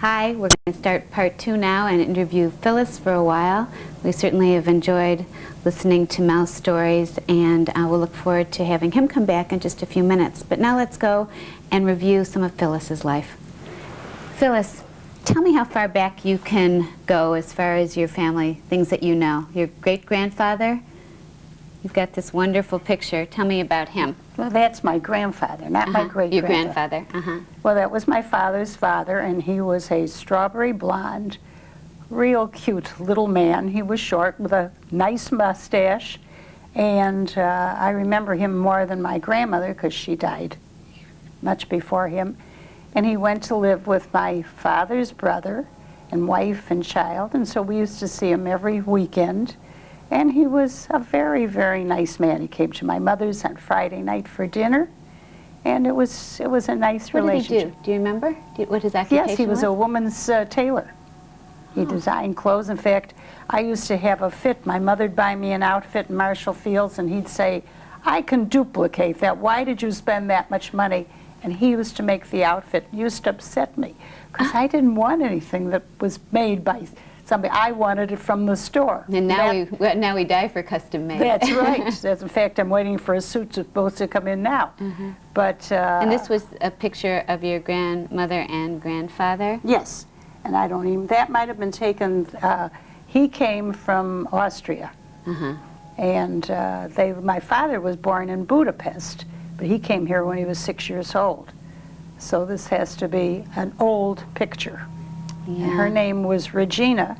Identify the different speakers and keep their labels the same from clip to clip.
Speaker 1: Hi, we're going to start part 2 now and interview Phyllis for a while. We certainly have enjoyed listening to Mal's stories, and we'll look forward to having him come back in just a few minutes. But now let's go and review some of Phyllis's life. Phyllis, tell me how far back you can go as far as your family, things that you know. Your great-grandfather, you've got this wonderful picture. Tell me about him.
Speaker 2: Well, that's my grandfather, not my great-grandfather.
Speaker 1: Your grandfather.
Speaker 2: Well, that was my father's father, and he was a strawberry blonde, real cute little man. He was short with a nice mustache, and I remember him more than my grandmother because she died much before him. And he went to live with my father's brother and wife and child, and so we used to see him every weekend. And he was a very, very nice man. He came to my mother's on Friday night for dinner, and it was a nice relationship.
Speaker 1: What did he do? Do you remember what his occupation was?
Speaker 2: Yes, he was a woman's tailor. He designed clothes. In fact, I used to have a fit. My mother'd buy me an outfit in Marshall Fields, and he'd say, "I can duplicate that. Why did you spend that much money?" And he used to make the outfit. It used to upset me because I didn't want anything that was made by somebody. I wanted it from the store.
Speaker 1: And now we die for custom made.
Speaker 2: That's right. In fact, I'm waiting for a suit supposed to come in now. But
Speaker 1: and this was a picture of your grandmother and grandfather?
Speaker 2: Yes. And I don't even, that might have been taken, he came from Austria. And my father was born in Budapest, but he came here when he was 6 years old. So this has to be an old picture. Yeah. And her name was Regina,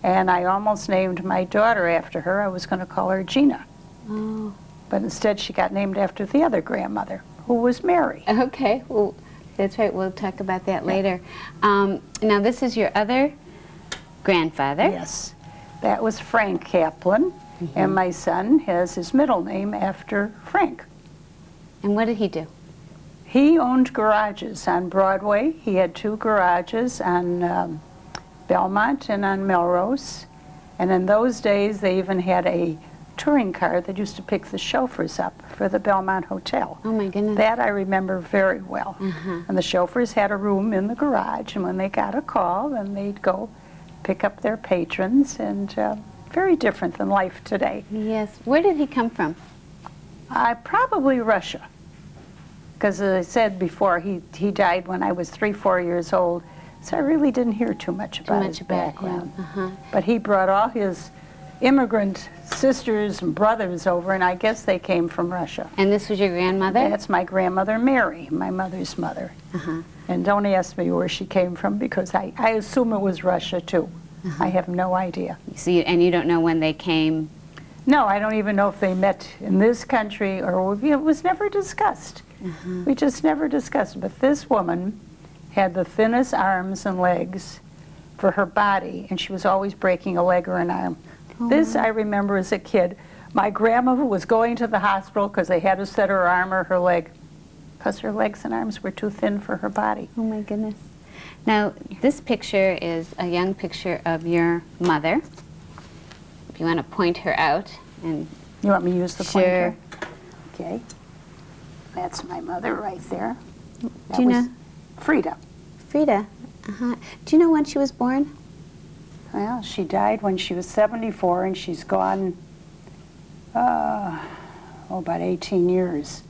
Speaker 2: and I almost named my daughter after her. I was going to call her Gina. Oh. But instead she got named after the other grandmother, who was Mary.
Speaker 1: Okay, well, that's right. We'll talk about that later. Now this is your other grandfather.
Speaker 2: Yes. That was Frank Kaplan, and my son has his middle name after Frank.
Speaker 1: And what did he do?
Speaker 2: He owned garages on Broadway. He had 2 garages on Belmont and on Melrose. And in those days, they even had a touring car that used to pick the chauffeurs up for the Belmont Hotel.
Speaker 1: Oh, my goodness.
Speaker 2: That I remember very well. And the chauffeurs had a room in the garage, and when they got a call, then they'd go pick up their patrons, and very different than life today.
Speaker 1: Yes. Where did he come from?
Speaker 2: Probably Russia. Because as I said before, he died when I was 3, 4 years old, so I really didn't hear too much about his background. But he brought all his immigrant sisters and brothers over, and I guess they came from Russia.
Speaker 1: And this was your grandmother?
Speaker 2: That's my grandmother, Mary, my mother's mother. And don't ask me where she came from, because I assume it was Russia, too. I have no idea.
Speaker 1: So you don't know when they came?
Speaker 2: No, I don't even know if they met in this country, or it was never discussed. We just never discussed it. But this woman had the thinnest arms and legs for her body, and she was always breaking a leg or an arm. This I remember as a kid. My grandmother was going to the hospital because they had to set her arm or her leg, because her legs and arms were too thin for her body.
Speaker 1: Oh my goodness. Now, this picture is a young picture of your mother. If you want to point her out. And
Speaker 2: you want me to use the pointer? Okay. That's my mother right there.
Speaker 1: Do you know?
Speaker 2: Frida.
Speaker 1: Frida. Do you know when she was born?
Speaker 2: Well, she died when she was 74, and she's gone, about 18 years.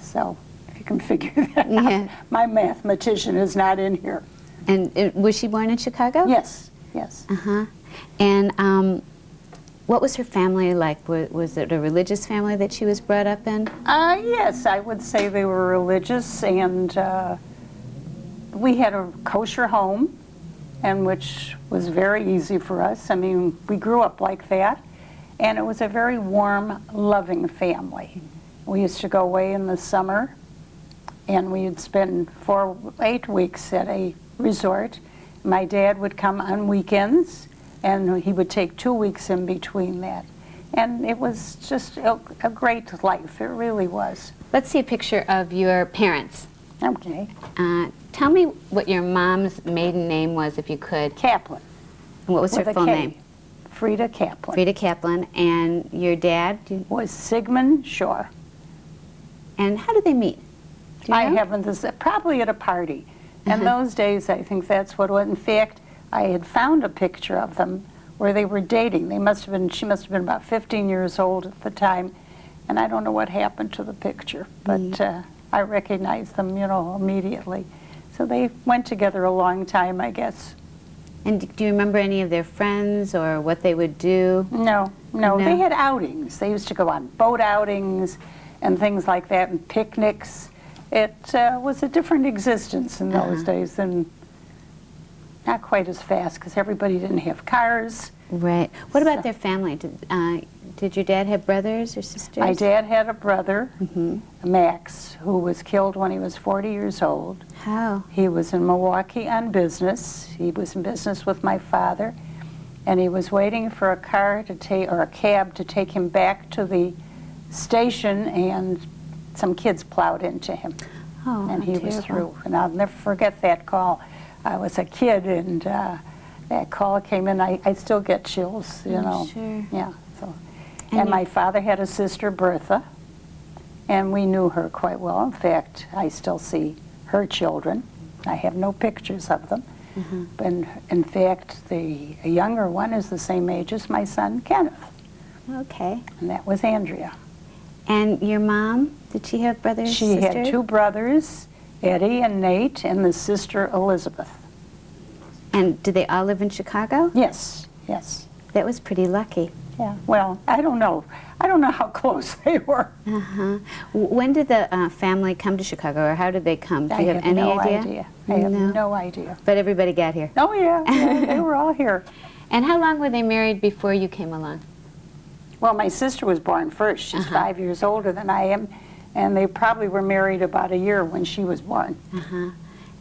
Speaker 2: So, if you can figure that out. My mathematician is not in here.
Speaker 1: And was she born in Chicago?
Speaker 2: Yes, yes.
Speaker 1: And what was her family like? Was it a religious family that she was brought up in?
Speaker 2: Yes, I would say they were religious, and we had a kosher home, and which was very easy for us. I mean, we grew up like that, and it was a very warm, loving family. We used to go away in the summer, and we'd spend 8 weeks at a resort. My dad would come on weekends, and he would take 2 weeks in between that. And it was just a great life. It really was.
Speaker 1: Let's see a picture of your parents.
Speaker 2: Okay.
Speaker 1: Tell me what your mom's maiden name was, if you could.
Speaker 2: Kaplan.
Speaker 1: And what was her full name?
Speaker 2: Frida Kaplan.
Speaker 1: Frida Kaplan. And your dad?
Speaker 2: Was Sigmund Shaw.
Speaker 1: And how did they meet? Do you know?
Speaker 2: I haven't, probably at a party. In those days, I think that's what it was. In fact, I had found a picture of them where they were dating. She must have been about 15 years old at the time, and I don't know what happened to the picture, but I recognized them, immediately. So they went together a long time, I guess.
Speaker 1: And do you remember any of their friends or what they would do?
Speaker 2: No. They had outings. They used to go on boat outings and things like that, and picnics. It was a different existence in those days, and not quite as fast because everybody didn't have cars.
Speaker 1: Right. What about their family? Did your dad have brothers or sisters?
Speaker 2: My dad had a brother, Max, who was killed when he was 40 years old.
Speaker 1: How?
Speaker 2: He was in Milwaukee on business. He was in business with my father, and he was waiting for a car to take, or a cab to take him back to the station, and some kids plowed into him.
Speaker 1: Oh,
Speaker 2: and he was
Speaker 1: terrible.
Speaker 2: through. And I'll never forget that call. I was a kid, and that call came in. I still get chills,
Speaker 1: Sure.
Speaker 2: Yeah. So,
Speaker 1: And
Speaker 2: my father had a sister, Bertha, and we knew her quite well. In fact, I still see her children. I have no pictures of them. But in fact, the younger one is the same age as my son, Kenneth,
Speaker 1: Okay.
Speaker 2: and that was Andrea.
Speaker 1: And your mom, did she have brothers,
Speaker 2: She
Speaker 1: sisters?
Speaker 2: had 2 brothers, Eddie and Nate, and the sister, Elizabeth.
Speaker 1: And did they all live in Chicago?
Speaker 2: Yes.
Speaker 1: That was pretty lucky.
Speaker 2: Yeah, well, I don't know. I don't know how close they were.
Speaker 1: When did the family come to Chicago, or how did they come? Do you have any
Speaker 2: no
Speaker 1: idea?
Speaker 2: I have no idea.
Speaker 1: But everybody got here.
Speaker 2: Oh, yeah, they were all here.
Speaker 1: And how long were they married before you came along?
Speaker 2: Well, my sister was born first. She's 5 years older than I am, and they probably were married about a year when she was born.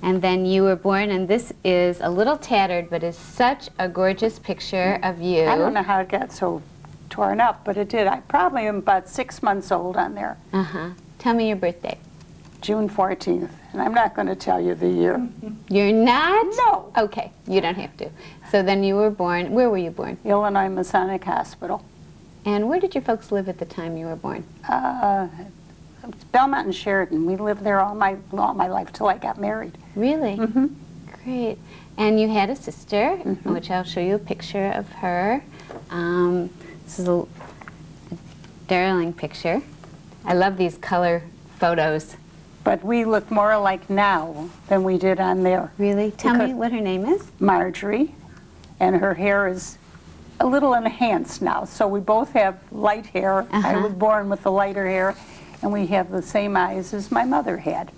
Speaker 1: And then you were born, and this is a little tattered, but is such a gorgeous picture of you.
Speaker 2: I don't know how it got so torn up, but it did. I probably am about 6 months old on there.
Speaker 1: Tell me your birthday.
Speaker 2: June 14th, and I'm not going to tell you the year.
Speaker 1: You're not?
Speaker 2: No.
Speaker 1: Okay, you don't have to. So then you were born, where were you born?
Speaker 2: Illinois Masonic Hospital.
Speaker 1: And where did your folks live at the time you were born?
Speaker 2: Belmont and Sheridan. We lived there all my life till I got married.
Speaker 1: Really? Great. And you had a sister, which I'll show you a picture of her. This is a darling picture. I love these color photos.
Speaker 2: But we look more alike now than we did on there.
Speaker 1: Really? Tell me what her name is.
Speaker 2: Marjorie, and her hair is a little enhanced now. So we both have light hair. I was born with the lighter hair, and we have the same eyes as my mother had.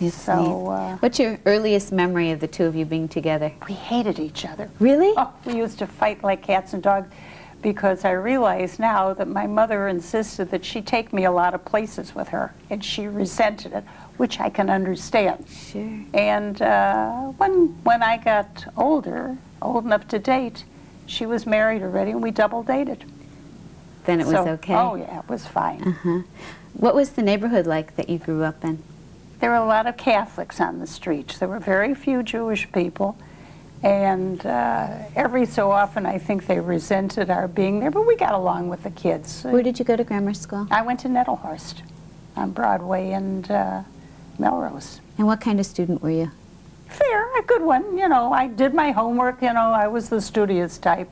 Speaker 2: So,
Speaker 1: what's your earliest memory of the two of you being together?
Speaker 2: we hated each other.
Speaker 1: Really?
Speaker 2: Oh, we used to fight like cats and dogs, because I realize now that my mother insisted that she take me a lot of places with her, and she resented it, which I can understand.
Speaker 1: Sure.
Speaker 2: And when I got older, old enough to date, she was married already, and we double dated.
Speaker 1: Then it was
Speaker 2: So,
Speaker 1: okay?
Speaker 2: Oh, yeah, it was fine.
Speaker 1: What was the neighborhood like that you grew up in?
Speaker 2: There were a lot of Catholics on the streets. There were very few Jewish people. And every so often, I think they resented our being there, but we got along with the kids.
Speaker 1: Where did you go to grammar school?
Speaker 2: I went to Nettlehurst on Broadway and Melrose.
Speaker 1: And what kind of student were you?
Speaker 2: Fair, a good one. I did my homework. I was the studious type.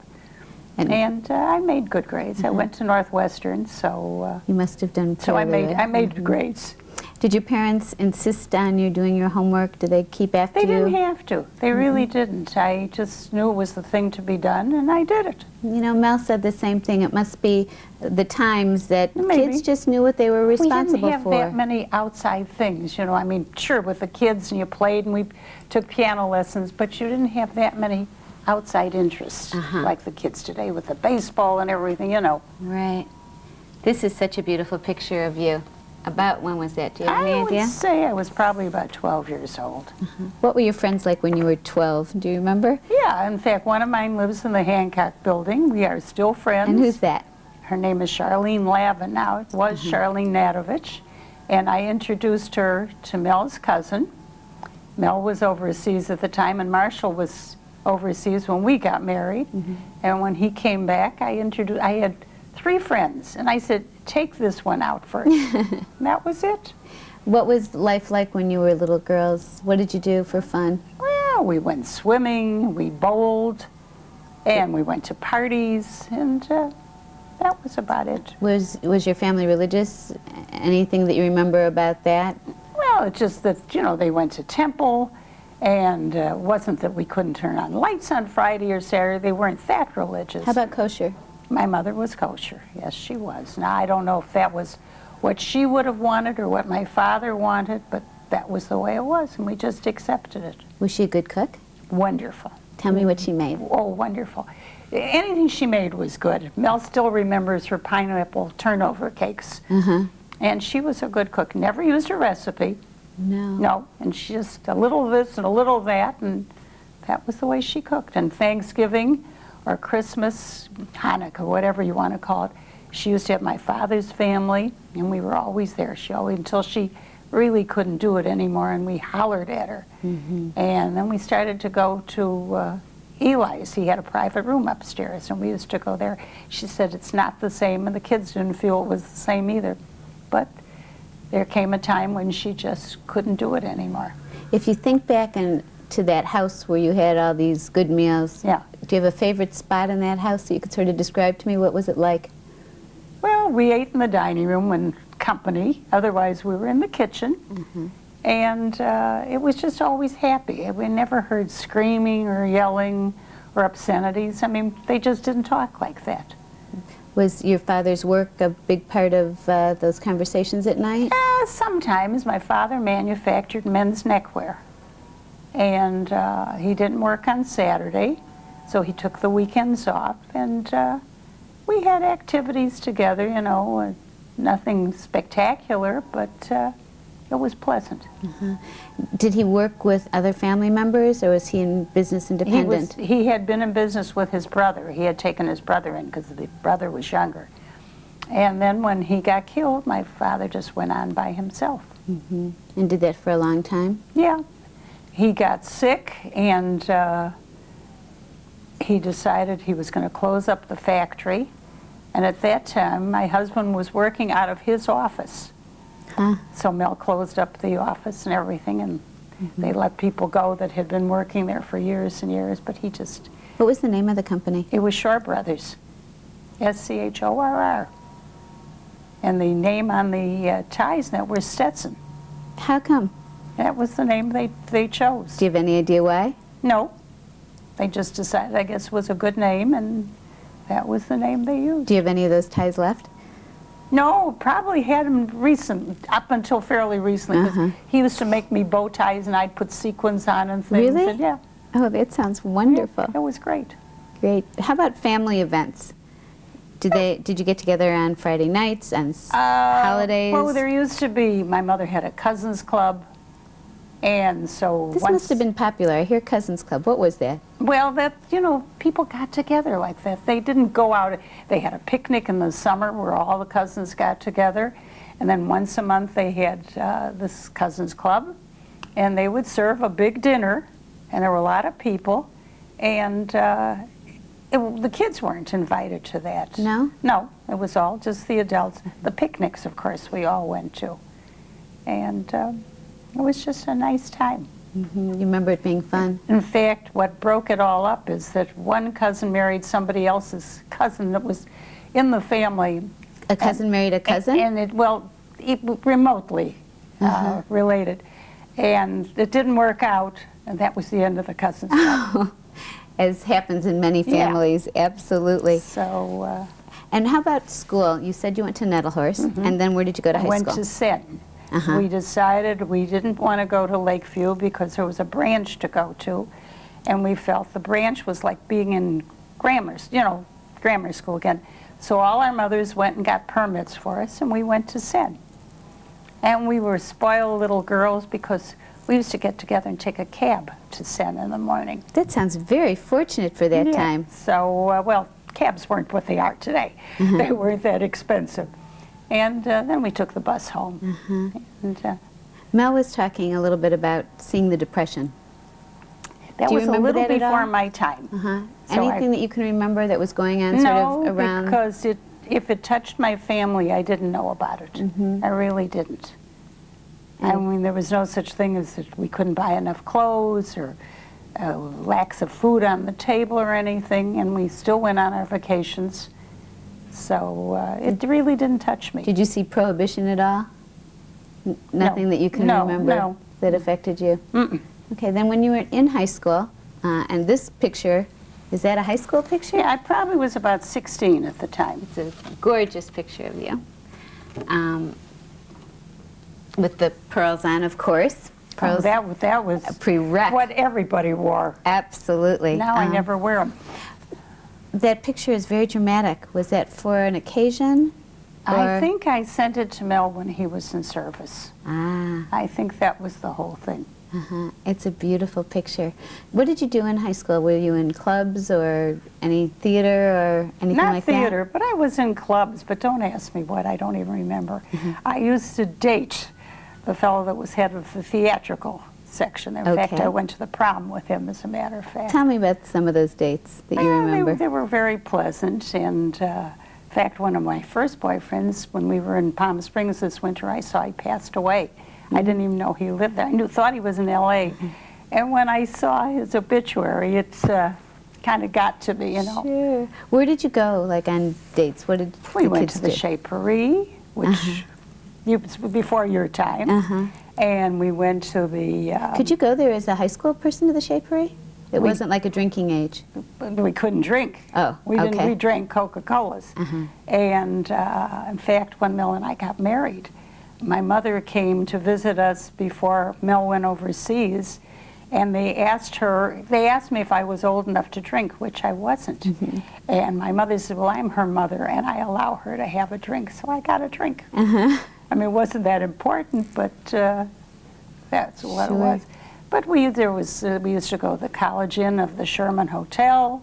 Speaker 2: And I made good grades. I went to Northwestern, so
Speaker 1: you must have done
Speaker 2: so I
Speaker 1: fairly
Speaker 2: made
Speaker 1: well.
Speaker 2: grades.
Speaker 1: Did your parents insist on you doing your homework? Did they keep after
Speaker 2: They
Speaker 1: you?
Speaker 2: didn't have to. They really didn't. I just knew it was the thing to be done, and I did it.
Speaker 1: Mel said the same thing. It must be the times that
Speaker 2: Maybe.
Speaker 1: kids just knew what they were responsible
Speaker 2: we didn't have
Speaker 1: for.
Speaker 2: that many outside things, I mean, sure, with the kids, and you played, and we took piano lessons, but you didn't have that many outside interests like the kids today with the baseball and everything,
Speaker 1: Right. This is such a beautiful picture of you. About when was that? Do you have any
Speaker 2: I
Speaker 1: idea?
Speaker 2: would say I was probably about 12 years old.
Speaker 1: What were your friends like when you were 12? Do you remember?
Speaker 2: Yeah, in fact, one of mine lives in the Hancock building. We are still friends.
Speaker 1: And who's that?
Speaker 2: Her name is Charlene Lavin now. It was Charlene Nadovich. And I introduced her to Mel's cousin. Mel was overseas at the time, and Marshall was overseas when we got married. And when he came back, I had 3 friends. And I said, take this one out first. And that was it.
Speaker 1: What was life like when you were little girls? What did you do for fun?
Speaker 2: Well, we went swimming, we bowled, and we went to parties, and that was about it.
Speaker 1: Was your family religious? Anything that you remember about that?
Speaker 2: Well, it's just that, you know, they went to temple, and it wasn't that we couldn't turn on lights on Friday or Saturday. They weren't that religious.
Speaker 1: How about kosher?
Speaker 2: My mother was kosher. Yes, she was. Now, I don't know if that was what she would have wanted or what my father wanted, but that was the way it was, and we just accepted it.
Speaker 1: Was she a good cook?
Speaker 2: Wonderful.
Speaker 1: Tell me what she made.
Speaker 2: Oh, wonderful. Anything she made was good. Mel still remembers her pineapple turnover cakes. And she was a good cook. Never used a recipe.
Speaker 1: No.
Speaker 2: No, and she just a little this and a little that, and that was the way she cooked. And Thanksgiving or Christmas, Hanukkah, whatever you want to call it, she used to have my father's family, and we were always there. She always, until she really couldn't do it anymore, and we hollered at her. And then we started to go to Eli's. He had a private room upstairs, and we used to go there. She said it's not the same, and the kids didn't feel it was the same either. But there came a time when she just couldn't do it anymore.
Speaker 1: If you think back to that house where you had all these good meals,
Speaker 2: Yeah.
Speaker 1: do you have a favorite spot in that house that you could sort of describe to me? What was it like?
Speaker 2: Well, we ate in the dining room when company. Otherwise, we were in the kitchen. And it was just always happy. We never heard screaming or yelling or obscenities. I mean, they just didn't talk like that.
Speaker 1: Was your father's work a big part of those conversations at night?
Speaker 2: Sometimes. My father manufactured men's neckwear. And he didn't work on Saturday, so he took the weekends off. And we had activities together, you know, nothing spectacular, but it was pleasant.
Speaker 1: Did he work with other family members, or was he in business independent?
Speaker 2: He had been in business with his brother. He had taken his brother in because the brother was younger. And then when he got killed, my father just went on by himself.
Speaker 1: And did that for a long time?
Speaker 2: Yeah. He got sick, and he decided he was going to close up the factory. And at that time, my husband was working out of his office. So Mel closed up the office and everything, and they let people go that had been working there for years and years, but he just...
Speaker 1: What was the name of the company?
Speaker 2: It was Shore Brothers, S-C-H-O-R-R. And the name on the ties net was Stetson.
Speaker 1: How come?
Speaker 2: That was the name they chose.
Speaker 1: Do you have any idea why?
Speaker 2: No. They just decided, I guess, it was a good name, and that was the name they used.
Speaker 1: Do you have any of those ties left?
Speaker 2: No, probably had them up until fairly recently. 'Cause he used to make me bow ties, and I'd put sequins on and things.
Speaker 1: Really?
Speaker 2: And yeah.
Speaker 1: Oh, that sounds wonderful.
Speaker 2: It was great.
Speaker 1: Great. How about family events? Did you get together on Friday nights and holidays?
Speaker 2: Well, there used to be, my mother had a cousins club, and so
Speaker 1: This
Speaker 2: once,
Speaker 1: must have been popular. I hear Cousins Club. What was that?
Speaker 2: well, that, you know, people got together like that. They didn't go out. They had a picnic in the summer where all the cousins got together, and then once a month they had this cousins club, and they would serve a big dinner, and there were a lot of people, and the kids weren't invited to that.
Speaker 1: No?
Speaker 2: No, it was all just the adults. The picnics, of course, we all went to, and it was just a nice time.
Speaker 1: You remember it being fun?
Speaker 2: In fact, what broke it all up is that one cousin married somebody else's cousin that was in the family.
Speaker 1: A cousin married a cousin?
Speaker 2: And it remotely related. And it didn't work out, and that was the end of the cousins club.
Speaker 1: As happens in many families, absolutely.
Speaker 2: So,
Speaker 1: And how about school? You said you went to Nettlehorst, and then where did you go to
Speaker 2: I
Speaker 1: high
Speaker 2: went
Speaker 1: school?
Speaker 2: to Sen. We decided we didn't want to go to Lakeview because there was a branch to go to, and we felt the branch was like being in grammar school again. So all our mothers went and got permits for us, and we went to Sen. And we were spoiled little girls because we used to get together and take a cab to Sen in the morning.
Speaker 1: That sounds very fortunate for that time.
Speaker 2: So, well, cabs weren't what they are today. They weren't that expensive. And then we took the bus home. And,
Speaker 1: Mel was talking a little bit about seeing the Depression.
Speaker 2: that
Speaker 1: Do you
Speaker 2: was a
Speaker 1: remember
Speaker 2: little
Speaker 1: that at all?
Speaker 2: before my time. So
Speaker 1: Anything that you can remember that was going on
Speaker 2: no,
Speaker 1: sort of around?
Speaker 2: because if it touched my family, I didn't know about it. I really didn't. I mean, there was no such thing as that we couldn't buy enough clothes or lacks of food on the table or anything, and we still went on our vacations. So it really didn't touch me.
Speaker 1: Did you see Prohibition at all? Nothing that you can remember that affected you?
Speaker 2: Mm-mm.
Speaker 1: Okay, then when you were in high school, and this picture, is that a high school picture?
Speaker 2: Yeah, I probably was about 16 at the time.
Speaker 1: It's a gorgeous picture of you. With the pearls on, of course. Pearls,
Speaker 2: that was
Speaker 1: a prereq.
Speaker 2: what everybody wore.
Speaker 1: Absolutely.
Speaker 2: Now I never wear them.
Speaker 1: That picture is very dramatic. Was that for an occasion?
Speaker 2: I think I sent it to Mel when he was in service.
Speaker 1: Ah.
Speaker 2: I think that was the whole thing.
Speaker 1: It's a beautiful picture. What did you do in high school? Were you in clubs or any theater or anything like that?
Speaker 2: Not theater, but I was in clubs, but don't ask me what, I don't even remember. I used to date the fellow that was head of the theatrical section. In fact, I went to the prom with him, as a matter of fact.
Speaker 1: Tell me about some of those dates that you remember.
Speaker 2: They were very pleasant, and in fact, one of my first boyfriends, when we were in Palm Springs this winter, I saw he passed away. I didn't even know he lived there. I thought he was in L.A. And when I saw his obituary, it kind of got to me, you know.
Speaker 1: Sure. Where did you go, like, on dates? What did
Speaker 2: We
Speaker 1: the
Speaker 2: went
Speaker 1: kids
Speaker 2: to the
Speaker 1: do?
Speaker 2: Shapery, which was before your time. And we went to the...
Speaker 1: Could you go there as a high school person to the Shapery? It wasn't like a drinking age.
Speaker 2: We couldn't drink.
Speaker 1: Oh,
Speaker 2: we didn't.
Speaker 1: okay.
Speaker 2: We drank Coca-Colas. And in fact, when Mel and I got married, my mother came to visit us before Mel went overseas, and they asked me if I was old enough to drink, which I wasn't. And my mother said, well, I'm her mother, and I allow her to have a drink, so I got a drink. I mean, it wasn't that important, but that's what it was. But we used to go to the College Inn of the Sherman Hotel,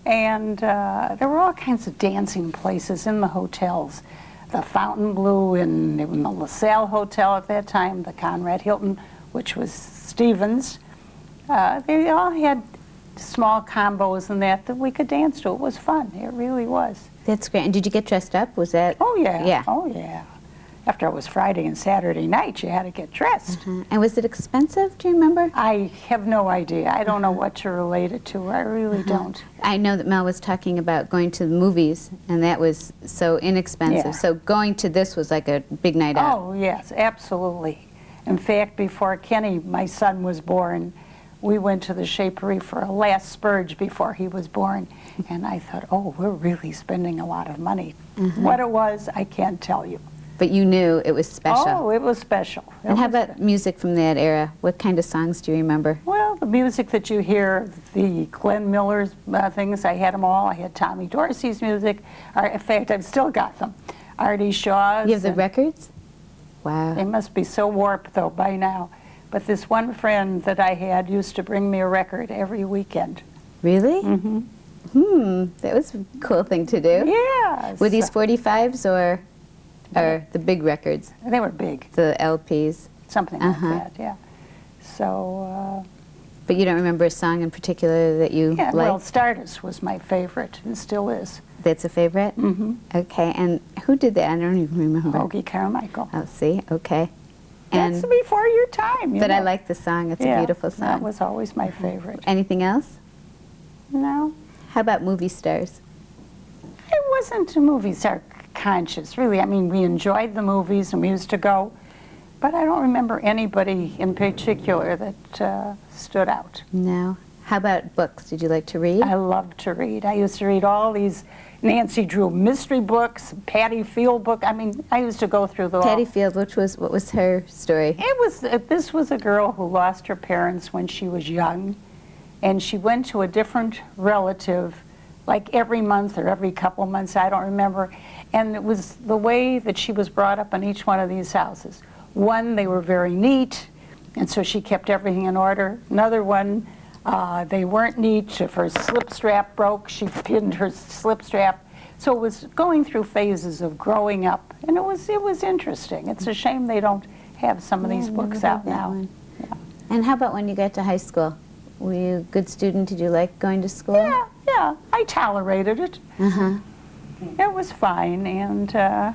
Speaker 2: and there were all kinds of dancing places in the hotels. The Fontainebleau in the LaSalle Hotel at that time, the Conrad Hilton, which was Stevens. They all had small combos and that we could dance to. It was fun. It really was.
Speaker 1: That's great. And did you get dressed up? Was that?
Speaker 2: Oh, yeah.
Speaker 1: Yeah.
Speaker 2: Oh, yeah. After it was Friday and Saturday night, you had to get dressed.
Speaker 1: And was it expensive? Do you remember?
Speaker 2: I have no idea. I don't know what to relate it to. I really don't.
Speaker 1: I know that Mel was talking about going to the movies, and that was so inexpensive.
Speaker 2: Yeah.
Speaker 1: So going to this was like a big night out.
Speaker 2: Oh, yes, absolutely. In fact, before Kenny, my son, was born, we went to the Shapery for a last spurge before he was born. And I thought, oh, we're really spending a lot of money. What it was, I can't tell you.
Speaker 1: But you knew it was special.
Speaker 2: Oh, it was special.
Speaker 1: And how about music from that era? What kind of songs do you remember?
Speaker 2: Well, the music that you hear, the Glenn Miller's things, I had them all. I had Tommy Dorsey's music. In fact, I've still got them. Artie Shaw's.
Speaker 1: You have the records? Wow.
Speaker 2: They must be so warped, though, by now. But this one friend that I had used to bring me a record every weekend.
Speaker 1: Really? That was a cool thing to do.
Speaker 2: Yes.
Speaker 1: Were these 45s or the big records?
Speaker 2: They were big.
Speaker 1: The LPs?
Speaker 2: Something like that, yeah. So...
Speaker 1: but you don't remember a song in particular that you liked?
Speaker 2: Well, Stardust was my favorite, and still is.
Speaker 1: That's a favorite? Okay, and who did that? I don't even remember.
Speaker 2: Hoagie Carmichael.
Speaker 1: Oh, see? Okay. And
Speaker 2: That's before your time,
Speaker 1: but I like the song. It's a beautiful song.
Speaker 2: That was always my favorite.
Speaker 1: Anything else?
Speaker 2: No.
Speaker 1: How about movie stars?
Speaker 2: It wasn't a movie star conscious, really. I mean, we enjoyed the movies and we used to go, but I don't remember anybody in particular that stood out.
Speaker 1: No. How about books? Did you like to read?
Speaker 2: I loved to read. I used to read all these Nancy Drew mystery books, Patty Field book. I mean, I used to go through the
Speaker 1: Patty Field, what was her story?
Speaker 2: This was a girl who lost her parents when she was young, and she went to a different relative like every month or every couple months, I don't remember. And it was the way that she was brought up in each one of these houses. One, they were very neat, and so she kept everything in order. Another one, they weren't neat. If her slip strap broke, she pinned her slip strap. So it was going through phases of growing up, and it was interesting. It's a shame they don't have some of these books out now. Yeah.
Speaker 1: And how about when you got to high school? Were you a good student? Did you like going to school?
Speaker 2: Yeah, I tolerated it. It was fine, and...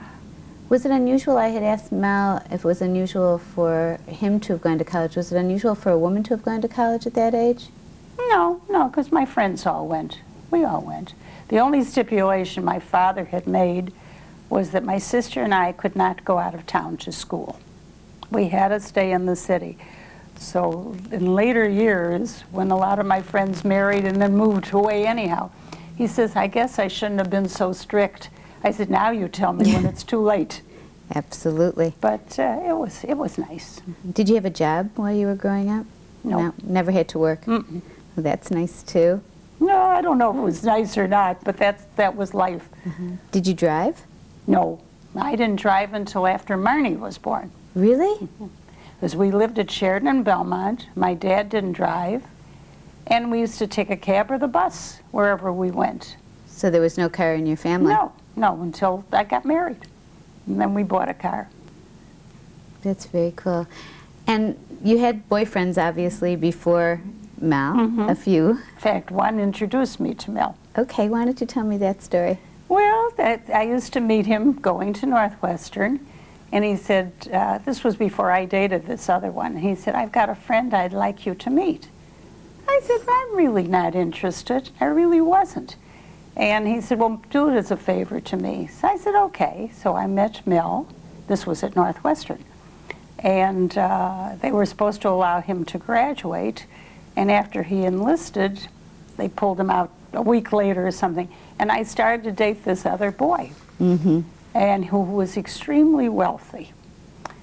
Speaker 1: Was it unusual, I had asked Mel if it was unusual for him to have gone to college. Was it unusual for a woman to have gone to college at that age?
Speaker 2: No, because my friends all went. We all went. The only stipulation my father had made was that my sister and I could not go out of town to school. We had to stay in the city. So in later years, when a lot of my friends married and then moved away anyhow, he says, I guess I shouldn't have been so strict. I said, now you tell me when it's too late.
Speaker 1: Absolutely.
Speaker 2: But it was nice.
Speaker 1: Did you have a job while you were growing up?
Speaker 2: No.
Speaker 1: Never had to work?
Speaker 2: Mm-mm.
Speaker 1: Well, that's nice too.
Speaker 2: No, I don't know if it was nice or not, but that was life.
Speaker 1: Did you drive?
Speaker 2: No, I didn't drive until after Marnie was born.
Speaker 1: Really?
Speaker 2: Because we lived at Sheridan and Belmont. My dad didn't drive. And we used to take a cab or the bus wherever we went.
Speaker 1: So there was no car in your family?
Speaker 2: No, until I got married. And then we bought a car.
Speaker 1: That's very cool. And you had boyfriends, obviously, before Mel, a few.
Speaker 2: In fact, one introduced me to Mel.
Speaker 1: Okay, why don't you tell me that story?
Speaker 2: Well, I used to meet him going to Northwestern, and he said, this was before I dated this other one, he said, I've got a friend I'd like you to meet. I said, I'm really not interested. I really wasn't. And he said, well, do it as a favor to me. So I said, okay. So I met Mel. This was at Northwestern. And they were supposed to allow him to graduate. And after he enlisted, they pulled him out a week later or something. And I started to date this other boy, and who was extremely wealthy.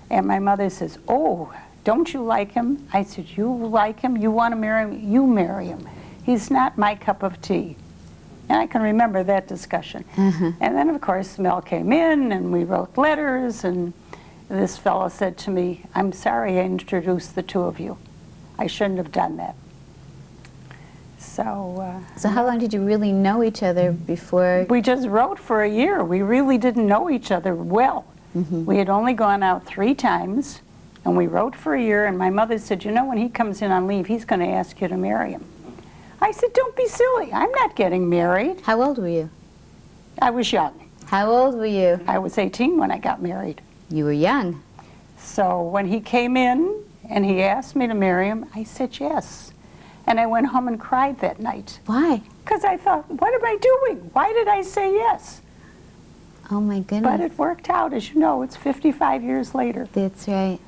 Speaker 2: And my mother says, oh, don't you like him? I said, you like him? You want to marry him? You marry him. He's not my cup of tea. And I can remember that discussion. And then, of course, Mel came in, and we wrote letters, and this fellow said to me, I'm sorry I introduced the two of you. I shouldn't have done that. So
Speaker 1: how long did you really know each other before?
Speaker 2: we just wrote for a year. We really didn't know each other well. We had only gone out 3 times, and we wrote for a year, and my mother said, you know, when he comes in on leave, he's going to ask you to marry him. I said, don't be silly. I'm not getting married.
Speaker 1: How old were you?
Speaker 2: I was young.
Speaker 1: How old were you?
Speaker 2: I was 18 when I got married.
Speaker 1: You were young.
Speaker 2: So when he came in and he asked me to marry him, I said yes. And I went home and cried that night.
Speaker 1: Why?
Speaker 2: Because I thought, what am I doing? Why did I say yes?
Speaker 1: Oh my goodness.
Speaker 2: But it worked out, as you know. It's 55 years later.
Speaker 1: That's right.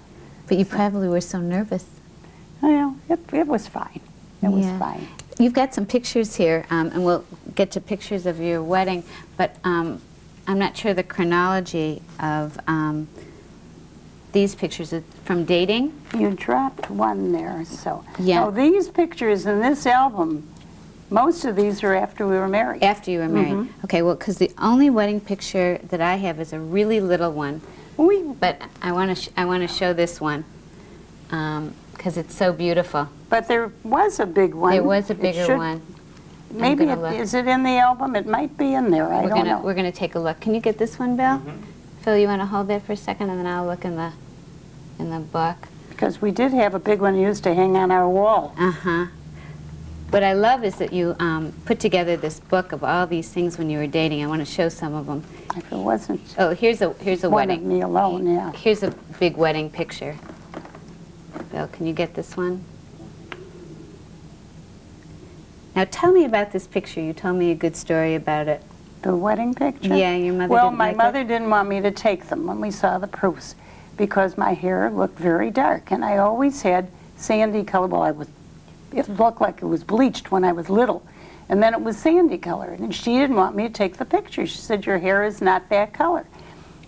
Speaker 1: But you probably were so nervous.
Speaker 2: Well, it was fine. It was fine.
Speaker 1: You've got some pictures here, and we'll get to pictures of your wedding, but I'm not sure the chronology of these pictures from dating.
Speaker 2: You dropped one there, so.
Speaker 1: Yeah.
Speaker 2: Oh, these pictures in this album, most of these are after we were married.
Speaker 1: After you were married. Okay, well, because the only wedding picture that I have is a really little one. But I want to show this one because it's so beautiful.
Speaker 2: But there was a big one.
Speaker 1: There was a bigger one.
Speaker 2: Maybe is it in the album? It might be in there. I don't know.
Speaker 1: We're going to take a look. Can you get this one, Bill? Phil, you want to hold that for a second, and then I'll look in the book.
Speaker 2: Because we did have a big one used to hang on our wall.
Speaker 1: What I love is that you put together this book of all these things when you were dating. I want to show some of them.
Speaker 2: If it wasn't
Speaker 1: Oh, here's a
Speaker 2: one
Speaker 1: wedding.
Speaker 2: of me alone, yeah.
Speaker 1: Here's a big wedding picture. Bill, can you get this one? Now tell me about this picture. You told me a good story about it.
Speaker 2: The wedding picture?
Speaker 1: Yeah, your mother
Speaker 2: Well,
Speaker 1: didn't
Speaker 2: my
Speaker 1: like
Speaker 2: mother didn't want me to take them when we saw the proofs because my hair looked very dark, and I always had sandy color. Well, it looked like it was bleached when I was little, and then it was sandy color, and she didn't want me to take the picture. She said, your hair is not that color.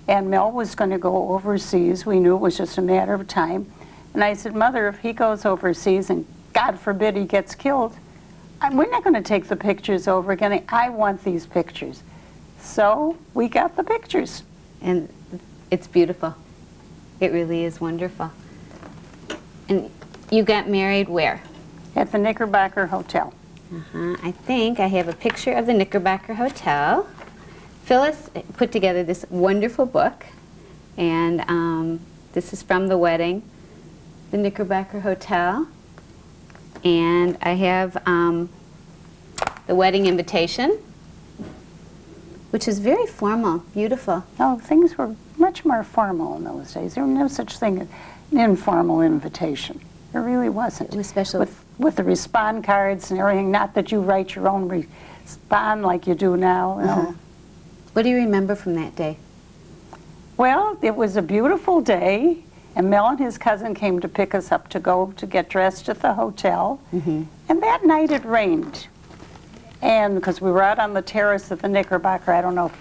Speaker 2: And Mel was going to go overseas. We knew it was just a matter of time. And I said, Mother, if he goes overseas and God forbid he gets killed, we're not going to take the pictures over again. I want these pictures. So we got the pictures.
Speaker 1: And it's beautiful. It really is wonderful. And you got married where?
Speaker 2: At the Knickerbocker Hotel.
Speaker 1: I think I have a picture of the Knickerbocker Hotel. Phyllis put together this wonderful book, and this is from the wedding, the Knickerbocker Hotel. And I have the wedding invitation, which is very formal, beautiful.
Speaker 2: Oh, things were, much more formal in those days. There was no such thing as an informal invitation. There really wasn't.
Speaker 1: It was special.
Speaker 2: With the respond cards and everything, not that you write your own respond like you do now. No.
Speaker 1: What do you remember from that day?
Speaker 2: Well, it was a beautiful day, and Mel and his cousin came to pick us up to go to get dressed at the hotel. And that night it rained. And because we were out on the terrace at the Knickerbocker, I don't know if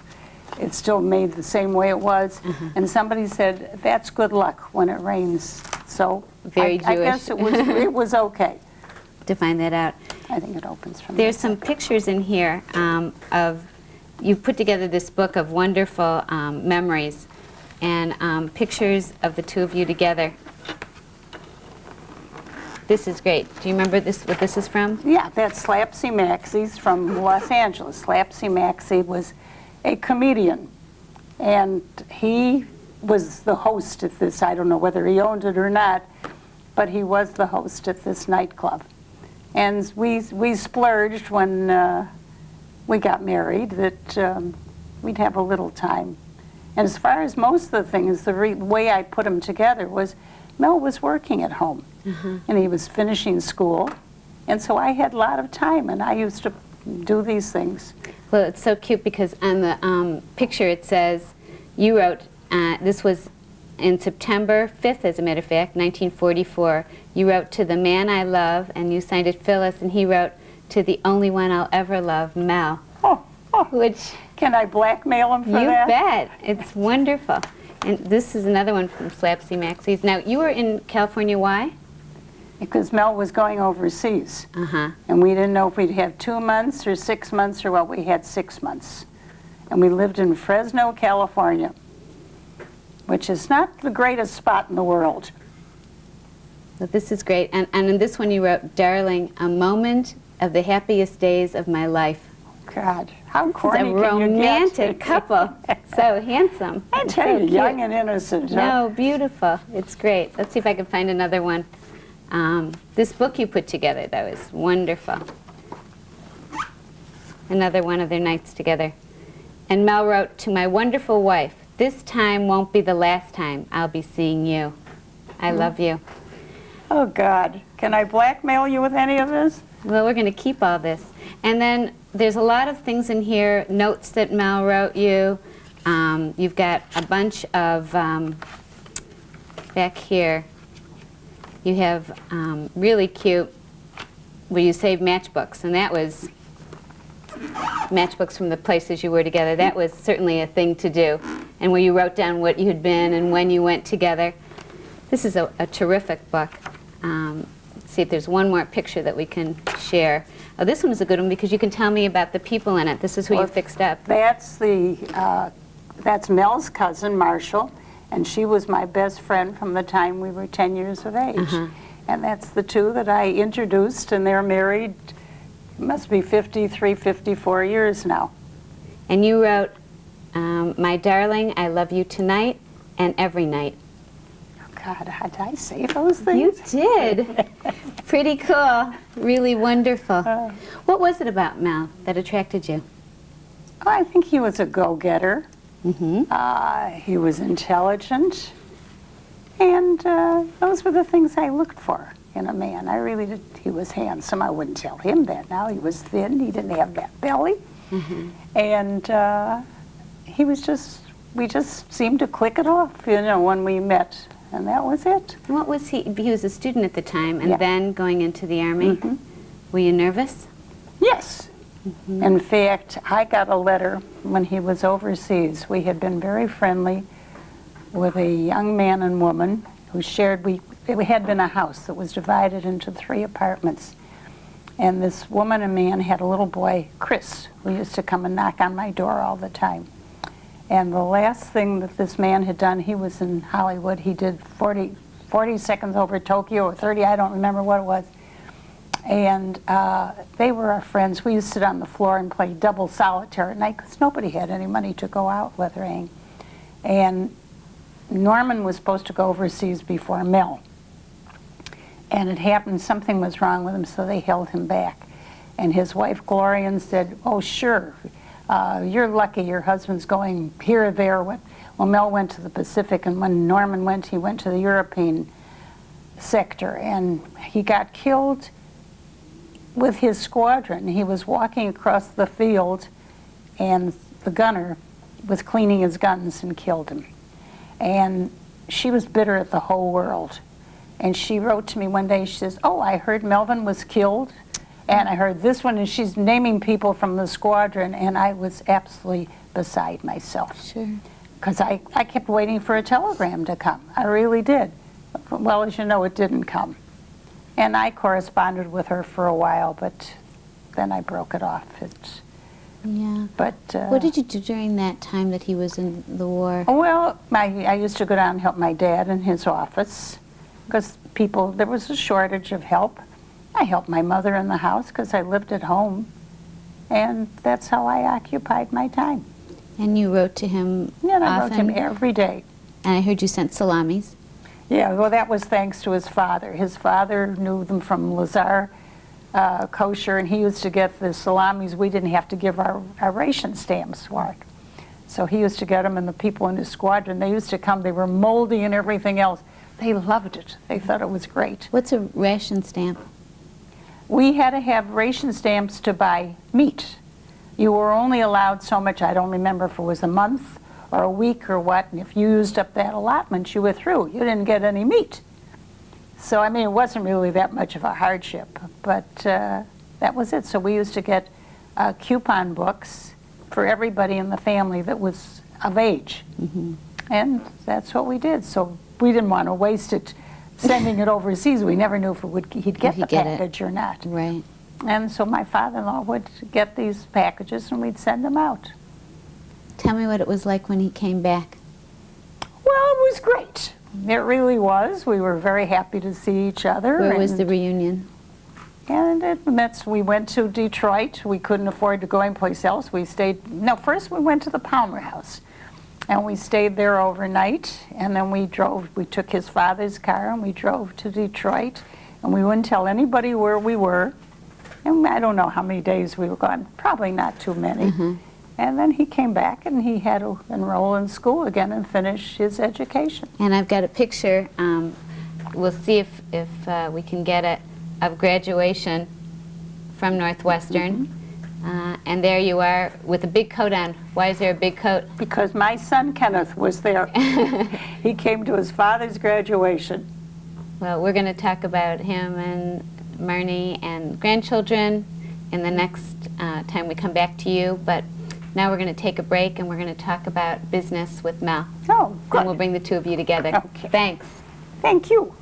Speaker 2: it's still made the same way it was. And somebody said, that's good luck when it rains. So
Speaker 1: Very
Speaker 2: I
Speaker 1: Jewish.
Speaker 2: guess it was okay.
Speaker 1: To find that out.
Speaker 2: I think it opens from
Speaker 1: There's
Speaker 2: there.
Speaker 1: some pictures in here of, you've put together this book of wonderful memories and pictures of the two of you together. This is great. Do you remember this? What this is from?
Speaker 2: Yeah, that's Slapsy Maxie's from Los Angeles. Slapsy Maxie was a comedian, and he was the host at this. I don't know whether he owned it or not, but he was the host at this nightclub. And we splurged when we got married that we'd have a little time. And as far as most of the things, the way I put them together was Mel was working at home, and he was finishing school, and so I had a lot of time, and I used to do these things.
Speaker 1: Well, it's so cute because on the picture it says, you wrote, this was in September 5th, as a matter of fact, 1944, you wrote to the man I love, and you signed it Phyllis, and he wrote to the only one I'll ever love, Mel. Which,
Speaker 2: can I blackmail him for that?
Speaker 1: You bet. It's wonderful. And this is another one from Slapsy Maxie's. Now, you were in California, why?
Speaker 2: Because Mel was going overseas. And we didn't know if we'd have 2 months or 6 months or what. We had 6 months. And we lived in Fresno, California, which is not the greatest spot in the world.
Speaker 1: Well, this is great. And in this one you wrote, darling, a moment of the happiest days of my life.
Speaker 2: God, how corny
Speaker 1: It's a
Speaker 2: can you get?
Speaker 1: romantic couple. So handsome.
Speaker 2: I tell
Speaker 1: So
Speaker 2: you,
Speaker 1: cute.
Speaker 2: young and innocent. huh?
Speaker 1: No, beautiful. It's great. Let's see if I can find another one. This book you put together, that was wonderful. Another one of their nights together. And Mel wrote, to my wonderful wife, this time won't be the last time I'll be seeing you. I love you.
Speaker 2: Oh, God. Can I blackmail you with any of this?
Speaker 1: Well, we're going to keep all this. And then there's a lot of things in here, notes that Mel wrote you. You've got a bunch of, back here, you have really cute, where you save matchbooks, and that was matchbooks from the places you were together. That was certainly a thing to do. And where you wrote down what you had been and when you went together. This is a terrific book. Let's see if there's one more picture that we can share. Oh, this one is a good one because you can tell me about the people in it. This is who you fixed up.
Speaker 2: That's Mel's cousin, Marshall, and she was my best friend from the time we were 10 years of age. And that's the two that I introduced, and they're married, it must be 53, 54 years now.
Speaker 1: And you wrote, my darling, I love you tonight and every night.
Speaker 2: God, did I say those things?
Speaker 1: You did. Pretty cool. Really wonderful. What was it about Mel that attracted you?
Speaker 2: I think he was a go-getter. He was intelligent. And those were the things I looked for in a man. I really did. He was handsome. I wouldn't tell him that now. He was thin. He didn't have that belly. And he was just, we just seemed to click it off, you know, when we met. And that was it.
Speaker 1: What was he? He was a student at the time, and
Speaker 2: Yeah.
Speaker 1: then going into the Army. Were you nervous?
Speaker 2: Yes. In fact, I got a letter when he was overseas. We had been very friendly with a young man and woman who shared, we had been a house that was divided into 3 apartments. And this woman and man had a little boy, Chris, who used to come and knock on my door all the time. And the last thing that this man had done, he was in Hollywood. He did 40 seconds over Tokyo, or 30, I don't remember what it was. And they were our friends. We used to sit on the floor and play double solitaire at night because nobody had any money to go out with or anything. And Norman was supposed to go overseas before Mel. And it happened, something was wrong with him, so they held him back. And his wife, Gloria, said, oh, sure, You're lucky your husband's going here or there. Well, Mel went to the Pacific, and when Norman went, he went to the European sector, and he got killed with his squadron. He was walking across the field, and the gunner was cleaning his guns and killed him. And she was bitter at the whole world. And she wrote to me one day, she says, "Oh, I heard Melvin was killed, and I heard this one," and she's naming people from the squadron, and I was absolutely beside myself.
Speaker 1: Sure.
Speaker 2: Because I kept waiting for a telegram to come. I really did. Well, as you know, it didn't come. And I corresponded with her for a while, but then I broke it off.
Speaker 1: Yeah.
Speaker 2: But
Speaker 1: What did you do during that time that he was in the war?
Speaker 2: well, I used to go down and help my dad in his office, because there was a shortage of help. I helped my mother in the house because I lived at home, and that's how I occupied my time.
Speaker 1: And you wrote to him
Speaker 2: Yeah, and I
Speaker 1: often?
Speaker 2: wrote him every day.
Speaker 1: And I heard you sent salamis.
Speaker 2: Yeah, well, that was thanks to his father. His father knew them from Lazar kosher, and he used to get the salamis. We didn't have to give our ration stamps for it. So he used to get them, and the people in his squadron, they used to come. They were moldy and everything else. They loved it. They thought it was great.
Speaker 1: What's a ration stamp?
Speaker 2: We had to have ration stamps to buy meat. You were only allowed so much. I don't remember if it was a month or a week or what, and if you used up that allotment, you were through. You didn't get any meat. So, I mean, it wasn't really that much of a hardship, but that was it. So we used to get coupon books for everybody in the family that was of age.
Speaker 1: Mm-hmm.
Speaker 2: And that's what we did. So we didn't want to waste it sending it overseas. We never knew if he'd get the package or not.
Speaker 1: Right.
Speaker 2: And so my father-in-law would get these packages and we'd send them out.
Speaker 1: Tell me what it was like when he came back.
Speaker 2: Well, it was great. It really was. We were very happy to see each other.
Speaker 1: Where was the reunion?
Speaker 2: And we went to Detroit. We couldn't afford to go anyplace else. First we went to the Palmer House. And we stayed there overnight. And then we took his father's car and we drove to Detroit. And we wouldn't tell anybody where we were. And I don't know how many days we were gone. Probably not too many.
Speaker 1: Mm-hmm.
Speaker 2: And then he came back and he had to enroll in school again and finish his education.
Speaker 1: And I've got a picture. We'll see if we can get it, of graduation from Northwestern.
Speaker 2: Mm-hmm.
Speaker 1: And there you are with a big coat on. Why is there a big coat?
Speaker 2: Because my son Kenneth was there. He came to his father's graduation.
Speaker 1: Well, we're going to talk about him and Marnie and grandchildren in the next time we come back to you. But now we're going to take a break and we're going to talk about business with Mel.
Speaker 2: Oh, good.
Speaker 1: And we'll bring the two of you together.
Speaker 2: Okay.
Speaker 1: Thanks.
Speaker 2: Thank you.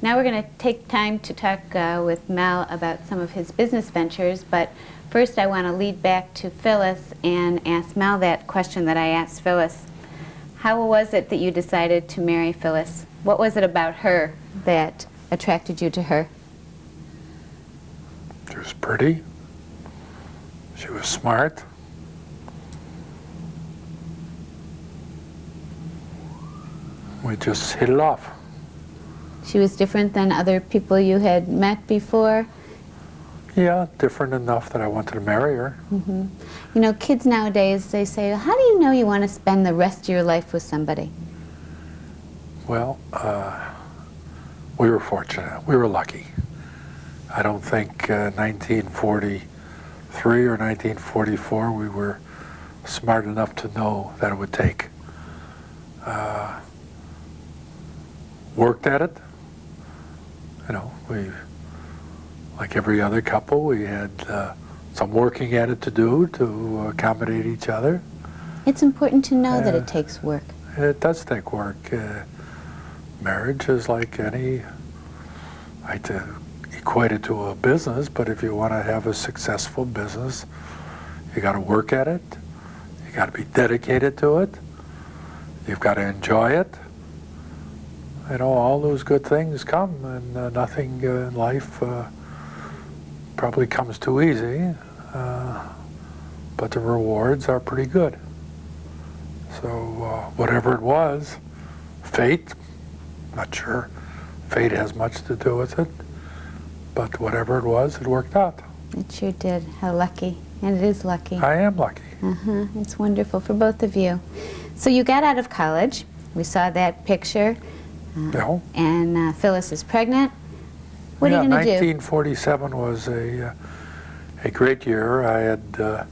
Speaker 1: Now we're going to take time to talk with Mel about some of his business ventures, but first I want to lead back to Phyllis and ask Mel that question that I asked Phyllis. How was it that you decided to marry Phyllis? What was it about her that attracted you to her?
Speaker 3: She was pretty. She was smart. We just hit it off.
Speaker 1: She was different than other people you had met before?
Speaker 3: Yeah, different enough that I wanted to marry her.
Speaker 1: Mm-hmm. You know, kids nowadays, they say, how do you know you want to spend the rest of your life with somebody?
Speaker 3: Well, we were fortunate. We were lucky. I don't think 1943 or 1944 we were smart enough to know that it would take. Worked at it. You know, like every other couple, we had some working at it to do to accommodate each other.
Speaker 1: It's important to know that it takes work.
Speaker 3: It does take work. Marriage is like any, I like to equate it to a business, but if you want to have a successful business, you got to work at it. You got to be dedicated to it. You've got to enjoy it. You know, all those good things come, and nothing in life probably comes too easy, but the rewards are pretty good. So whatever it was, fate, not sure fate has much to do with it, but whatever it was, it worked out.
Speaker 1: It sure did. How lucky. And it is lucky.
Speaker 3: I am lucky.
Speaker 1: It's wonderful for both of you. So you got out of college. We saw that picture.
Speaker 3: No.
Speaker 1: And Phyllis is pregnant. What are you going to do?
Speaker 3: 1947 was a great year. I had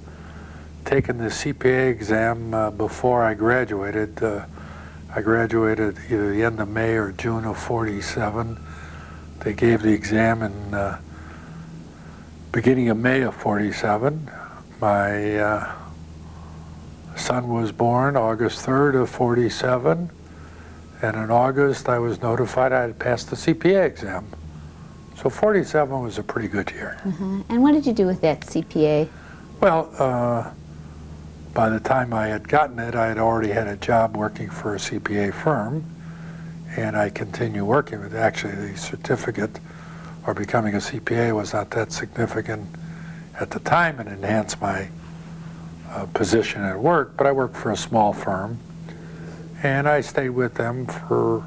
Speaker 3: taken the CPA exam before I graduated. I graduated either the end of May or June of 47. They gave the exam in beginning of May of 47. My son was born August 3rd of 47, and in August I was notified I had passed the CPA exam. So 47 was a pretty good year.
Speaker 1: And what did you do with that CPA?
Speaker 3: Well, by the time I had gotten it, I had already had a job working for a CPA firm, and I continued working with it. Actually, the certificate or becoming a CPA was not that significant at the time and enhanced my position at work, but I worked for a small firm, and I stayed with them for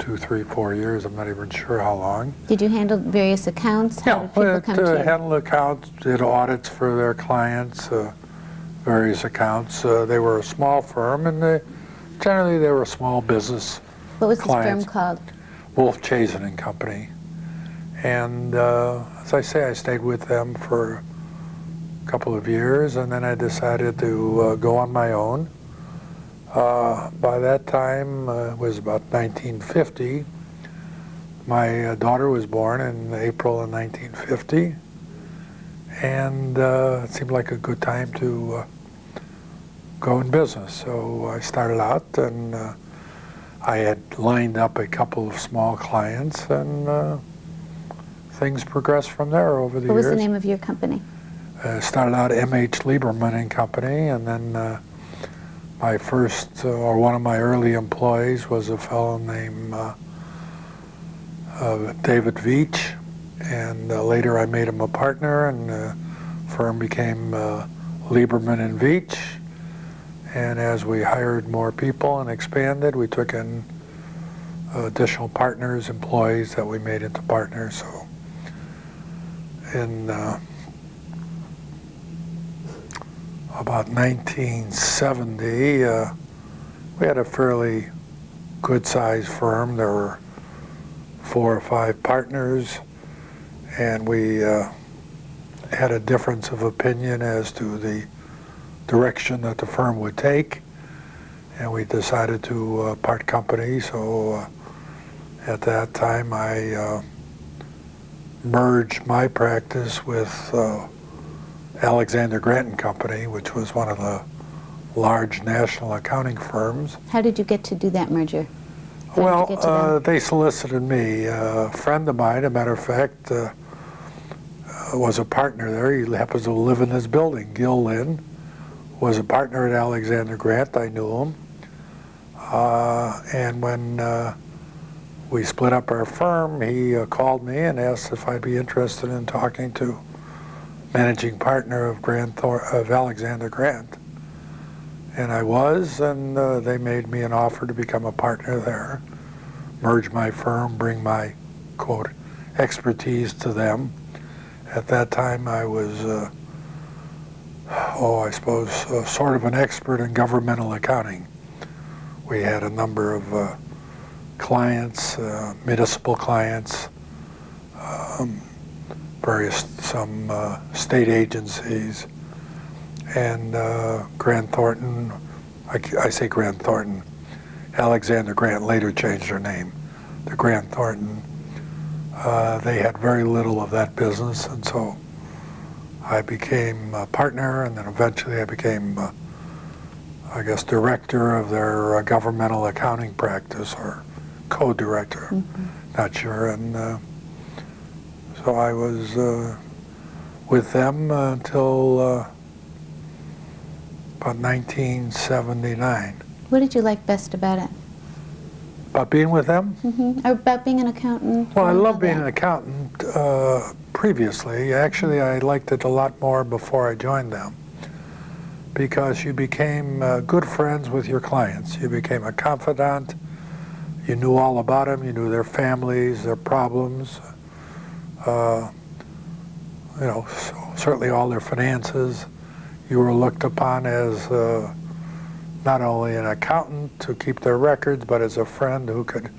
Speaker 3: 2, 3, 4 years. I'm not even sure how long.
Speaker 1: Did you handle various accounts? How did people come to you?
Speaker 3: Handle accounts, did audits for their clients, various accounts. They were a small firm, and generally they were small business
Speaker 1: What was
Speaker 3: clients.
Speaker 1: this firm called?
Speaker 3: Wolf Chazen and Company. And as I say, I stayed with them for a couple of years, and then I decided to go on my own. By that time, it was about 1950. My daughter was born in April of 1950, and it seemed like a good time to go in business. So I started out, and I had lined up a couple of small clients, and things progressed from there over the years.
Speaker 1: What was the name of your company?
Speaker 3: Started out M.H. Lieberman and Company, and then my first, or one of my early employees was a fellow named David Veach, and later I made him a partner, and the firm became Lieberman and Veach. And as we hired more people and expanded, we took in additional partners, employees that we made into partners. So in about 1970, we had a fairly good-sized firm. There were 4 or 5 partners, and we had a difference of opinion as to the direction that the firm would take, and we decided to part company. So at that time, I merged my practice with Alexander Grant & Company, which was one of the large national accounting firms.
Speaker 1: How did you get to do that merger?
Speaker 3: Well, they solicited me. A friend of mine, a matter of fact, was a partner there. He happens to live in this building. Gil Lynn was a partner at Alexander Grant. I knew him. And when we split up our firm, he called me and asked if I'd be interested in talking to managing partner of Alexander Grant. And I was, and they made me an offer to become a partner there, merge my firm, bring my, quote, expertise to them. At that time, I was, I suppose, sort of an expert in governmental accounting. We had a number of clients, municipal clients, some state agencies, and Grant Thornton. I say Grant Thornton. Alexander Grant later changed their name to Grant Thornton. They had very little of that business, and so I became a partner, and then eventually I became, I guess, director of their governmental accounting practice, or co-director, not sure. And so I was with them until about 1979.
Speaker 1: What did you like best about it?
Speaker 3: About being with them?
Speaker 1: Or about being an accountant?
Speaker 3: Well, I loved being an accountant previously. Actually, I liked it a lot more before I joined them, because you became good friends with your clients. You became a confidant. You knew all about them. You knew their families, their problems. So certainly all their finances. You were looked upon as not only an accountant to keep their records, but as a friend who could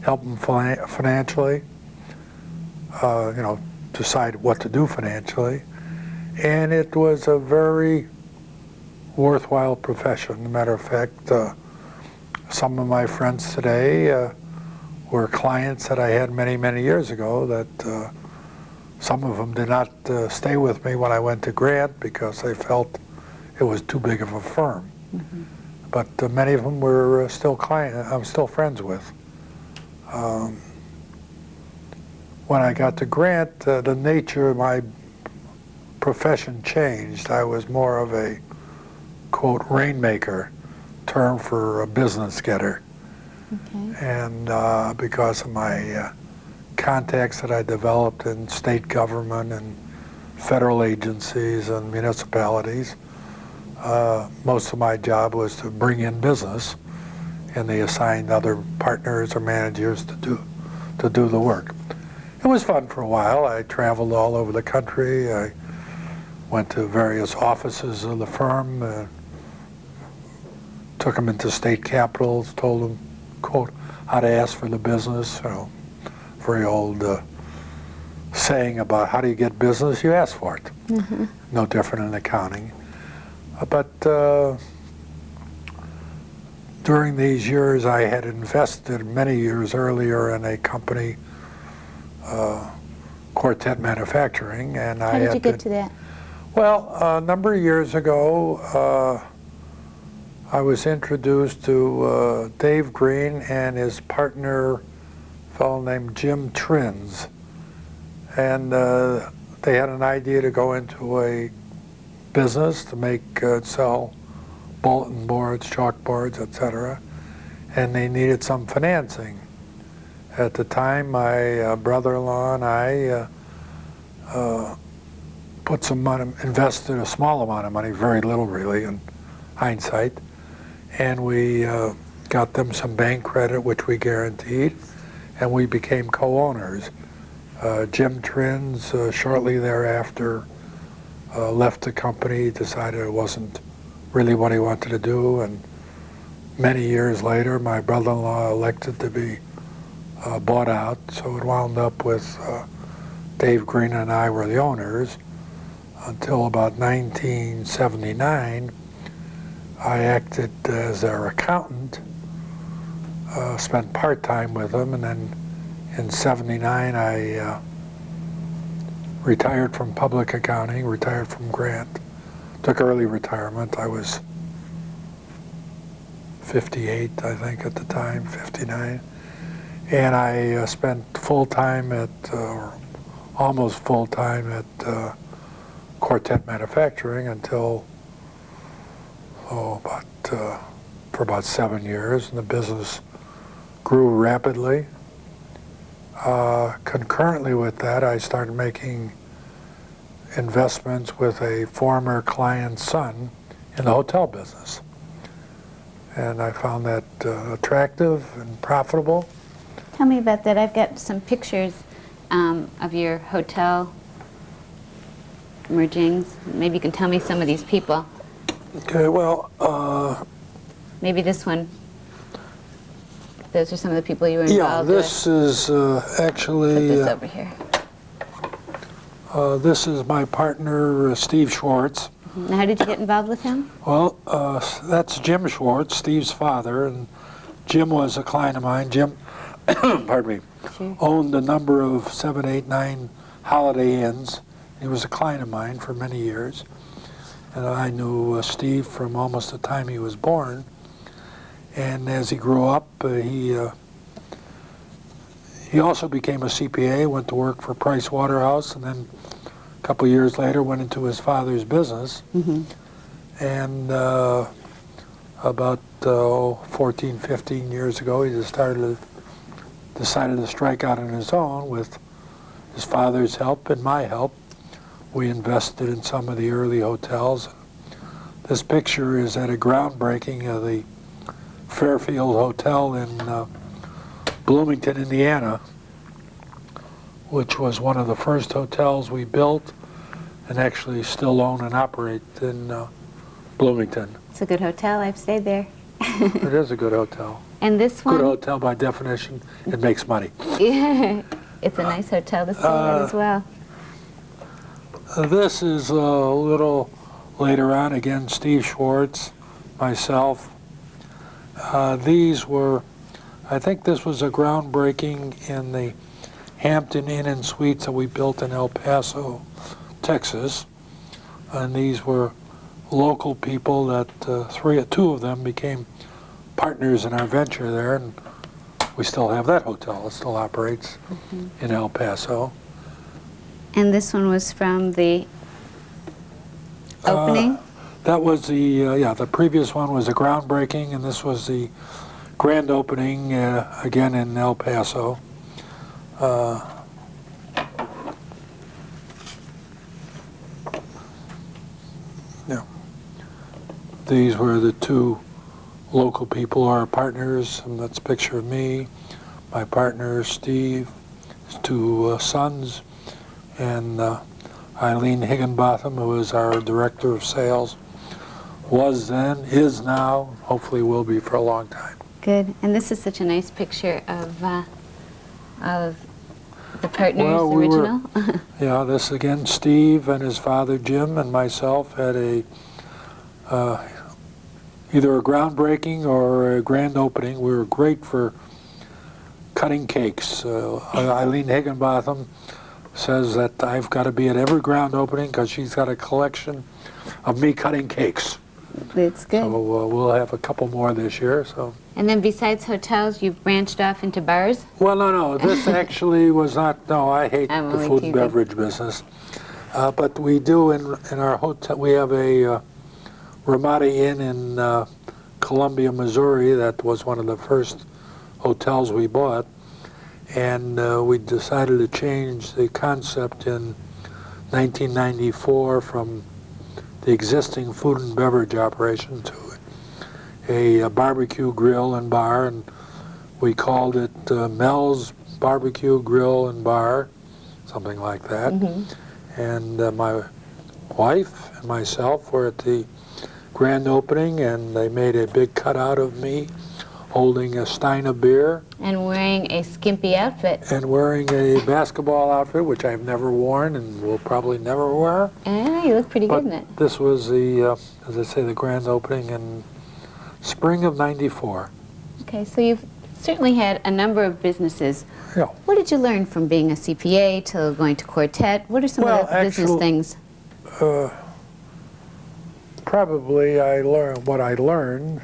Speaker 3: help them financially, decide what to do financially. And it was a very worthwhile profession. As a matter of fact, some of my friends today were clients that I had many, many years ago that some of them did not stay with me when I went to Grant because they felt it was too big of a firm.
Speaker 1: Mm-hmm.
Speaker 3: But many of them were still I'm still friends with. When I got to Grant, the nature of my profession changed. I was more of a, quote, rainmaker, term for a business getter.
Speaker 1: Okay.
Speaker 3: And because of my contacts that I developed in state government and federal agencies and municipalities, most of my job was to bring in business, and they assigned other partners or managers to do the work. It was fun for a while. I traveled all over the country. I went to various offices of the firm, took them into state capitals, told them, quote, how to ask for the business. Very old saying about how do you get business? You ask for it.
Speaker 1: Mm-hmm.
Speaker 3: No different in accounting. But during these years, I had invested many years earlier in a company, Quartet Manufacturing, and
Speaker 1: How did you get to that?
Speaker 3: Well, a number of years ago, I was introduced to Dave Green and his partner, a fellow named Jim Trins, and they had an idea to go into a business to sell bulletin boards, chalkboards, etc., and they needed some financing. At the time, my brother-in-law and I put some money, invested a small amount of money, very little really in hindsight, and we got them some bank credit, which we guaranteed, and we became co-owners. Jim Trins, shortly thereafter, left the company, decided it wasn't really what he wanted to do, and many years later, my brother-in-law elected to be bought out, so it wound up with Dave Green and I were the owners until about 1979. I acted as their accountant, spent part-time with them, and then in '79 I retired from public accounting, retired from Grant, took early retirement. I was 58, I think, at the time, 59. And I spent full-time or almost full-time at Quartet Manufacturing until, for about 7 years, and the business grew rapidly. Concurrently with that, I started making investments with a former client's son in the hotel business. And I found that attractive and profitable.
Speaker 1: Tell me about that. I've got some pictures of your hotel mergings. Maybe you can tell me some of these people.
Speaker 3: Okay, well,
Speaker 1: Maybe this one. Those are some of the people you were
Speaker 3: yeah,
Speaker 1: involved
Speaker 3: this is actually,
Speaker 1: with. Put this over here.
Speaker 3: this is my partner, Steve Schwartz.
Speaker 1: Now, how did you get involved with him?
Speaker 3: Well, that's Jim Schwartz, Steve's father, and Jim was a client of mine. Jim, pardon me,
Speaker 1: Sure.
Speaker 3: owned a number of 7, 8, 9 Holiday Inns. He was a client of mine for many years, and I knew Steve from almost the time he was born. And as he grew up, he also became a CPA, went to work for Price Waterhouse, and then a couple of years later went into his father's business.
Speaker 1: Mm-hmm.
Speaker 3: And about 14, 15 years ago, he decided to strike out on his own with his father's help and my help. We invested in some of the early hotels. This picture is at a groundbreaking of the Fairfield Hotel in Bloomington, Indiana, which was one of the first hotels we built and actually still own and operate in Bloomington.
Speaker 1: It's a good hotel. I've stayed there.
Speaker 3: It is a good hotel.
Speaker 1: And this one?
Speaker 3: Good hotel, by definition, it makes money.
Speaker 1: Yeah, it's a nice hotel to stay at as well.
Speaker 3: This is a little later on. Again, Steve Schwartz, myself. These were, I think this was a groundbreaking in the Hampton Inn and Suites that we built in El Paso, Texas. And these were local people that two of them became partners in our venture there, and we still have that hotel. It still operates in El Paso.
Speaker 1: And this one was from the opening?
Speaker 3: That was the previous one was a groundbreaking, and this was the grand opening, again in El Paso. Yeah. These were the two local people, our partners, and that's a picture of me, my partner Steve, his two sons, and Eileen Higginbotham, who is our director of sales, was then, is now, hopefully will be for a long time.
Speaker 1: Good. And this is such a nice picture of the partners,
Speaker 3: Well,
Speaker 1: original.
Speaker 3: Yeah, this again, Steve and his father Jim and myself had a either a groundbreaking or a grand opening. We were great for cutting cakes. Eileen Higginbotham says that I've got to be at every grand opening because she's got a collection of me cutting cakes.
Speaker 1: It's good.
Speaker 3: So we'll have a couple more this year. So.
Speaker 1: And then besides hotels, you've branched off into bars?
Speaker 3: Well, no. This actually was not. No, I hate
Speaker 1: I'm
Speaker 3: the
Speaker 1: only
Speaker 3: food
Speaker 1: teasing.
Speaker 3: and beverage business. But we do in our hotel. We have a Ramada Inn in Columbia, Missouri. That was one of the first hotels we bought, and we decided to change the concept in 1994 from the existing food and beverage operation to a barbecue grill and bar, and we called it Mel's Barbecue Grill and Bar, something like that. And my wife and myself were at the grand opening, and they made a big cutout of me holding a stein of beer.
Speaker 1: And wearing a skimpy outfit.
Speaker 3: And wearing a basketball outfit, which I've never worn and will probably never wear.
Speaker 1: You look pretty
Speaker 3: But
Speaker 1: good in it.
Speaker 3: this was the, as I say, the grand opening in spring of '94.
Speaker 1: Okay, so you've certainly had a number of businesses.
Speaker 3: Yeah.
Speaker 1: What did you learn from being a CPA to going to Quartet? What are some of the business things?
Speaker 3: Probably what I learned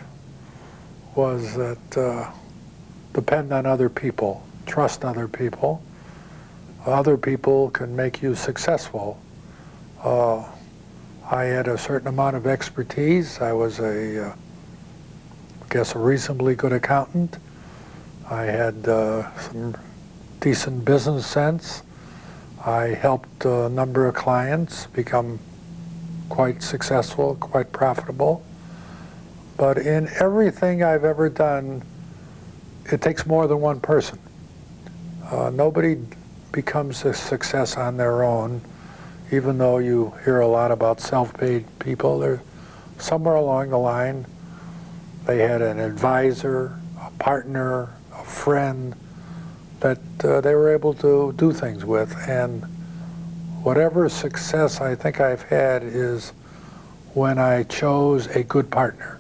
Speaker 3: was that depend on other people, trust other people. Other people can make you successful. I had a certain amount of expertise. I was a reasonably good accountant. I had some decent business sense. I helped a number of clients become quite successful, quite profitable. But in everything I've ever done, it takes more than one person. Nobody becomes a success on their own, even though you hear a lot about self-made people. They're somewhere along the line, they had an advisor, a partner, a friend that they were able to do things with. And whatever success I think I've had is when I chose a good partner.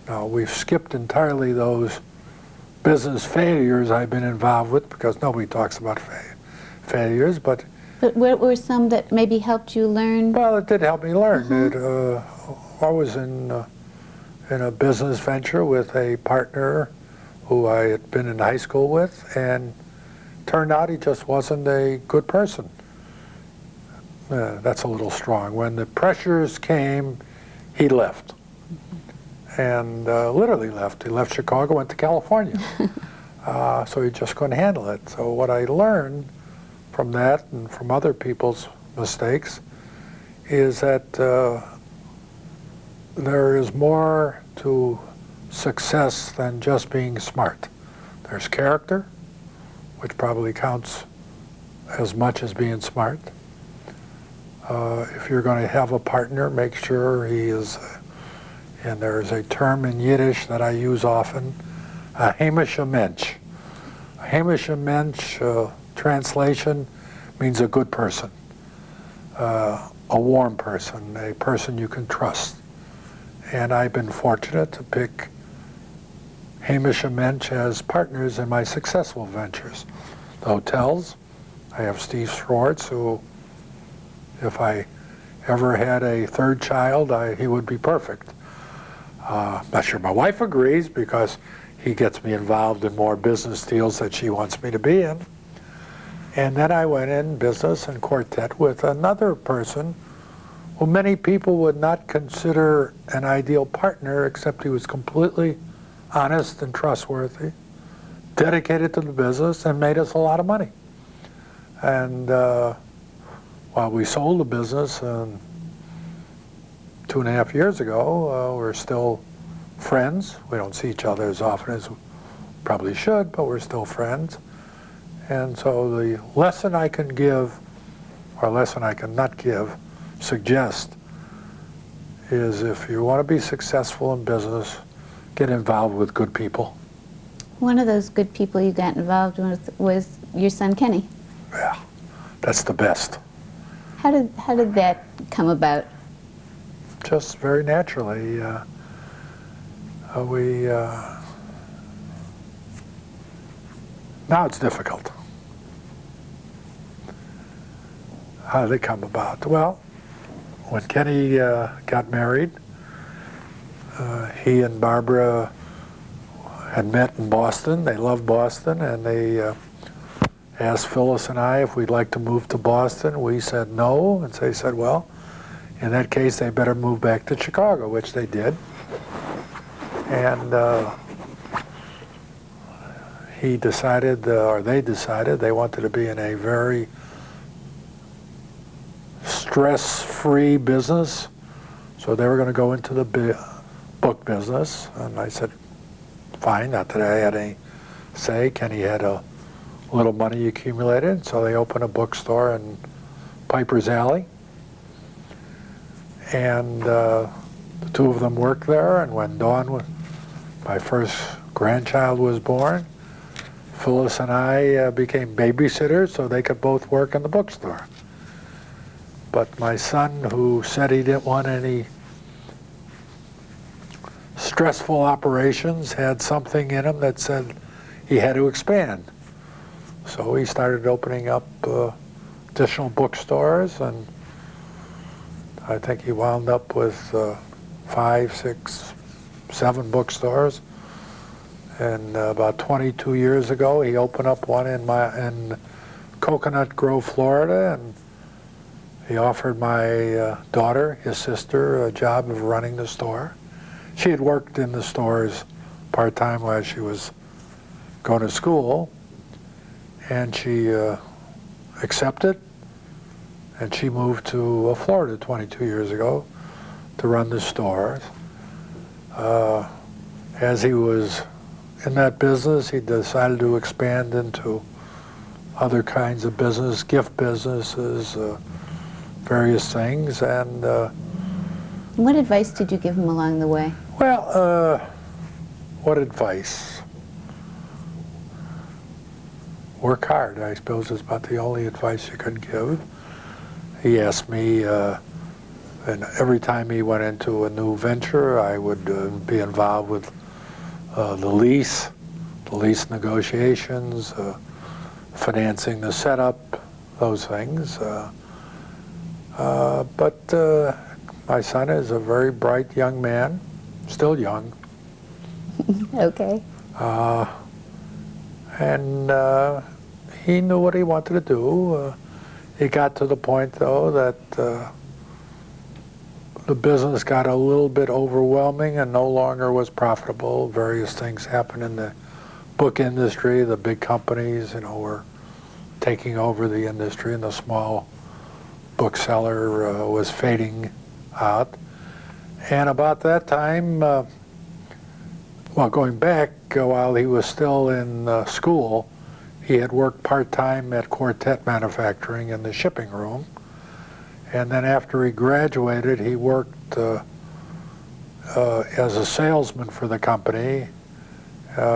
Speaker 3: Now, we've skipped entirely those business failures I've been involved with because nobody talks about failures, but
Speaker 1: what were some that maybe helped you learn?
Speaker 3: well, it did help me learn. I was in a business venture with a partner who I had been in high school with, and turned out he just wasn't a good person. That's a little strong. When the pressures came, he left. And literally left. He left Chicago, went to California. So he just couldn't handle it. So what I learned from that and from other people's mistakes is that there is more to success than just being smart. There's character, which probably counts as much as being smart. If you're going to have a partner, make sure he is, and there's a term in Yiddish that I use often, a heimische Mensch. A heimische Mensch, translation, means a good person, a warm person, a person you can trust. And I've been fortunate to pick heimische Mensch as partners in my successful ventures. The hotels, I have Steve Schwartz, who, if I ever had a third child, he would be perfect. Not sure my wife agrees, because he gets me involved in more business deals that she wants me to be in. And then I went in business and quartet with another person who many people would not consider an ideal partner, except he was completely honest and trustworthy, dedicated to the business, and made us a lot of money. And while we sold the business 2.5 years ago, we're still friends. We don't see each other as often as we probably should, but we're still friends. And so the lesson I can give, or lesson I can not give, suggest, is if you want to be successful in business, get involved with good people.
Speaker 1: One of those good people you got involved with was your son Kenny.
Speaker 3: Yeah, that's the best.
Speaker 1: How did that come about?
Speaker 3: Just very naturally. Now it's difficult. How did it come about? Well, when Kenny got married, he and Barbara had met in Boston. They loved Boston, and they asked Phyllis and I if we'd like to move to Boston. We said no, and they said, well, in that case, they better move back to Chicago, which they did. And he decided, or they decided, they wanted to be in a very stress-free business, so they were going to go into the book business. And I said, fine, not that I had any say. Kenny had a little money accumulated, so they opened a bookstore in Piper's Alley. And the two of them worked there, and when my first grandchild was born, Phyllis and I became babysitters so they could both work in the bookstore. But my son, who said he didn't want any stressful operations, had something in him that said he had to expand. So he started opening up additional bookstores, and I think he wound up with 5, 6, 7 bookstores. And about 22 years ago, he opened up one in Coconut Grove, Florida, and he offered my daughter, his sister, a job of running the store. She had worked in the stores part-time while she was going to school, and she accepted, and she moved to Florida 22 years ago to run the stores. As he was in that business, he decided to expand into other kinds of business, gift businesses, various things. And
Speaker 1: what advice did you give him along the way?
Speaker 3: well, what advice? Work hard, I suppose, is about the only advice you could give. He asked me, and every time he went into a new venture, I would be involved with the lease negotiations, financing the setup, those things. But my son is a very bright young man, still young.
Speaker 1: Okay.
Speaker 3: And he knew what he wanted to do. It got to the point, though, that the business got a little bit overwhelming and no longer was profitable. Various things happened in the book industry. The big companies, were taking over the industry, and the small bookseller was fading out. And about that time, going back, while he was still in school, he had worked part-time at Quartet Manufacturing in the shipping room. And then after he graduated, he worked as a salesman for the company,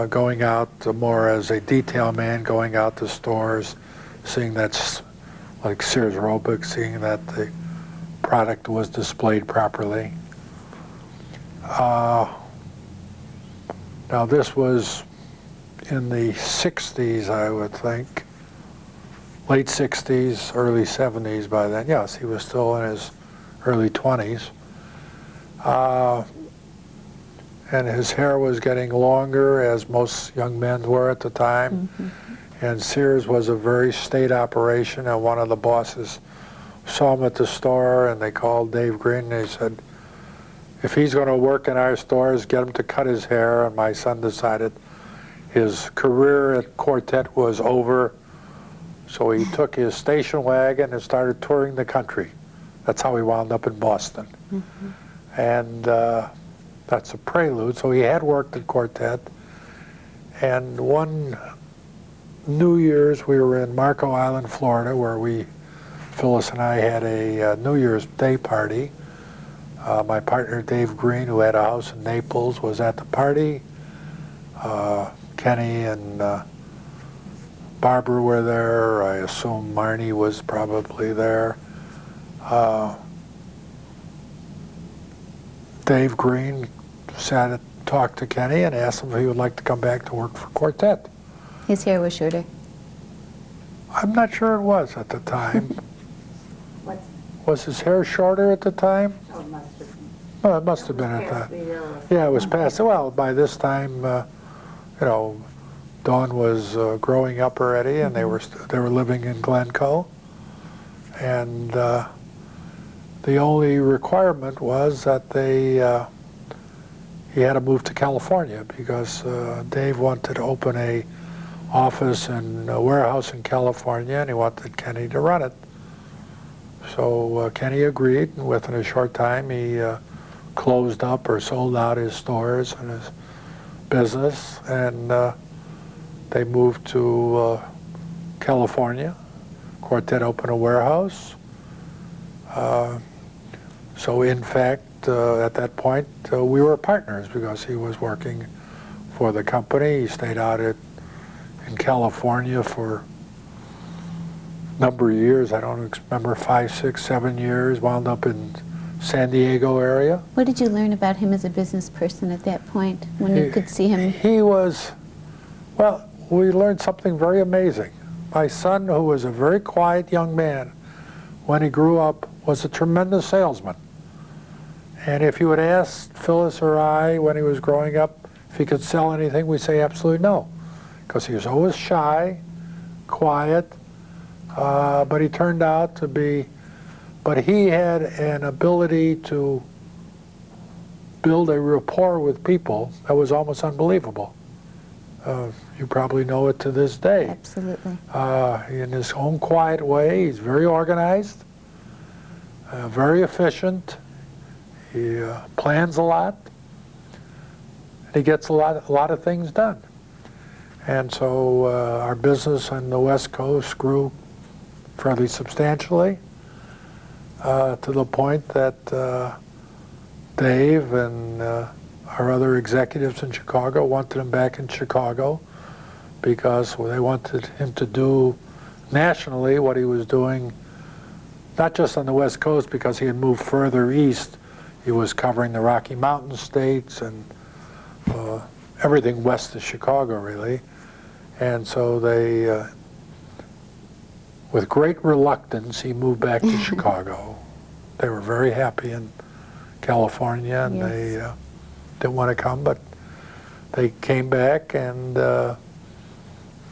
Speaker 3: going out more as a detail man, going out to stores, seeing that, like Sears Roebuck, seeing that the product was displayed properly. Now this was in the 60s, I would think. Late 60s, early 70s by then. Yes, he was still in his early 20s. And his hair was getting longer, as most young men were at the time. Mm-hmm. And Sears was a very state operation, and one of the bosses saw him at the store, and they called Dave Green, and they said, if he's going to work in our stores, get him to cut his hair. And my son decided his career at Quartet was over, so he took his station wagon and started touring the country. That's how he wound up in Boston. Mm-hmm. And that's a prelude. So he had worked at Quartet, and one New Year's we were in Marco Island, Florida, where Phyllis and I had a New Year's Day party. My partner Dave Green, who had a house in Naples, was at the party. Kenny and Barbara were there. I assume Marnie was probably there. Dave Green talked to Kenny and asked him if he would like to come back to work for Quartet.
Speaker 1: His hair was shorter.
Speaker 3: I'm not sure it was at the time. Was his hair shorter at the time?
Speaker 2: Oh, it must have been.
Speaker 3: Well, it must have been at that. Yeah, it was past. Well, by this time, Dawn was growing up already, and they were living in Glencoe, and the only requirement was that he had to move to California, because Dave wanted to open a office and a warehouse in California, and he wanted Kenny to run it. So Kenny agreed, and within a short time he closed up or sold out his stores and his business, and they moved to California. Quartet opened a warehouse. So in fact, at that point, we were partners, because he was working for the company. He stayed out in California for a number of years. I don't remember, 5, 6, 7 years. Wound up in San Diego area.
Speaker 1: What did you learn about him as a business person at that point, when you could see him?
Speaker 3: He was, well, we learned something very amazing. My son, who was a very quiet young man when he grew up, was a tremendous salesman. And if you had asked Phyllis or I when he was growing up if he could sell anything, we'd say absolutely no, because he was always shy, quiet, but he turned out to be, but he had an ability to build a rapport with people that was almost unbelievable. You probably know it to this day.
Speaker 1: Absolutely.
Speaker 3: In his own quiet way, he's very organized, very efficient. He plans a lot. And he gets a lot of things done. And so our business on the West Coast grew fairly substantially, to the point that Dave and our other executives in Chicago wanted him back in Chicago, because they wanted him to do nationally what he was doing, not just on the West Coast, because he had moved further east. He was covering the Rocky Mountain states and everything west of Chicago, really. And so they, with great reluctance, he moved back to Chicago. They were very happy in California, and
Speaker 1: yes,
Speaker 3: they didn't want to come, but they came back, and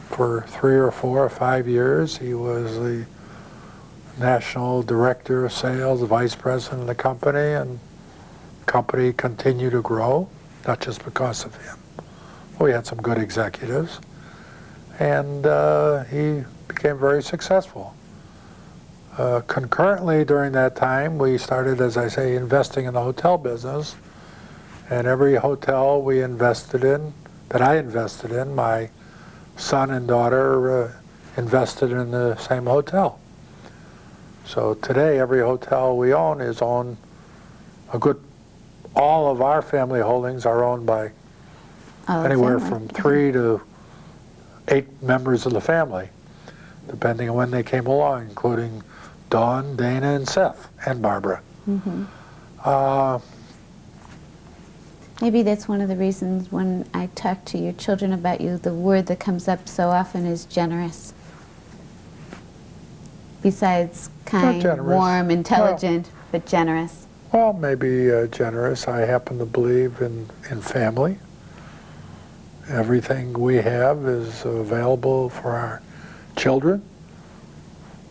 Speaker 3: for 3 or 4 or 5 years, he was the national director of sales, the vice president of the company, and the company continued to grow, not just because of him. We had some good executives, and he became very successful. Concurrently during that time, we started, as I say, investing in the hotel business, and every hotel we invested in, that I invested in, my son and daughter invested in the same hotel. So today, every hotel we own is owned, all of our family holdings are owned by anywhere from 3 to 8 members of the family, depending on when they came along, including Dawn, Dana, and Seth, and Barbara.
Speaker 1: Maybe that's one of the reasons when I talk to your children about you, the word that comes up so often is generous. Besides kind, warm, intelligent, but generous.
Speaker 3: Well, maybe generous. I happen to believe in family. Everything we have is available for our children.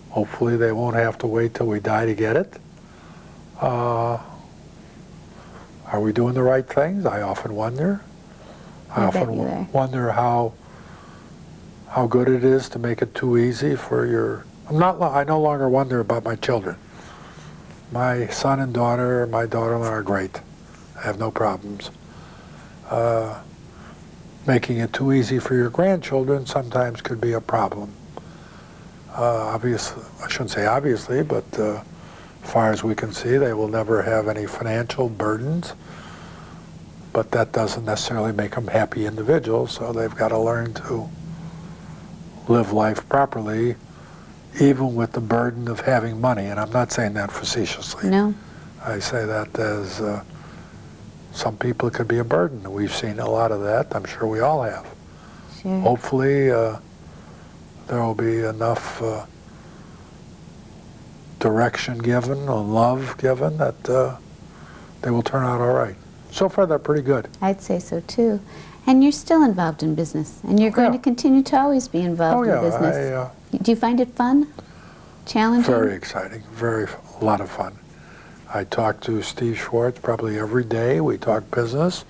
Speaker 3: Hopefully they won't have to wait till we die to get it. Are we doing the right things? I often wonder. I often wonder how good it is to make it too easy for your... I no longer wonder about my children. My son and daughter, my daughter-in-law are great. I have no problems. Making it too easy for your grandchildren sometimes could be a problem. Obviously, I shouldn't say obviously, but as far as we can see, they will never have any financial burdens. But that doesn't necessarily make them happy individuals, so they've got to learn to live life properly, even with the burden of having money. And I'm not saying that facetiously.
Speaker 1: No.
Speaker 3: I say that as some people it could be a burden. We've seen a lot of that. I'm sure we all have.
Speaker 1: Sure.
Speaker 3: Hopefully there will be enough direction given and love given that they will turn out all right. So far they're pretty good.
Speaker 1: I'd say so too. And you're still involved in business, and you're going to continue to always be involved in business. Do you find it fun? Challenging?
Speaker 3: Very exciting. A lot of fun. I talk to Steve Schwartz probably every day. We talk business.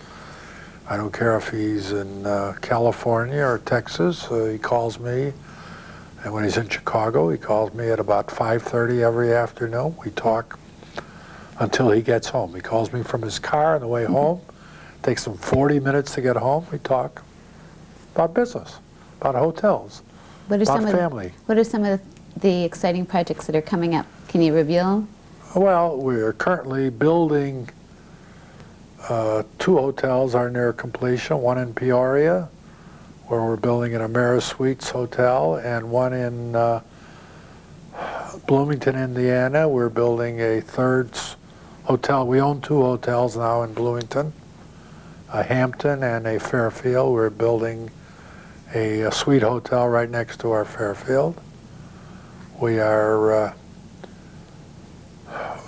Speaker 3: I don't care if he's in California or Texas. He calls me. And when he's in Chicago, he calls me at about 5:30 every afternoon. We talk until he gets home. He calls me from his car on the way home. Takes him 40 minutes to get home. We talk about business, about hotels, about family.
Speaker 1: What are some of the exciting projects that are coming up? Can you reveal them?
Speaker 3: Well, we're currently building 2 hotels are near completion, one in Peoria, where we're building an AmeriSuites hotel, and one in Bloomington, Indiana. We're building a 3rd hotel. We own 2 hotels now in Bloomington, a Hampton and a Fairfield. We're building a suite hotel right next to our Fairfield. We are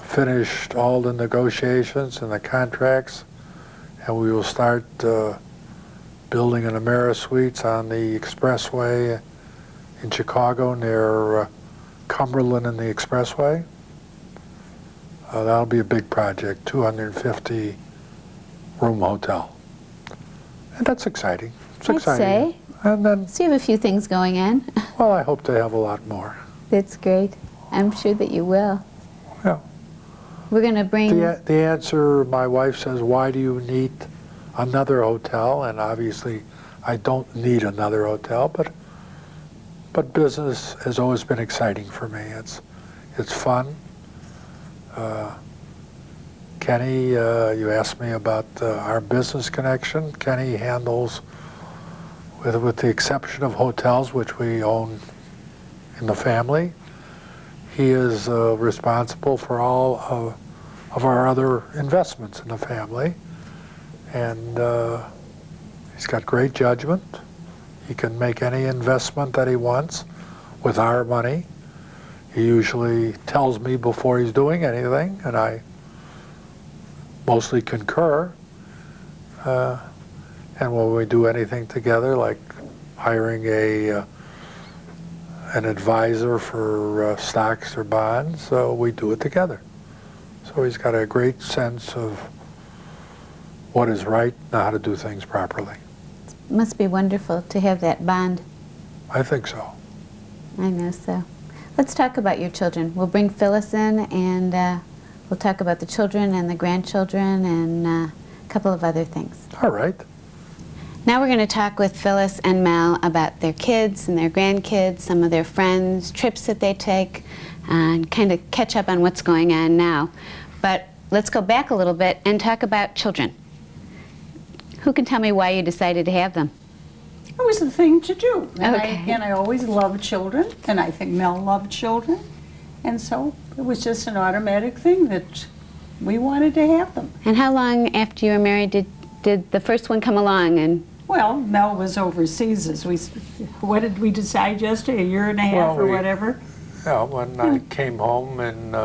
Speaker 3: finished all the negotiations and the contracts, and we will start building an AmeriSuites on the expressway in Chicago near Cumberland and the expressway. That'll be a big project, 250 room hotel. And that's exciting. It's exciting.
Speaker 1: I'd say.
Speaker 3: And then,
Speaker 1: So you have a few things going on.
Speaker 3: well, I hope to have a lot more.
Speaker 1: That's great. I'm sure that you will.
Speaker 3: Yeah.
Speaker 1: We're going to bring...
Speaker 3: The answer, my wife says, why do you need another hotel? And obviously, I don't need another hotel, but business has always been exciting for me. It's fun. Kenny, you asked me about our business connection. Kenny handles, with the exception of hotels, which we own in the family, he is responsible for all of our other investments in the family. And he's got great judgment. He can make any investment that he wants with our money. He usually tells me before he's doing anything, and I mostly concur. And when we do anything together, like hiring an advisor for stocks or bonds, we do it together. So he's got a great sense of what is right and how to do things properly.
Speaker 1: It must be wonderful to have that bond.
Speaker 3: I think so.
Speaker 1: I know so. Let's talk about your children. We'll bring Phyllis in, and we'll talk about the children and the grandchildren and a couple of other things.
Speaker 3: All right.
Speaker 1: Now we're going to talk with Phyllis and Mel about their kids and their grandkids, some of their friends, trips that they take, and kind of catch up on what's going on now. But let's go back a little bit and talk about children. Who can tell me why you decided to have them?
Speaker 2: It was the thing to do.
Speaker 1: Okay.
Speaker 2: And I always loved children, and I think Mel loved children. And so it was just an automatic thing that we wanted to have them.
Speaker 1: And how long after you were married did the first one come along? And
Speaker 2: Well, Mel was overseas. What did we decide yesterday? A year and a half or whatever?
Speaker 3: Yeah, when I came home in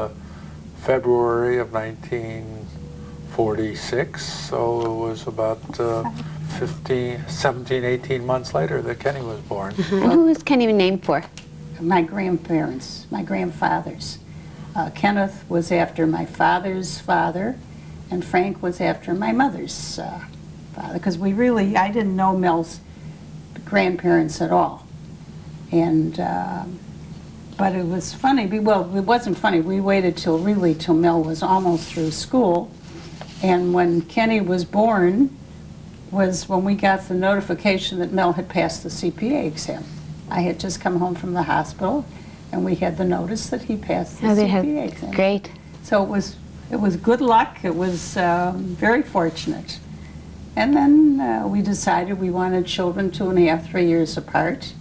Speaker 3: February of 1946, so it was about 17, 18 months later that Kenny was born.
Speaker 1: and who was Kenny named for?
Speaker 2: My grandparents, my grandfathers. Kenneth was after my father's father, and Frank was after my mother's father, because I didn't know Mel's grandparents at all. And, but it was funny, well, it wasn't funny, we waited till Mel was almost through school, and when Kenny was born was when we got the notification that Mel had passed the CPA exam. I had just come home from the hospital, and we had the notice that he passed the CPA exam.
Speaker 1: Great.
Speaker 2: So it was good luck. It was very fortunate. And then we decided we wanted children 2.5, 3 years apart,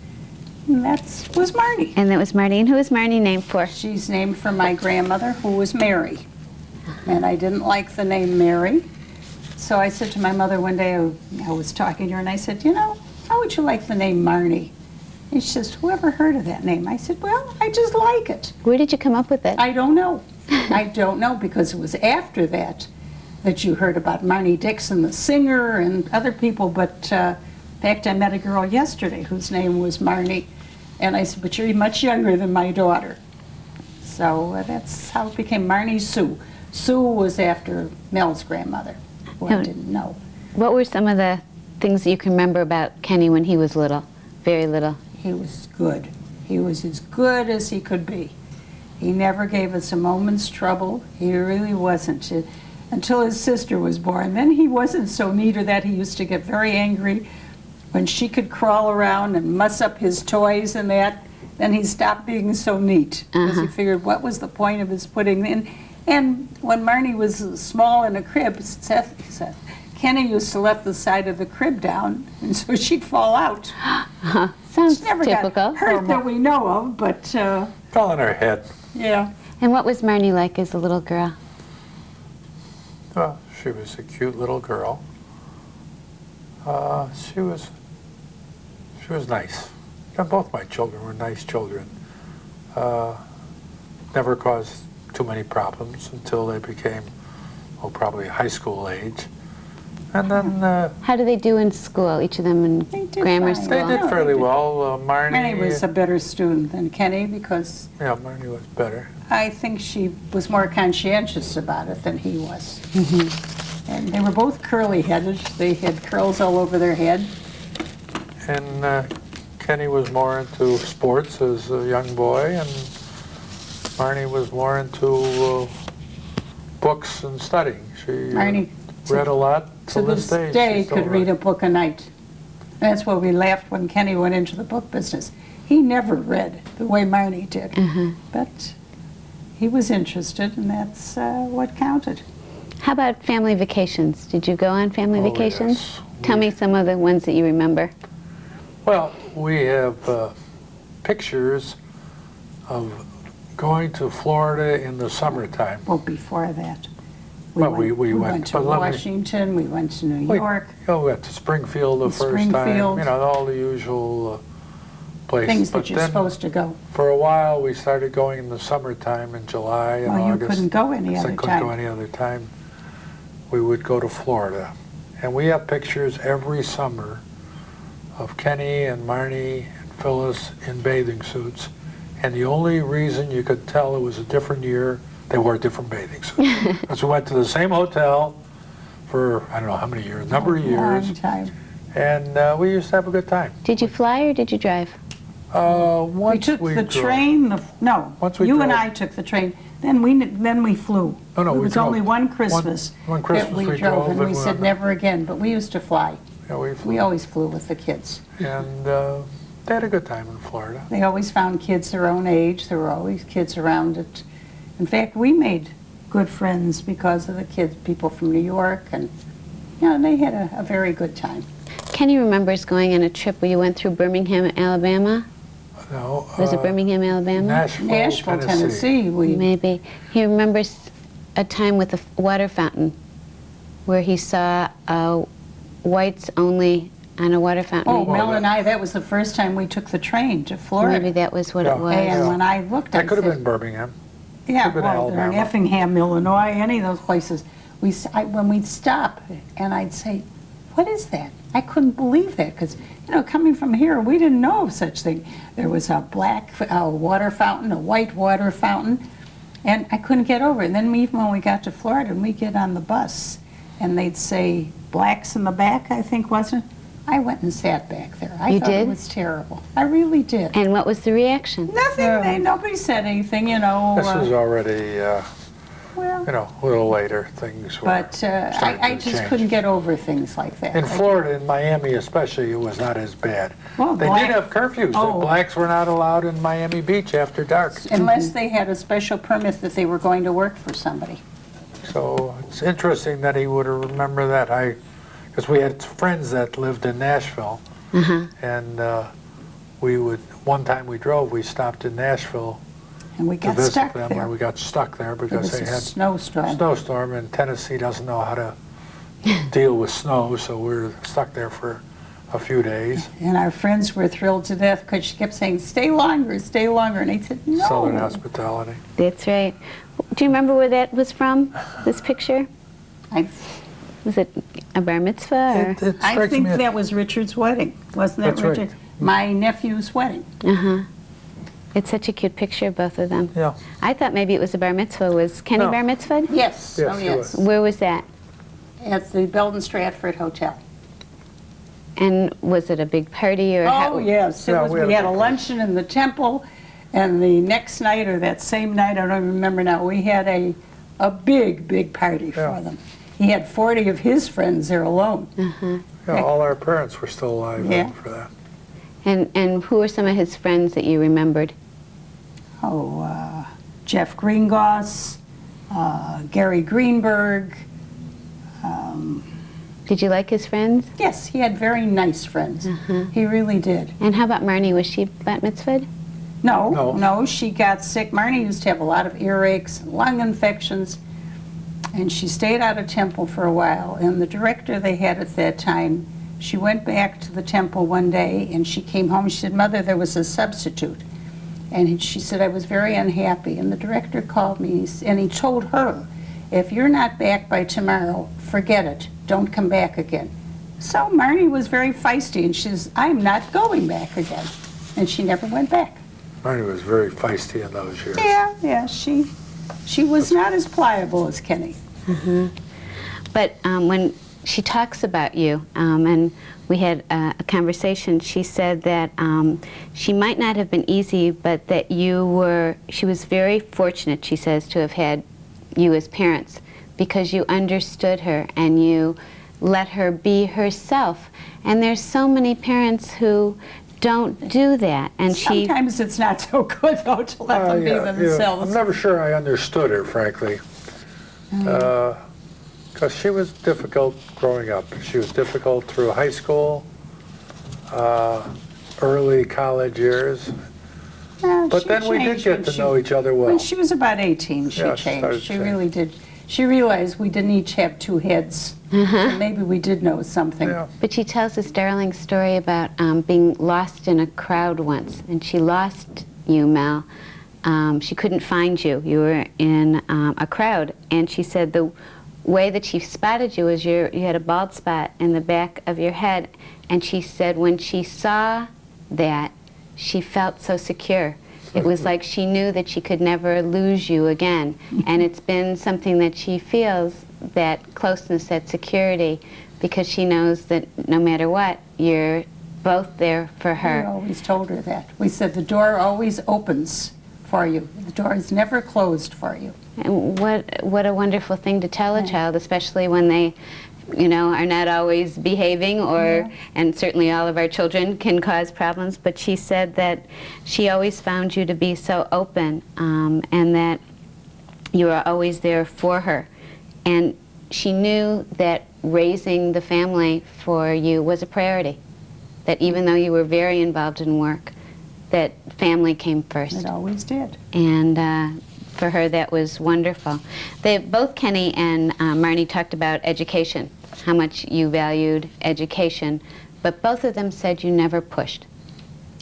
Speaker 2: and that was Marnie.
Speaker 1: And that was Marnie. And who was Marnie named for?
Speaker 2: She's named for my grandmother, who was Mary, and I didn't like the name Mary. So I said to my mother one day, I was talking to her, and I said, how would you like the name Marnie? And she says, whoever heard of that name? I said, well, I just like it.
Speaker 1: Where did you come up with it?
Speaker 2: I don't know. I don't know, because it was after that you heard about Marnie Dixon, the singer, and other people. But in fact, I met a girl yesterday whose name was Marnie. And I said, but you're much younger than my daughter. So that's how it became Marnie Sue. Sue was after Mel's grandmother, who I didn't know.
Speaker 1: What were some of the things that you can remember about Kenny when he was little, very little?
Speaker 2: He was good. He was as good as he could be. He never gave us a moment's trouble. He really wasn't. Until his sister was born. Then he wasn't so neat, or that he used to get very angry when she could crawl around and muss up his toys and that. Then he stopped being so neat, because he figured, what was the point of his putting in? And when Marnie was small in a crib, Kenny used to let the side of the crib down, and so she'd fall out.
Speaker 1: Sounds
Speaker 2: She never
Speaker 1: typical.
Speaker 2: got hurt that we know of, but
Speaker 3: Fell on her head.
Speaker 2: yeah.
Speaker 1: And what was Marnie like as a little girl?
Speaker 3: Well, she was a cute little girl. She was nice. Both my children were nice children. Never caused too many problems until they became, probably high school age. And then
Speaker 1: How do they do in school, each of them in
Speaker 2: They did
Speaker 1: grammar
Speaker 2: fine.
Speaker 1: school?
Speaker 3: they did fairly well.
Speaker 2: Marnie was a better student than Kenny, because
Speaker 3: Yeah, Marnie was better.
Speaker 2: I think she was more conscientious about it than he was. And they were both curly-headed. They had curls all over their head.
Speaker 3: And Kenny was more into sports as a young boy, and Marnie was more into books and studying. She
Speaker 2: Marnie,
Speaker 3: read a lot
Speaker 2: to
Speaker 3: till
Speaker 2: this
Speaker 3: this
Speaker 2: day,
Speaker 3: She still
Speaker 2: could read a book a night. That's why we laughed when Kenny went into the book business. He never read the way Marnie did, but he was interested, and that's what counted.
Speaker 1: How about family vacations? Did you go on family
Speaker 3: Oh,
Speaker 1: vacations?
Speaker 3: yes.
Speaker 1: Tell me some of the ones that you remember.
Speaker 3: Well, we have pictures of going to Florida in the summertime.
Speaker 2: Well, before that,
Speaker 3: Well, we
Speaker 2: went to
Speaker 3: but let me-
Speaker 2: Washington, we went to New
Speaker 3: We
Speaker 2: York,
Speaker 3: went to Springfield the first time,
Speaker 2: Springfield.
Speaker 3: all the usual places.
Speaker 2: things
Speaker 3: But
Speaker 2: that you're
Speaker 3: then,
Speaker 2: supposed to go.
Speaker 3: for a while, we started going in the summertime in July and
Speaker 2: Well, you
Speaker 3: August.
Speaker 2: couldn't go any
Speaker 3: Since I
Speaker 2: other
Speaker 3: couldn't go
Speaker 2: time.
Speaker 3: any other time. We would go to Florida. And we have pictures every summer of Kenny and Marnie and Phyllis in bathing suits. And the only reason you could tell it was a different year, they wore different bathing suits. Because we went to the same hotel for, I don't know how many years, number of years.
Speaker 2: Long time.
Speaker 3: And we used to have a good time.
Speaker 1: Did you fly or did you drive?
Speaker 2: We
Speaker 3: Once
Speaker 2: took the
Speaker 3: drove-
Speaker 2: train, no,
Speaker 3: Once we
Speaker 2: you and
Speaker 3: drove-
Speaker 2: I took the train, then we flew.
Speaker 3: Oh, no,
Speaker 2: It
Speaker 3: we
Speaker 2: was
Speaker 3: drove.
Speaker 2: only one Christmas
Speaker 3: One Christmas
Speaker 2: that we
Speaker 3: we
Speaker 2: drove,
Speaker 3: drove
Speaker 2: and we
Speaker 3: and
Speaker 2: said
Speaker 3: went-
Speaker 2: never again, but we used to fly.
Speaker 3: Yeah, we flew.
Speaker 2: We always flew with the kids.
Speaker 3: And They had a good time in Florida.
Speaker 2: They always found kids their own age. There were always kids around it. In fact, we made good friends because of the kids, people from New York, and they had a very good time.
Speaker 1: Kenny remembers going on a trip where you went through Birmingham, Alabama.
Speaker 3: No.
Speaker 1: Was it Birmingham, Alabama?
Speaker 3: Nashville,
Speaker 2: Tennessee.
Speaker 1: Maybe. He remembers a time with a water fountain where he saw whites only on a water fountain.
Speaker 2: Oh, Mel and I, that was the first time we took the train to Florida.
Speaker 1: Maybe that was what it was.
Speaker 2: And when I looked,
Speaker 3: That could have been Birmingham.
Speaker 2: Yeah,
Speaker 3: Could've been
Speaker 2: well, in
Speaker 3: Alabama.
Speaker 2: Effingham, Illinois, any of those places. When we'd stop, and I'd say, "What is that?" I couldn't believe that, because, coming from here, we didn't know of such thing. There was a black water fountain, a white water fountain, and I couldn't get over it. And then even when we got to Florida, and we get on the bus, and they'd say, "Blacks in the back," I think, wasn't it? I went and sat back there. I thought
Speaker 1: did?
Speaker 2: It was terrible. I really did.
Speaker 1: And what was the reaction?
Speaker 2: Nothing. Nobody said anything,
Speaker 3: This was already,
Speaker 2: well,
Speaker 3: a little later. Things were
Speaker 2: but
Speaker 3: starting
Speaker 2: I
Speaker 3: to
Speaker 2: just
Speaker 3: change.
Speaker 2: couldn't get over things like that.
Speaker 3: In Florida, in Miami especially, it was not as bad.
Speaker 2: Well,
Speaker 3: They did have curfews.
Speaker 2: Oh.
Speaker 3: Blacks were not allowed in Miami Beach after dark.
Speaker 2: Unless they had a special permit that they were going to work for somebody.
Speaker 3: So it's interesting that he would remember that. Because we had friends that lived in Nashville, and one time we drove, we stopped in Nashville
Speaker 2: And we
Speaker 3: to
Speaker 2: got
Speaker 3: visit
Speaker 2: stuck
Speaker 3: them,
Speaker 2: there.
Speaker 3: and we got stuck there
Speaker 2: It
Speaker 3: because
Speaker 2: was
Speaker 3: they
Speaker 2: a
Speaker 3: had
Speaker 2: snowstorm.
Speaker 3: snowstorm, and Tennessee doesn't know how to deal with snow, so we were stuck there for a few days.
Speaker 2: And our friends were thrilled to death because she kept saying, "Stay longer, stay longer." And I said, "No."
Speaker 3: Southern hospitality.
Speaker 1: That's right. Do you remember where that was from, this picture? Was it a bar mitzvah? Or?
Speaker 3: It
Speaker 2: I
Speaker 3: strikes
Speaker 2: think
Speaker 3: me as-
Speaker 2: that was Richard's wedding. Wasn't that
Speaker 3: That's right.
Speaker 2: Richard? My nephew's wedding.
Speaker 1: It's such a cute picture, both of them.
Speaker 3: Yeah.
Speaker 1: I thought maybe it was a bar mitzvah. Was Kenny
Speaker 3: No.
Speaker 1: bar mitzvahed?
Speaker 2: Yes.
Speaker 3: Yes,
Speaker 2: Oh,
Speaker 3: he
Speaker 2: yes.
Speaker 3: was.
Speaker 1: Where was that?
Speaker 2: At the Belden Stratford Hotel.
Speaker 1: And was it a big party or?
Speaker 2: Oh, yes.
Speaker 3: Yeah,
Speaker 2: We had a
Speaker 3: big
Speaker 2: luncheon in the temple, and the next night, or that same night, I don't remember now, we had a big, big party
Speaker 3: Yeah.
Speaker 2: for them. He had 40 of his friends there alone.
Speaker 3: Yeah, all our parents were still alive then
Speaker 2: Yeah.
Speaker 3: for that.
Speaker 1: And who were some of his friends that you remembered?
Speaker 2: Jeff Greengoss, Gary Greenberg.
Speaker 1: Did you like his friends?
Speaker 2: Yes, he had very nice friends. He really did.
Speaker 1: And how about Marnie? Was she bat mitzvahed?
Speaker 3: No.
Speaker 2: No, she got sick. Marnie used to have a lot of earaches and lung infections, and she stayed out of temple for a while. And the director they had at that time, she went back to the temple one day, and she came home. She said, "Mother, there was a substitute." And she said, "I was very unhappy." And the director called me, and he told her, "If you're not back by tomorrow, forget it. Don't come back again." So Marnie was very feisty, and she says, "I'm not going back again." And she never went back.
Speaker 3: Marnie was very feisty in those years.
Speaker 2: Yeah, she was not as pliable as Kenny.
Speaker 1: But when she talks about you, and we had a conversation, she said that she might not have been easy, but that she was very fortunate, she says, to have had you as parents, because you understood her and you let her be herself. And there's so many parents who don't do that. And
Speaker 2: Sometimes it's not so good, though, to let them be themselves.
Speaker 3: I'm never sure I understood her, frankly. Because she was difficult growing up. She was difficult through high school, early college years. But
Speaker 2: She
Speaker 3: then we did
Speaker 2: changed
Speaker 3: get
Speaker 2: when
Speaker 3: to
Speaker 2: she-
Speaker 3: know each other well.
Speaker 2: When she was about 18, she
Speaker 3: Yeah, she started
Speaker 2: changed. She
Speaker 3: changing.
Speaker 2: really did. She realized we didn't each have two heads. And maybe we did know something.
Speaker 3: Yeah.
Speaker 1: But she tells this darling story about being lost in a crowd once, and she lost you, Mel. She couldn't find you. You were in a crowd, and she said the way that she spotted you was you had a bald spot in the back of your head, and she said when she saw that, she felt so secure. It was like she knew that she could never lose you again, and it's been something that she feels, that closeness, that security, because she knows that no matter what, you're both there for
Speaker 2: We
Speaker 1: her.
Speaker 2: always told her that. We said the door always opens for you. The door is never closed for you.
Speaker 1: And what a wonderful thing to tell a child, especially when they you know, are not always behaving, or and certainly all of our children can cause problems, but she said that she always found you to be so open, and that you were always there for her. And she knew that raising the family for you was a priority, that even though you were very involved in work, that family came first.
Speaker 2: It always did.
Speaker 1: And for her, that was wonderful. Both Kenny and Marnie talked about education, how much you valued education, but both of them said you never pushed.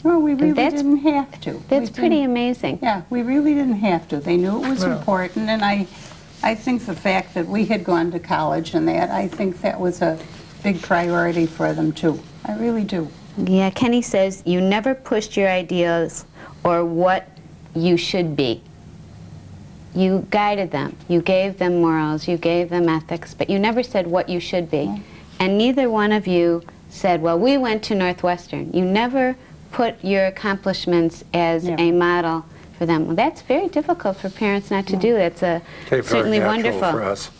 Speaker 2: Well, we really didn't have to.
Speaker 1: That's pretty amazing.
Speaker 2: Yeah, we really didn't have to. They knew it was important, and I think the fact that we had gone to college and that, I think that was a big priority for them too. I really do.
Speaker 1: Yeah, Kenny says you never pushed your ideas or what you should be. You guided them. You gave them morals. You gave them ethics, but you never said what you should be. And neither one of you said, well, we went to Northwestern. You never put your accomplishments as a model for them. Well, that's very difficult for parents not to do. That's certainly wonderful.
Speaker 3: For us.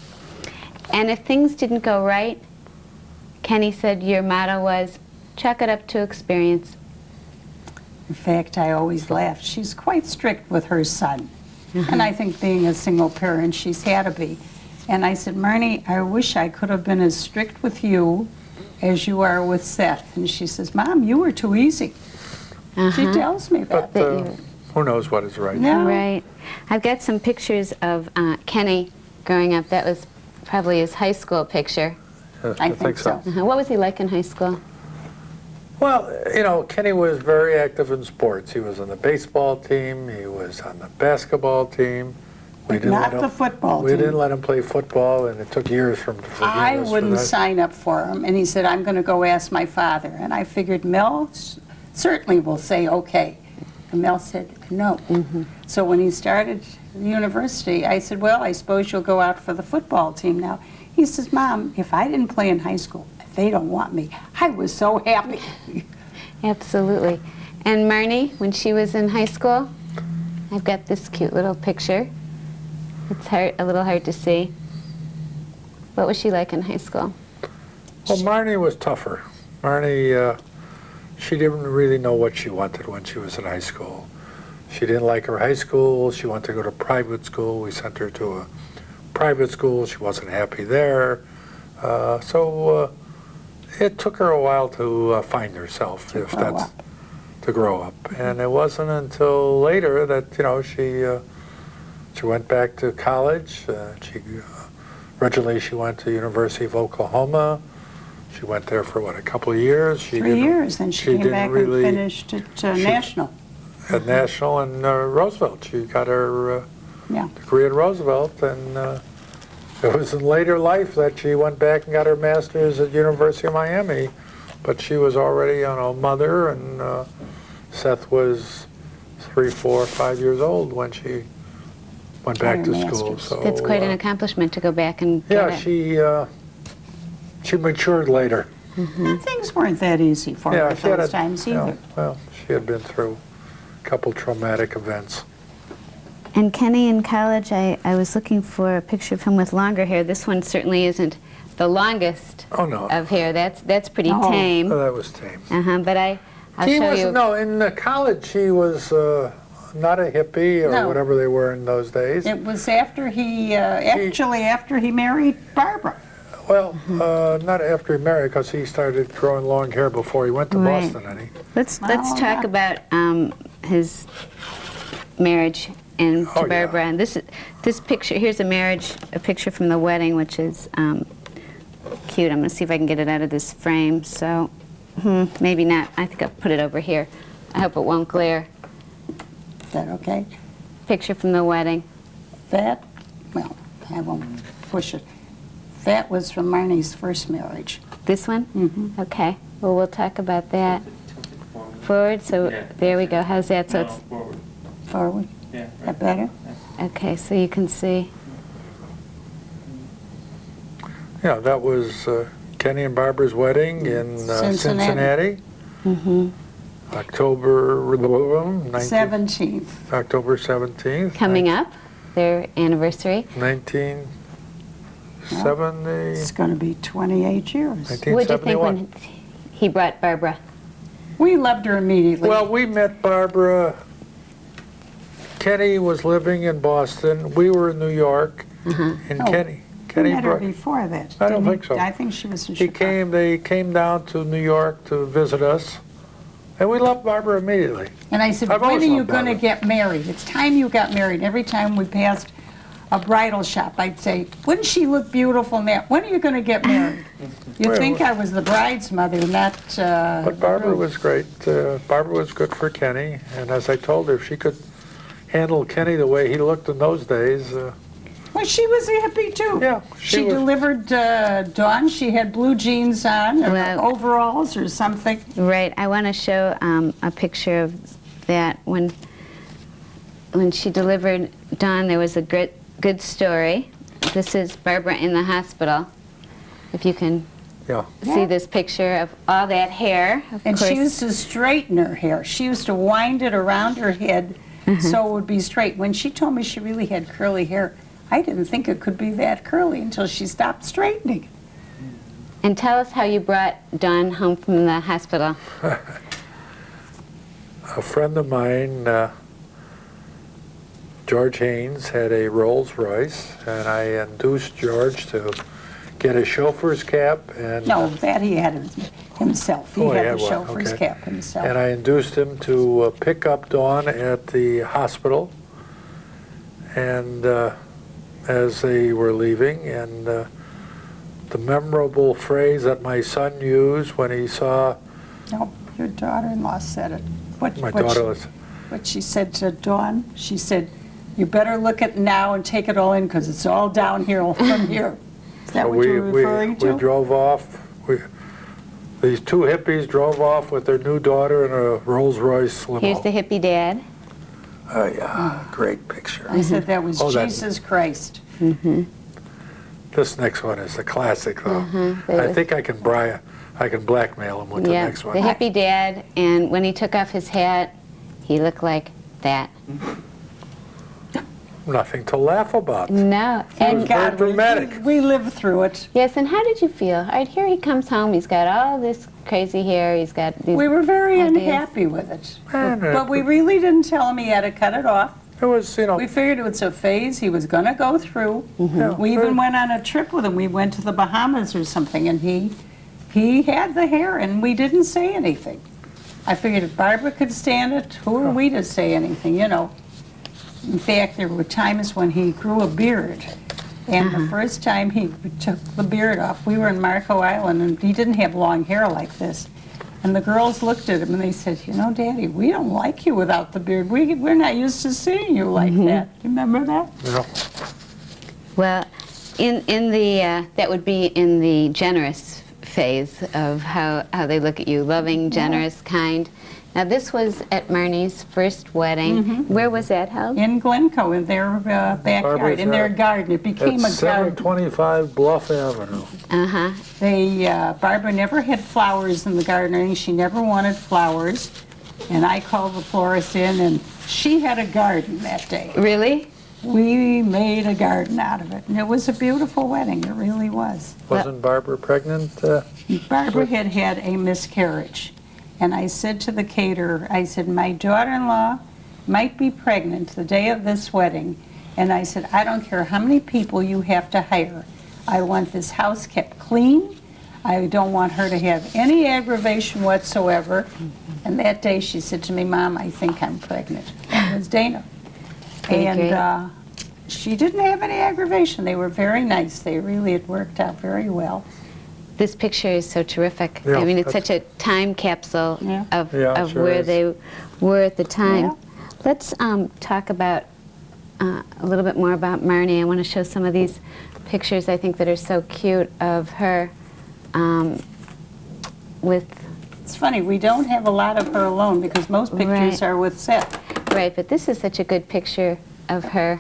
Speaker 1: And if things didn't go right, Kenny said your motto was, chalk it up to experience.
Speaker 2: In fact, I always laughed. She's quite strict with her son. And I think being a single parent, she's had to be. And I said, Marnie, I wish I could have been as strict with you as you are with Seth. And she says, Mom, you were too easy. She tells me that.
Speaker 3: But who knows what is right?
Speaker 2: No.
Speaker 1: Right. I've got some pictures of Kenny growing up. That was probably his high school picture.
Speaker 2: I think so.
Speaker 1: What was he like in high school?
Speaker 3: Well, you know, Kenny was very active in sports. He was on the baseball team. He was on the basketball team.
Speaker 2: But not the football team.
Speaker 3: We didn't let him play football, and it took years for him to forgive us.
Speaker 2: I wouldn't sign up for him. And he said, I'm going to go ask my father. And I figured Mel certainly will say, okay. And Mel said, no. So when he started university, I said, well, I suppose you'll go out for the football team now. He says, Mom, if I didn't play in high school, they don't want me. I was so happy.
Speaker 1: Absolutely. And Marnie, when she was in high school, I've got this cute little picture. It's a little hard to see. What was she like in high school?
Speaker 3: Well, Marnie was tougher. Marnie, she didn't really know what she wanted when she was in high school. She didn't like her high school. She wanted to go to private school. We sent her to a private school. She wasn't happy there. So it took her a while to find herself, to grow up. And it wasn't until later that, you know, she went back to college. Originally she went to the University of Oklahoma. She went there for, what, a couple of years?
Speaker 2: 3 years, then she came back and finished at National.
Speaker 3: At National and Roosevelt. She got her degree at Roosevelt, and it was in later life that she went back and got her master's at University of Miami. But she was already a mother, and Seth was 3, 4, 5 years old when she went back to school. So
Speaker 1: it's quite an accomplishment to go back and get it.
Speaker 3: She matured later.
Speaker 2: And things weren't that easy for her at those times either.
Speaker 3: Well, she had been through a couple traumatic events.
Speaker 1: And Kenny in college, I was looking for a picture of him with longer hair. This one certainly isn't the longest of hair. That's pretty tame.
Speaker 3: Oh, that was tame.
Speaker 1: But I'll show you.
Speaker 3: No, in college he was not a hippie or whatever they were in those days.
Speaker 2: It was after after he married Barbara.
Speaker 3: Well, not after he married, because he started growing long hair before he went to Boston.
Speaker 1: Let's talk about his marriage and to Barbara. And this picture, here's a picture from the wedding, which is cute. I'm going to see if I can get it out of this frame. So, maybe not. I think I'll put it over here. I hope it won't glare.
Speaker 2: Is that okay?
Speaker 1: Picture from the wedding.
Speaker 2: That, well, I won't push it. That was from Marnie's first marriage.
Speaker 1: This one? Okay. Well, we'll talk about that. Forward? So there we go. How's that? So it's
Speaker 4: forward.
Speaker 2: Forward?
Speaker 4: Yeah. Right.
Speaker 2: That better?
Speaker 1: Okay, so you can see.
Speaker 3: Yeah, that was Kenny and Barbara's wedding in Cincinnati. October
Speaker 2: 17th.
Speaker 3: October 17th.
Speaker 1: Coming up, their anniversary.
Speaker 3: 19
Speaker 2: It's going to be 28 years.
Speaker 1: What did you think
Speaker 3: 1971.
Speaker 1: when he brought Barbara?
Speaker 2: We loved her immediately.
Speaker 3: Well, we met Barbara. Kenny was living in Boston. We were in New York, and
Speaker 2: Oh,
Speaker 3: Kenny
Speaker 2: we met her
Speaker 3: brought.
Speaker 2: before that.
Speaker 3: I don't
Speaker 2: didn't
Speaker 3: think
Speaker 2: he?
Speaker 3: so.
Speaker 2: I think she was in Chicago.
Speaker 3: They came down to New York to visit us, and we loved Barbara immediately.
Speaker 2: And I said,
Speaker 3: I've
Speaker 2: when are
Speaker 3: always
Speaker 2: you
Speaker 3: loved
Speaker 2: going to
Speaker 3: Barbara.
Speaker 2: get married? It's time you got married. Every time we passed a bridal shop, I'd say, wouldn't she look beautiful in that? When are you going to get married? You'd
Speaker 3: Well,
Speaker 2: think I was the bride's mother, not
Speaker 3: But Barbara
Speaker 2: groom.
Speaker 3: was great. Barbara was good for Kenny, and as I told her, if she could handle Kenny the way he looked in those days,
Speaker 2: Well, she was a hippie, too.
Speaker 3: Yeah,
Speaker 2: She
Speaker 3: she was.
Speaker 2: delivered Dawn. She had blue jeans on, or
Speaker 1: Well-
Speaker 2: overalls or something.
Speaker 1: Right. I want to show a picture of that when she delivered Dawn. There was a good story. This is Barbara in the hospital. If you can
Speaker 3: yeah.
Speaker 1: see this picture of all that hair. Of
Speaker 2: And
Speaker 1: course.
Speaker 2: she used to straighten her hair. She used to wind it around her head so it would be straight. When she told me she really had curly hair, I didn't think it could be that curly until she stopped straightening it.
Speaker 1: And tell us how you brought Dawn home from the hospital.
Speaker 3: A friend of mine, George Haynes, had a Rolls Royce, and I induced George to get a chauffeur's cap and
Speaker 2: No, that he had himself. He
Speaker 3: Oh, he
Speaker 2: had
Speaker 3: had
Speaker 2: the
Speaker 3: one,
Speaker 2: chauffeur's
Speaker 3: okay.
Speaker 2: cap himself.
Speaker 3: and I induced him to pick up Dawn at the hospital, and as they were leaving, and the memorable phrase that my son used when he saw
Speaker 2: No, your daughter-in-law said it.
Speaker 3: my daughter was,
Speaker 2: What she said to Dawn, she said, "You better look at now and take it all in because it's all downhill from here." Is that
Speaker 3: so
Speaker 2: what you're referring to?
Speaker 3: we drove off. These two hippies drove off with their new daughter in a Rolls Royce limo.
Speaker 1: Here's the hippie dad.
Speaker 3: Oh yeah, great picture.
Speaker 2: I said that was
Speaker 3: Oh, that-
Speaker 2: Jesus Christ.
Speaker 3: This next one is the classic, though.
Speaker 1: They
Speaker 3: I
Speaker 1: was-
Speaker 3: think I can blackmail him with the
Speaker 1: Yeah,
Speaker 3: next
Speaker 1: the
Speaker 3: one.
Speaker 1: hippie dad, and when he took off his hat, he looked like that.
Speaker 3: Nothing to laugh about.
Speaker 1: No,
Speaker 3: Very
Speaker 1: and
Speaker 3: dramatic.
Speaker 2: We lived through it.
Speaker 1: yes, and how did you feel? All right, here he comes home. He's got all this crazy hair. He's got these.
Speaker 2: We were very
Speaker 1: ideas.
Speaker 2: unhappy with it.
Speaker 3: And,
Speaker 2: But we really didn't tell him he had to cut it off.
Speaker 3: It was, you know,
Speaker 2: We figured it was a phase he was going to go through.
Speaker 3: yeah,
Speaker 2: We even went on a trip with him. We went to the Bahamas or something, and he had the hair, and we didn't say anything. I figured if Barbara could stand it, who are we to say anything, you know? In fact, there were times when he grew a beard, and the first time he took the beard off, we were in Marco Island, and he didn't have long hair like this. And the girls looked at him and they said, "You know, Daddy, we don't like you without the beard. We're not used to seeing you like that." Remember that?
Speaker 3: you know,
Speaker 1: Well, in the that would be in the generous phase of how they look at you, loving, generous, kind. Now this was at Marnie's first wedding. Where was that held?
Speaker 2: In Glencoe, in their backyard,
Speaker 3: Barbara's
Speaker 2: in their
Speaker 3: yard.
Speaker 2: garden. It became
Speaker 3: It's
Speaker 2: a garden.
Speaker 3: 725 Bluff Avenue.
Speaker 1: Uh-huh.
Speaker 2: Barbara never had flowers in the garden or anything. She never wanted flowers. And I called the florist in, and she had a garden that day.
Speaker 1: Really?
Speaker 2: We made a garden out of it, and it was a beautiful wedding. It really was.
Speaker 3: Wasn't Barbara pregnant?
Speaker 2: Barbara had had a miscarriage. And I said to the caterer, I said, "My daughter-in-law might be pregnant the day of this wedding." And I said, "I don't care how many people you have to hire. I want this house kept clean. I don't want her to have any aggravation whatsoever." And that day she said to me, "Mom, I think I'm pregnant." That was Dana.
Speaker 1: Pretty great.
Speaker 2: And she didn't have any aggravation. They were very nice. They really had worked out very well.
Speaker 1: This picture is so terrific.
Speaker 3: Yeah,
Speaker 1: I mean, it's
Speaker 3: that's-
Speaker 1: such a time capsule
Speaker 2: Yeah.
Speaker 1: of,
Speaker 3: Yeah, it
Speaker 1: of
Speaker 3: sure
Speaker 1: where
Speaker 3: is.
Speaker 1: they were at the time.
Speaker 2: Yeah.
Speaker 1: Let's talk about a little bit more about Marnie. I want to show some of these pictures I think that are so cute of her with,
Speaker 2: It's funny, we don't have a lot of her alone because most pictures
Speaker 1: Right.
Speaker 2: are with Seth.
Speaker 1: right, but this is such a good picture of her.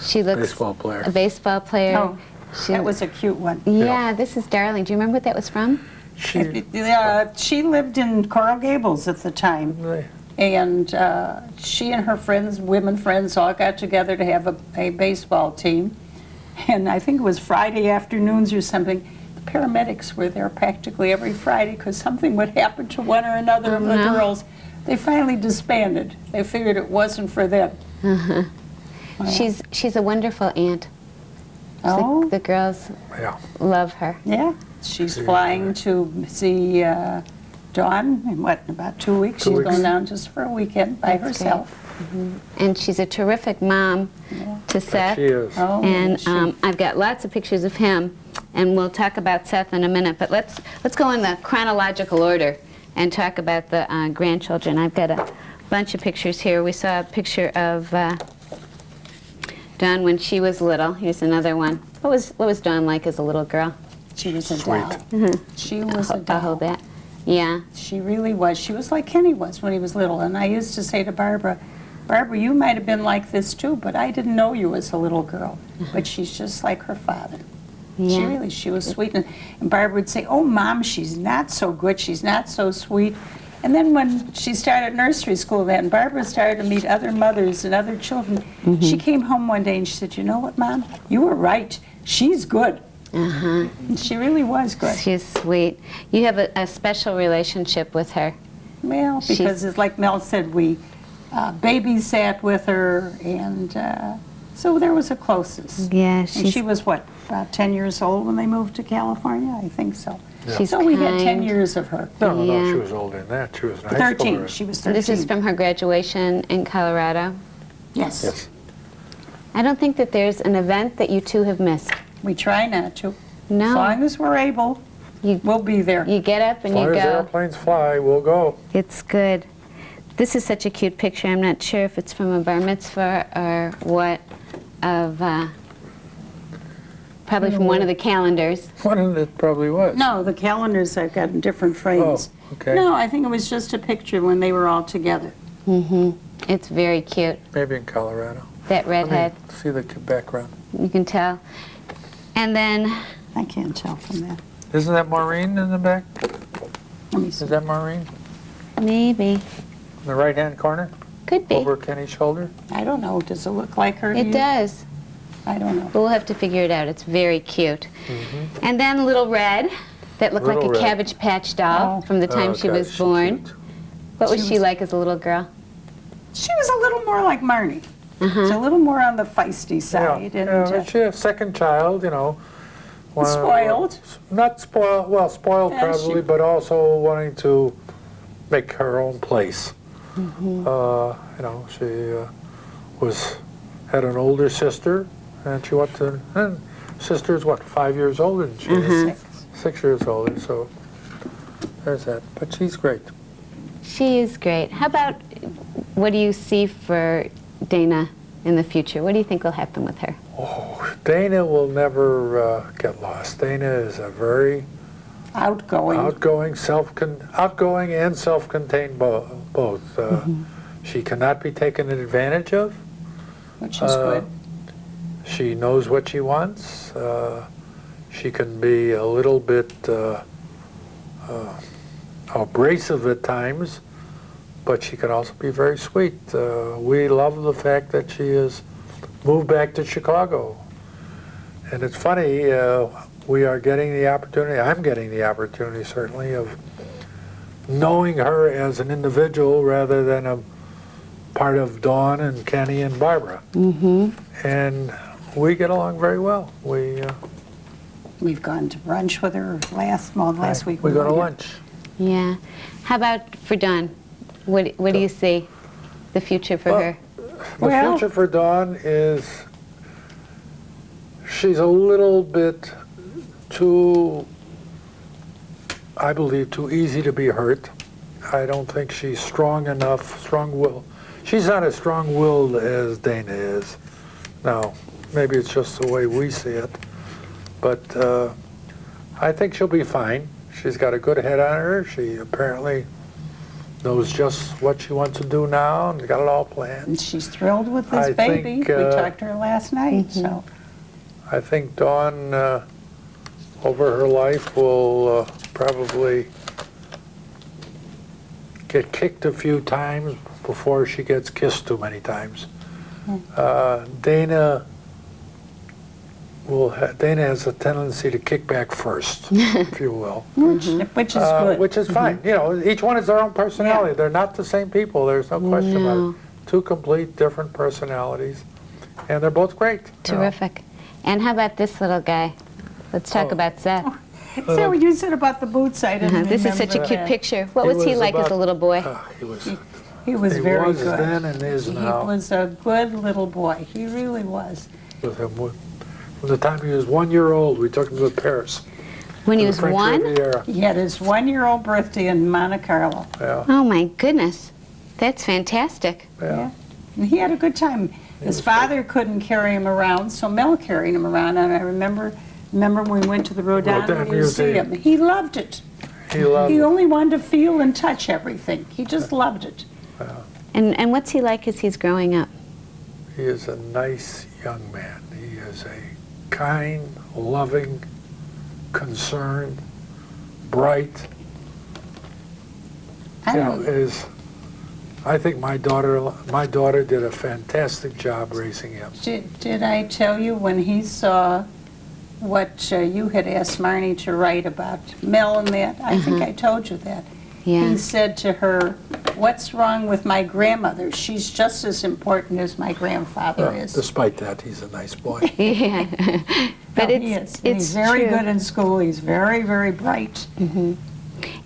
Speaker 1: She looks
Speaker 3: Baseball player.
Speaker 1: a baseball player.
Speaker 2: Oh,
Speaker 1: She-
Speaker 2: that was a cute one.
Speaker 1: yeah, this is darling. Do you remember what that was from?
Speaker 2: She lived in Coral Gables at the time, and she and her friends, women friends, all got together to have a baseball team. And I think it was Friday afternoons or something. The paramedics were there practically every Friday because something would happen to one or another of the
Speaker 1: no.
Speaker 2: girls. They finally disbanded. They figured it wasn't for them.
Speaker 1: She's a wonderful aunt.
Speaker 2: Oh,
Speaker 1: The girls
Speaker 3: Yeah.
Speaker 1: love her.
Speaker 2: yeah. She's flying to see Dawn in what, about 2 weeks?
Speaker 3: 2
Speaker 2: She's
Speaker 3: weeks.
Speaker 2: going down just for a weekend by
Speaker 1: That's
Speaker 2: herself.
Speaker 1: And she's a terrific mom to Seth.
Speaker 3: She is.
Speaker 2: Oh,
Speaker 1: And
Speaker 2: she-
Speaker 1: I've got lots of pictures of him, and we'll talk about Seth in a minute. But let's go in the chronological order and talk about the grandchildren. I've got a bunch of pictures here. We saw a picture of Dawn when she was little. Here's another one. What was Dawn like as a little girl?
Speaker 2: She was a
Speaker 3: Sweet.
Speaker 2: doll. She was a
Speaker 1: I'll hold
Speaker 2: doll.
Speaker 1: that. Yeah.
Speaker 2: She really was. She was like Kenny was when he was little. And I used to say to Barbara, Barbara, you might have been like this too, but I didn't know you as a little girl. But she's just like her father.
Speaker 1: Yeah.
Speaker 2: She was sweet. And Barbara would say, oh, Mom, she's not so good. She's not so sweet. And then when she started nursery school then, and Barbara started to meet other mothers and other children, she came home one day and she said, you know what, Mom? You were right. She's good. And she really was good.
Speaker 1: She's sweet. You have a special relationship with her.
Speaker 2: Well,
Speaker 1: She's-
Speaker 2: because it's like Mel said, we babysat with her, and so there was a closeness.
Speaker 1: Yeah,
Speaker 2: And she was, what, about 10 years old when they moved to California? I think so.
Speaker 1: She's
Speaker 2: So we had 10
Speaker 1: kind.
Speaker 2: years of her.
Speaker 3: No,
Speaker 1: Yeah.
Speaker 3: she was older than that. She was in high school
Speaker 2: 13.
Speaker 3: already.
Speaker 2: She was 13.
Speaker 1: This is from her graduation in Colorado.
Speaker 2: Yes.
Speaker 3: Yes.
Speaker 1: I don't think that there's an event that you two have missed.
Speaker 2: We try not to.
Speaker 1: No.
Speaker 2: As long as we're able,
Speaker 1: You-
Speaker 2: we'll be there.
Speaker 1: You get up
Speaker 3: As
Speaker 1: and
Speaker 3: long
Speaker 1: you
Speaker 3: as
Speaker 1: go.
Speaker 3: airplanes fly, we'll go.
Speaker 1: It's good. This is such a cute picture. I'm not sure if it's from a bar mitzvah or what, of probably from one of the calendars.
Speaker 3: One of it probably was.
Speaker 2: No, the calendars I've got in different frames.
Speaker 3: Oh, okay.
Speaker 2: No, I think it was just a picture when they were all together.
Speaker 1: It's very cute.
Speaker 3: Maybe in Colorado.
Speaker 1: That redhead,
Speaker 3: Let me see the background.
Speaker 1: you can tell. And then,
Speaker 2: I can't tell from that.
Speaker 3: Isn't that Maureen in the back?
Speaker 2: Let me see.
Speaker 3: Is that Maureen?
Speaker 1: maybe,
Speaker 3: In the right-hand corner?
Speaker 1: could be.
Speaker 3: Over Kenny's shoulder?
Speaker 2: I don't know. Does it look like her to
Speaker 1: It
Speaker 2: you?
Speaker 1: does.
Speaker 2: I don't know.
Speaker 1: But we'll have to figure it out. It's very cute. And then Little Red, that looked like
Speaker 3: Little
Speaker 1: a
Speaker 3: Red.
Speaker 1: Cabbage Patch doll
Speaker 2: Oh.
Speaker 1: from the time
Speaker 3: Oh,
Speaker 1: she
Speaker 3: God,
Speaker 1: was
Speaker 3: she's
Speaker 1: born.
Speaker 3: cute.
Speaker 1: What was
Speaker 2: She
Speaker 1: she
Speaker 2: was-
Speaker 1: like as a little girl?
Speaker 2: She was a little more like Marnie. She's a little more on the feisty side.
Speaker 3: Yeah,
Speaker 2: And
Speaker 3: yeah, she's a second child, you know.
Speaker 2: Spoiled.
Speaker 3: Not spoiled, well, spoiled
Speaker 2: Yeah, she-
Speaker 3: probably, but also wanting to make her own place. You know, she had an older sister, and she went to, and sister's what, 5 years older than she is? 6 years older, so there's that. But she's great.
Speaker 1: She is great. How about, what do you see for Dana in the future? What do you think will happen with her?
Speaker 3: Oh, Dana will never get lost. Dana is a very
Speaker 2: outgoing.
Speaker 3: outgoing and self-contained both. She cannot be taken advantage of.
Speaker 2: Which is good.
Speaker 3: She knows what she wants. She can be a little bit abrasive at times, but she can also be very sweet. We love the fact that she has moved back to Chicago. And it's funny, we are getting the opportunity, I'm getting the opportunity certainly, of knowing her as an individual rather than a part of Dawn and Kenny and Barbara. And we get along very well.
Speaker 2: We've gone to brunch with her last week.
Speaker 3: We go to
Speaker 2: were here.
Speaker 3: lunch.
Speaker 1: Yeah. How about for Dawn? What do you see the future for
Speaker 3: Well,
Speaker 1: her?
Speaker 3: The
Speaker 2: Well-
Speaker 3: future for Dawn is she's a little bit too, I believe, too easy to be hurt. I don't think she's strong enough, strong-willed. She's not as strong-willed as Dana is. Now, maybe it's just the way we see it, but I think she'll be fine. She's got a good head on her. She apparently knows just what she wants to do now and got it all planned.
Speaker 2: And she's thrilled with this
Speaker 3: I
Speaker 2: baby.
Speaker 3: think,
Speaker 2: We talked to her last night, so.
Speaker 3: I think Dawn, over her life, will probably get kicked a few times before she gets kissed too many times. Dana Dana has a tendency to kick back first, if you will.
Speaker 2: Which is good.
Speaker 3: Which is fine. You know, each one has their own personality.
Speaker 2: Yeah.
Speaker 3: They're not the same people. There's no question about
Speaker 1: No.
Speaker 3: it. Two complete different personalities, and they're both great. you know.
Speaker 1: Terrific. And how about this little guy? Let's talk
Speaker 3: Oh.
Speaker 1: about Seth.
Speaker 2: So what you said about the boots, I didn't
Speaker 1: This is such a
Speaker 2: remember
Speaker 1: cute
Speaker 2: that.
Speaker 1: picture. What was he like as
Speaker 3: about-
Speaker 1: a little boy?
Speaker 3: He was.
Speaker 2: He was
Speaker 3: He
Speaker 2: very
Speaker 3: was
Speaker 2: good.
Speaker 3: then and is now.
Speaker 2: He was a good little boy. He really was.
Speaker 3: With him. From the time he was 1 year old, we took him to Paris.
Speaker 1: When he
Speaker 3: to the
Speaker 1: was
Speaker 3: French
Speaker 1: 1?
Speaker 3: Riviera.
Speaker 2: He had his 1-year-old birthday in Monte Carlo.
Speaker 3: Yeah,
Speaker 1: Oh my goodness. That's fantastic.
Speaker 3: yeah.
Speaker 2: And he had a good time. His father couldn't carry him around, so Mel carried him around. And I remember when we went to the Rodin
Speaker 3: Rodin
Speaker 2: Museum.
Speaker 3: Museum.
Speaker 2: He loved it.
Speaker 3: He loved
Speaker 2: He
Speaker 3: it.
Speaker 2: only wanted to feel and touch everything. He just loved it.
Speaker 1: And what's he like as he's growing up?
Speaker 3: He is a nice young man. He is a kind, loving, concerned, bright.
Speaker 2: I
Speaker 3: You know,
Speaker 2: don't,
Speaker 3: I think my daughter did a fantastic job raising him.
Speaker 2: did I tell you when he saw what you had asked Marnie to write about Mel and that? I think I told you that.
Speaker 1: Yeah.
Speaker 2: He said to her, "What's wrong with my grandmother? She's just as important as my grandfather is."
Speaker 3: Despite that, he's a nice boy.
Speaker 1: Yeah. But
Speaker 2: No,
Speaker 1: it's,
Speaker 2: he is. And
Speaker 1: it's
Speaker 2: he's very
Speaker 1: true.
Speaker 2: good in school. He's very, very bright.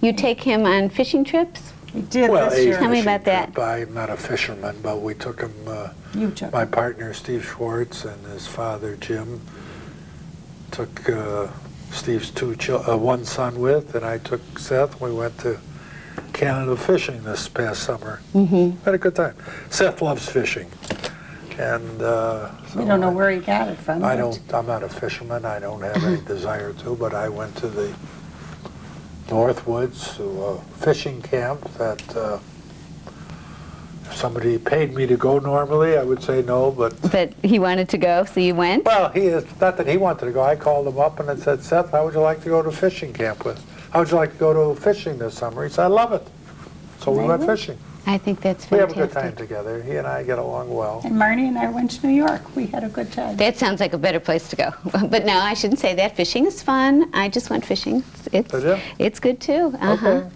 Speaker 1: You take him on fishing trips?
Speaker 2: He did
Speaker 3: Well,
Speaker 2: this
Speaker 3: a
Speaker 2: year.
Speaker 1: Tell me
Speaker 3: fishing
Speaker 1: about that.
Speaker 3: trip. I'm not a fisherman, but we took him,
Speaker 2: You took
Speaker 3: my
Speaker 2: him.
Speaker 3: partner Steve Schwartz and his father Jim took Steve's one son with, and I took Seth. We went to Canada fishing this past summer. Had a good time. Seth loves fishing, and
Speaker 2: We don't know where he got it from.
Speaker 3: I
Speaker 2: but
Speaker 3: don't. I'm not a fisherman. I don't have any desire to. But I went to the Northwoods to a fishing camp that if somebody paid me to go normally, I would say no. But
Speaker 1: But he wanted to go, so you went?
Speaker 3: well, he is not that he wanted to go. I called him up and I said, Seth, how would you like to go to fishing camp with? How would you like to go to fishing this summer? He said, I love it. So we went fishing.
Speaker 1: I think that's
Speaker 3: We have a
Speaker 1: fantastic.
Speaker 3: good time together. He and I get along well.
Speaker 2: And Marnie and I went to New York. We had a good time.
Speaker 1: That sounds like a better place to go. But no, I shouldn't say that. Fishing is fun. I just went fishing.
Speaker 3: Did you?
Speaker 1: It's good too.
Speaker 3: Okay.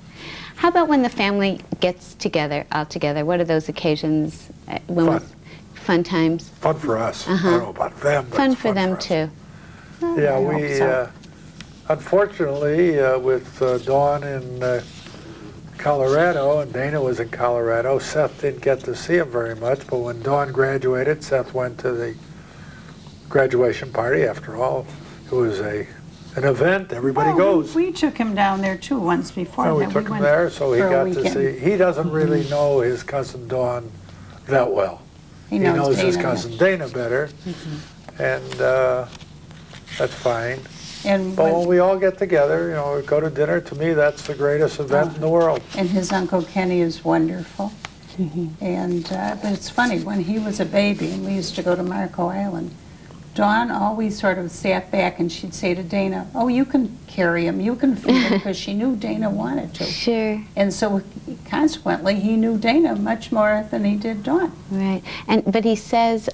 Speaker 1: How about when the family gets together, all together? What are those occasions? When
Speaker 3: Fun.
Speaker 1: Fun times.
Speaker 3: Fun for us. I don't know about them, but
Speaker 1: Fun
Speaker 3: it's
Speaker 1: for them
Speaker 3: us.
Speaker 1: too.
Speaker 3: Yeah,
Speaker 2: I hope
Speaker 3: we,
Speaker 2: so.
Speaker 3: unfortunately, with Dawn in Colorado, and Dana was in Colorado, Seth didn't get to see him very much, but when Dawn graduated, Seth went to the graduation party. After all, it was an event, everybody
Speaker 2: Oh,
Speaker 3: goes.
Speaker 2: We took him down there too once before.
Speaker 3: So we
Speaker 2: that
Speaker 3: took him
Speaker 2: went
Speaker 3: there, so he
Speaker 2: for a
Speaker 3: got to
Speaker 2: weekend.
Speaker 3: see, he doesn't really know his cousin Dawn that well.
Speaker 2: He
Speaker 3: He
Speaker 2: knows
Speaker 3: knows his
Speaker 2: Dana.
Speaker 3: cousin Dana better, and that's fine.
Speaker 2: And,
Speaker 3: But when
Speaker 2: when-
Speaker 3: we all get together, you know, we go to dinner, to me, that's the greatest event in the world.
Speaker 2: and his Uncle Kenny is wonderful. And but it's funny, when he was a baby and we used to go to Marco Island, Dawn always sort of sat back and she'd say to Dana, "Oh, you can carry him, you can feed him," because she knew Dana wanted to.
Speaker 1: Sure.
Speaker 2: And so consequently, he knew Dana much more than he did Dawn.
Speaker 1: Right. But he says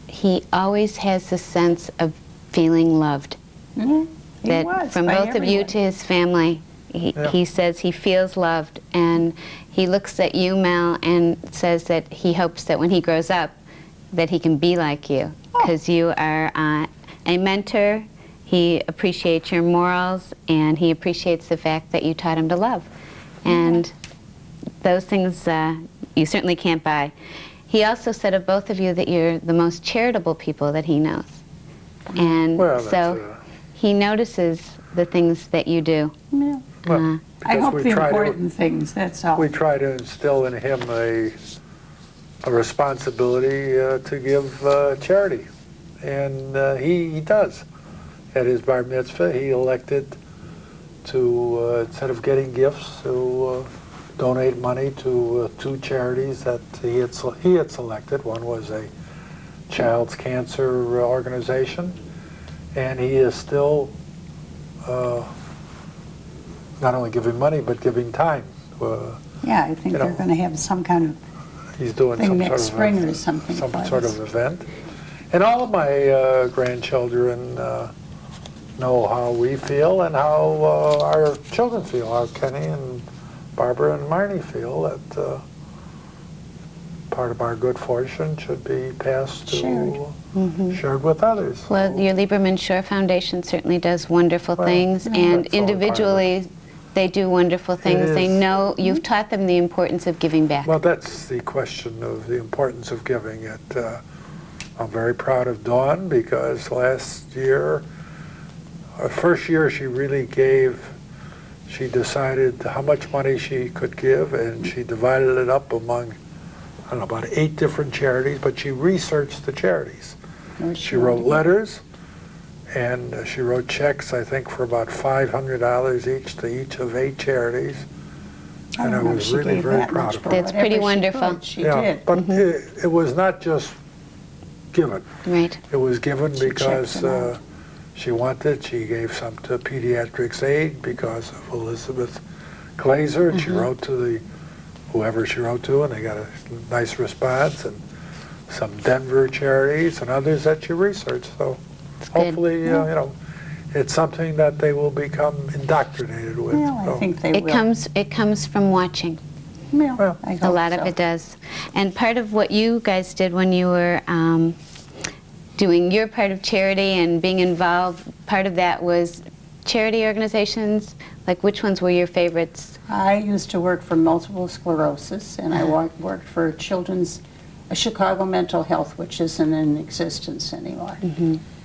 Speaker 1: he always has the sense of feeling loved.
Speaker 2: Mhm. He
Speaker 1: That
Speaker 2: was,
Speaker 1: from
Speaker 2: by
Speaker 1: both of you
Speaker 2: everyone.
Speaker 1: to his family,
Speaker 3: Yeah.
Speaker 1: he says he feels loved, and he looks at you, Mel, and says that he hopes that when he grows up that he can be like you, because you are a mentor. He appreciates your morals, and he appreciates the fact that you taught him to love, and those things you certainly can't buy. He also said of both of you that you're the most charitable people that he knows, and
Speaker 3: Well,
Speaker 1: so
Speaker 3: that's,
Speaker 1: he notices the things that you do.
Speaker 2: Yeah.
Speaker 3: well,
Speaker 2: I
Speaker 3: because
Speaker 2: hope
Speaker 3: we
Speaker 2: the
Speaker 3: try
Speaker 2: important things, that's all.
Speaker 3: we try to instill in him a responsibility to give charity, and he does. At his bar mitzvah, he elected to, instead of getting gifts, to donate money to two charities that he had selected. One was a child's cancer organization, and he is still not only giving money, but giving time.
Speaker 2: Yeah, I think
Speaker 3: you
Speaker 2: they're
Speaker 3: know,
Speaker 2: going to have some kind of
Speaker 3: He's doing
Speaker 2: thing
Speaker 3: some
Speaker 2: next
Speaker 3: sort
Speaker 2: spring
Speaker 3: of
Speaker 2: or something
Speaker 3: some
Speaker 2: for
Speaker 3: sort
Speaker 2: us.
Speaker 3: of event, And all of my grandchildren know how we feel and how our children feel, how Kenny and Barbara and Marnie feel, that part of our good fortune should be passed to, shared with others.
Speaker 1: Well, your Lieberman Shore Foundation certainly does wonderful things, and
Speaker 3: that's all
Speaker 1: individually they do wonderful things. They know you've taught them the importance of giving back.
Speaker 3: Well, that's the question of the importance of giving it. I'm very proud of Dawn because last year, first year she really gave, she decided how much money she could give, and she divided it up among, I don't know, about 8 different charities, but she researched the charities. She wrote letters, and she wrote checks, I think, for about $500 each to each of 8 charities. And I was really very proud of her.
Speaker 1: That's pretty wonderful.
Speaker 2: She did.
Speaker 3: But it was not just given.
Speaker 1: Right.
Speaker 3: It was given because she wanted. She gave some to Pediatrics Aid because of Elizabeth Glazer, and she wrote to whoever she wrote to, and they got a nice response, and some Denver charities and others that she researched. So hopefully, you know, it's something that they will become indoctrinated with.
Speaker 2: Well, I think they will.
Speaker 1: It comes from watching.
Speaker 2: Well, I
Speaker 1: A
Speaker 2: hope
Speaker 1: lot
Speaker 2: so.
Speaker 1: of it does. And part of what you guys did when you were doing your part of charity and being involved, part of that was charity organizations. Like, which ones were your favorites?
Speaker 2: I used to work for multiple sclerosis, and I worked for Chicago Mental Health, which isn't in existence anymore.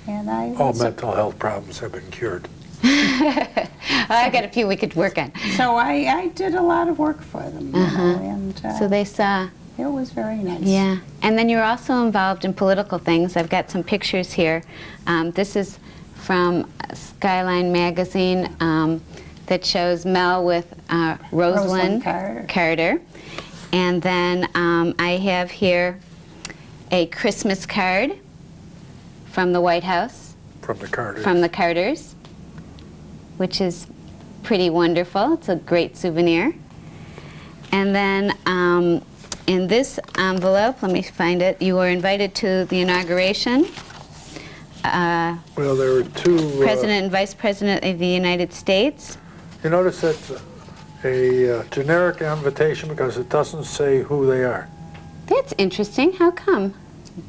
Speaker 2: And I
Speaker 3: All mental health problems have been cured.
Speaker 1: I got a few we could work on.
Speaker 2: So I did a lot of work for them, you know, and
Speaker 1: So they saw.
Speaker 2: it was very nice.
Speaker 1: Yeah, and then you're also involved in political things. I've got some pictures here. This is from Skyline magazine that shows Mel with Rosalind Carter. And then I have here a Christmas card from the White House.
Speaker 3: From the Carters.
Speaker 1: From the Carters, which is pretty wonderful. It's a great souvenir. And then in this envelope, let me find it, you were invited to the inauguration.
Speaker 3: Well, there were 2...
Speaker 1: President and Vice President of the United States.
Speaker 3: You notice it's a generic invitation because it doesn't say who they are.
Speaker 1: That's interesting. How come?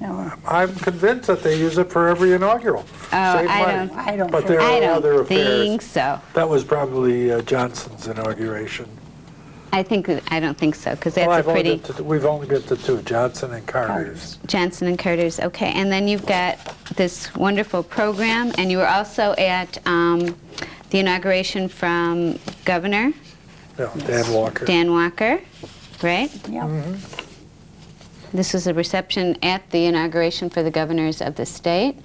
Speaker 2: No,
Speaker 3: I'm convinced that they use it for every inaugural.
Speaker 1: Oh,
Speaker 3: Save
Speaker 1: I
Speaker 3: money.
Speaker 1: don't-
Speaker 2: I don't
Speaker 3: But
Speaker 2: think-
Speaker 3: there
Speaker 1: I
Speaker 3: are other
Speaker 1: don't
Speaker 3: affairs.
Speaker 1: think so.
Speaker 3: That was probably Johnson's inauguration.
Speaker 1: I don't think so, because that's
Speaker 3: Well,
Speaker 1: a pretty
Speaker 3: we've only got the 2, Johnson and Carter's.
Speaker 1: Johnson and Carter's. Okay, and then you've got this wonderful program, and you were also at the inauguration from Governor
Speaker 3: No, Dan Walker.
Speaker 1: Dan Walker, right?
Speaker 2: yeah.
Speaker 1: This was a reception at the inauguration for the governors of the state.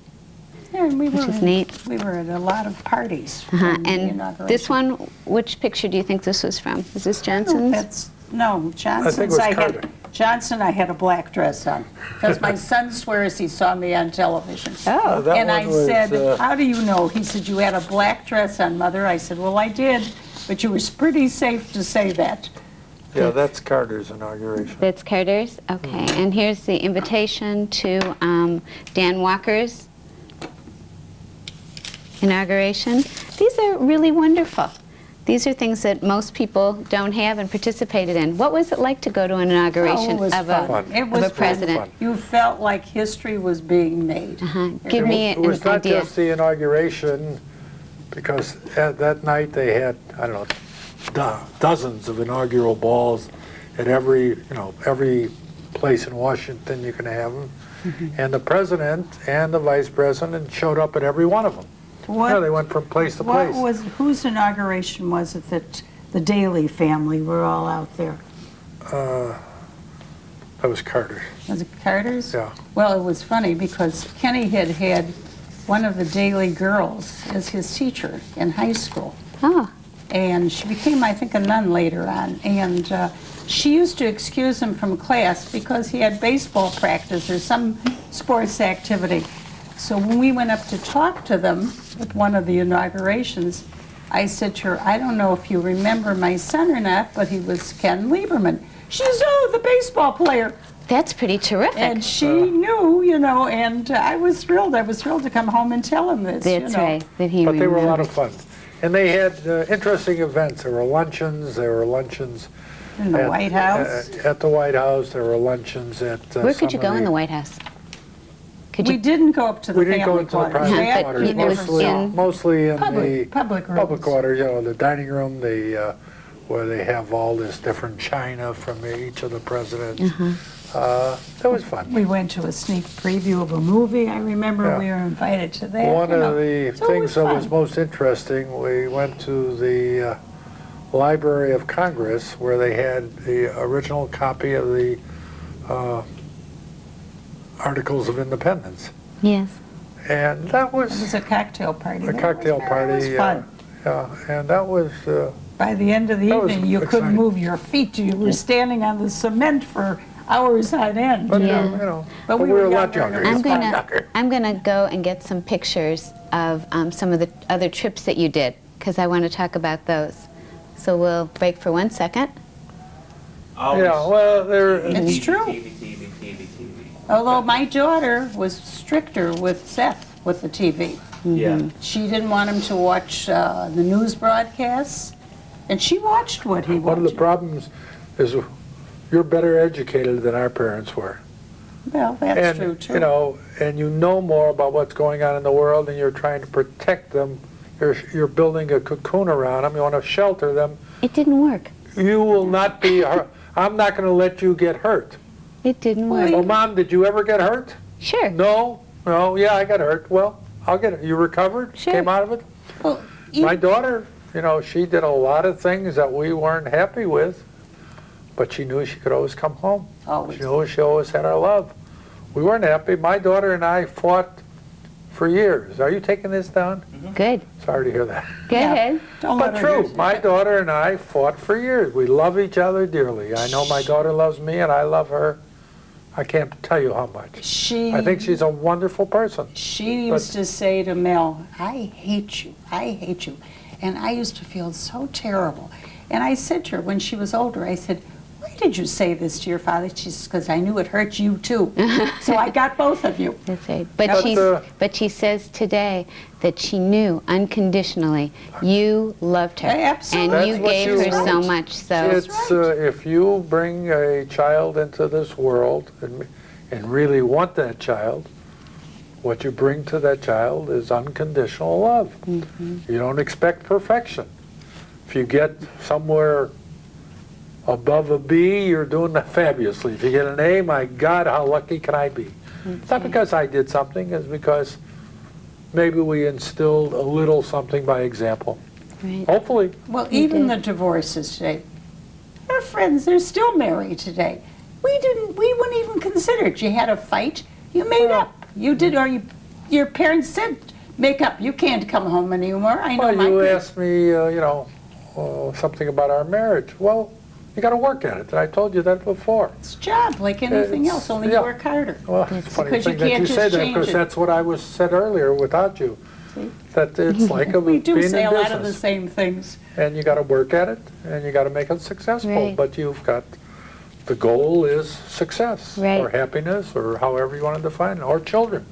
Speaker 2: Yeah, and we
Speaker 1: Which
Speaker 2: were
Speaker 1: is neat.
Speaker 2: We were at a lot of parties. from the
Speaker 1: And
Speaker 2: inauguration.
Speaker 1: this one, which picture do you think this was from? Is this Johnson's?
Speaker 2: No, Johnson's.
Speaker 3: I think it was Carter.
Speaker 2: Johnson, I had a black dress on because my son swears he saw me on television.
Speaker 1: Oh.
Speaker 3: That
Speaker 2: And I
Speaker 3: one was,
Speaker 2: said, how do you know? He said, you had a black dress on, Mother. I said, well, I did, but you were pretty safe to say that.
Speaker 3: Yeah, that's Carter's inauguration.
Speaker 1: That's Carter's? Okay, and here's the invitation to Dan Walker's inauguration. These are really wonderful. These are things that most people don't have and participated in. What was it like to go to an inauguration
Speaker 2: Oh, it was
Speaker 1: of
Speaker 2: fun. It was
Speaker 1: a
Speaker 2: fun.
Speaker 1: president?
Speaker 2: You felt like history was being made.
Speaker 1: Give me
Speaker 3: It was
Speaker 1: an
Speaker 3: not
Speaker 1: idea.
Speaker 3: just the inauguration, because at that night they had, I don't know, dozens of inaugural balls at every place in Washington you can have them. And the president and the vice president showed up at every one of them.
Speaker 2: What,
Speaker 3: Yeah, they went from place to place.
Speaker 2: whose inauguration was it that the Daley family were all out there?
Speaker 3: That was Carter.
Speaker 2: Was it Carter's?
Speaker 3: Yeah.
Speaker 2: Well, it was funny because Kenny had one of the Daley girls as his teacher in high school.
Speaker 1: Oh,
Speaker 2: And she became, I think, a nun later on. And she used to excuse him from class because he had baseball practice or some sports activity. So when we went up to talk to them at one of the inaugurations, I said to her, I don't know if you remember my son or not, but he was Ken Lieberman. She says, oh, the baseball player.
Speaker 1: That's pretty terrific.
Speaker 2: And she knew, you know, and I was thrilled. I was thrilled to come home and tell him this,
Speaker 1: That's
Speaker 2: you know.
Speaker 1: right. That he
Speaker 3: But they were a lot of
Speaker 1: remembered.
Speaker 3: fun. And they had interesting events. There were luncheons
Speaker 2: In the
Speaker 3: at,
Speaker 2: White House.
Speaker 3: At the White House, there were luncheons at
Speaker 1: Where could
Speaker 3: some
Speaker 1: you go
Speaker 3: of
Speaker 1: in the White House? Could
Speaker 2: We
Speaker 1: you?
Speaker 2: didn't go up to the
Speaker 3: We didn't go
Speaker 2: family
Speaker 3: into the
Speaker 2: quarters.
Speaker 3: private
Speaker 2: That
Speaker 3: quarters,
Speaker 1: it was
Speaker 3: mostly,
Speaker 1: in-
Speaker 3: mostly in the
Speaker 2: public rooms.
Speaker 3: public quarters, you know, the dining room, where they have all this different china from each of the presidents. That was fun.
Speaker 2: We went to a sneak preview of a movie. I remember
Speaker 3: Yeah.
Speaker 2: we were invited to that.
Speaker 3: One
Speaker 2: you know.
Speaker 3: of the
Speaker 2: So it
Speaker 3: things that was
Speaker 2: fun.
Speaker 3: most interesting, we went to the Library of Congress where they had the original copy of the Articles of Independence.
Speaker 1: Yes.
Speaker 3: And that
Speaker 2: It was
Speaker 3: was
Speaker 2: a cocktail party.
Speaker 3: a cocktail party.
Speaker 2: It was fun.
Speaker 3: Yeah, and that was,
Speaker 2: By the end of the
Speaker 3: That was
Speaker 2: evening, you couldn't
Speaker 3: exciting.
Speaker 2: move your feet. You were standing on the cement for hours on end.
Speaker 3: but
Speaker 2: you
Speaker 1: Yeah.
Speaker 2: know.
Speaker 3: you know,
Speaker 2: But
Speaker 3: but
Speaker 2: we
Speaker 3: we
Speaker 2: were
Speaker 3: were a lot
Speaker 2: younger.
Speaker 3: younger.
Speaker 1: I'm gonna go and get some pictures of some of the other trips that you did, because I want to talk about those. So we'll break for 1 second.
Speaker 4: Always
Speaker 3: Yeah, well, there,
Speaker 2: It's true.
Speaker 4: TV.
Speaker 2: Although my daughter was stricter with Seth with the TV.
Speaker 4: Yeah.
Speaker 2: She didn't want him to watch the news broadcasts, and she watched what he
Speaker 3: one of the
Speaker 2: watched.
Speaker 3: problems is you're better educated than our parents were.
Speaker 2: Well, that's
Speaker 3: And,
Speaker 2: true, too.
Speaker 3: you know, and you know more about what's going on in the world, and you're trying to protect them. You're building a cocoon around them. You want to shelter them.
Speaker 1: It didn't work.
Speaker 3: You will not be hurt. I'm not going to let you get hurt.
Speaker 1: It didn't
Speaker 2: Well,
Speaker 1: work.
Speaker 3: Well, Mom, did you ever get hurt?
Speaker 1: Sure.
Speaker 3: No. Yeah, I got hurt. Well, I'll get it. You recovered?
Speaker 1: Sure.
Speaker 3: Came out of it?
Speaker 2: Well,
Speaker 3: My daughter, you know, she did a lot of things that we weren't happy with, but she knew she could always come home.
Speaker 2: always.
Speaker 3: She knew she always had our love. We weren't happy. My daughter and I fought for years. Are you taking this down?
Speaker 1: Good.
Speaker 3: Sorry to hear that.
Speaker 1: Go
Speaker 2: Yeah.
Speaker 1: ahead.
Speaker 2: Don't
Speaker 3: But
Speaker 2: let her
Speaker 3: true,
Speaker 2: do
Speaker 3: my
Speaker 2: that.
Speaker 3: daughter and I fought for years. We love each other dearly. I know my daughter loves me and I love her. I can't tell you how much.
Speaker 2: She,
Speaker 3: I think she's a wonderful person.
Speaker 2: she used to say to Mel, I hate you, I hate you. And I used to feel so terrible. And I said to her when she was older, I said, why did you say this to your father? She says, because I knew it hurt you too. So I got both of you.
Speaker 1: That's right.
Speaker 3: But,
Speaker 1: But she says today that she knew unconditionally you loved her.
Speaker 2: Absolutely.
Speaker 1: And you
Speaker 3: That's what
Speaker 1: gave
Speaker 3: she
Speaker 1: her
Speaker 3: was
Speaker 1: so
Speaker 3: right.
Speaker 1: much. So
Speaker 3: It's if you bring a child into this world and really want that child, what you bring to that child is unconditional love. You don't expect perfection. If you get somewhere above a B, you're doing fabulously. If you get an A, my God, how lucky can I be? It's not because I did something, it's because maybe we instilled a little something by example.
Speaker 1: right.
Speaker 3: Hopefully.
Speaker 2: Well, even the divorces today, our friends, they're still married today. We wouldn't even consider it. You had a fight, you made up. You did, or your parents said, make up. You can't come home anymore. I know
Speaker 3: Well,
Speaker 2: my
Speaker 3: you
Speaker 2: parents.
Speaker 3: asked me, something about our marriage. Well, you got to work at it. And I told you that before.
Speaker 2: It's a job like anything
Speaker 3: It's-
Speaker 2: else, only
Speaker 3: yeah.
Speaker 2: you work harder.
Speaker 3: Well, it's funny
Speaker 2: Because you
Speaker 3: thing that
Speaker 2: can't
Speaker 3: you
Speaker 2: just
Speaker 3: say that
Speaker 2: change
Speaker 3: because
Speaker 2: it.
Speaker 3: that's what I was said earlier without you.
Speaker 2: See?
Speaker 3: That it's like a
Speaker 2: We do
Speaker 3: being
Speaker 2: say
Speaker 3: in
Speaker 2: a lot of the
Speaker 3: business,
Speaker 2: same things.
Speaker 3: and you got to work at it, and you got to make it successful.
Speaker 1: Right.
Speaker 3: But you've got the goal is success
Speaker 1: Right.
Speaker 3: or happiness or however you want to define it, or children.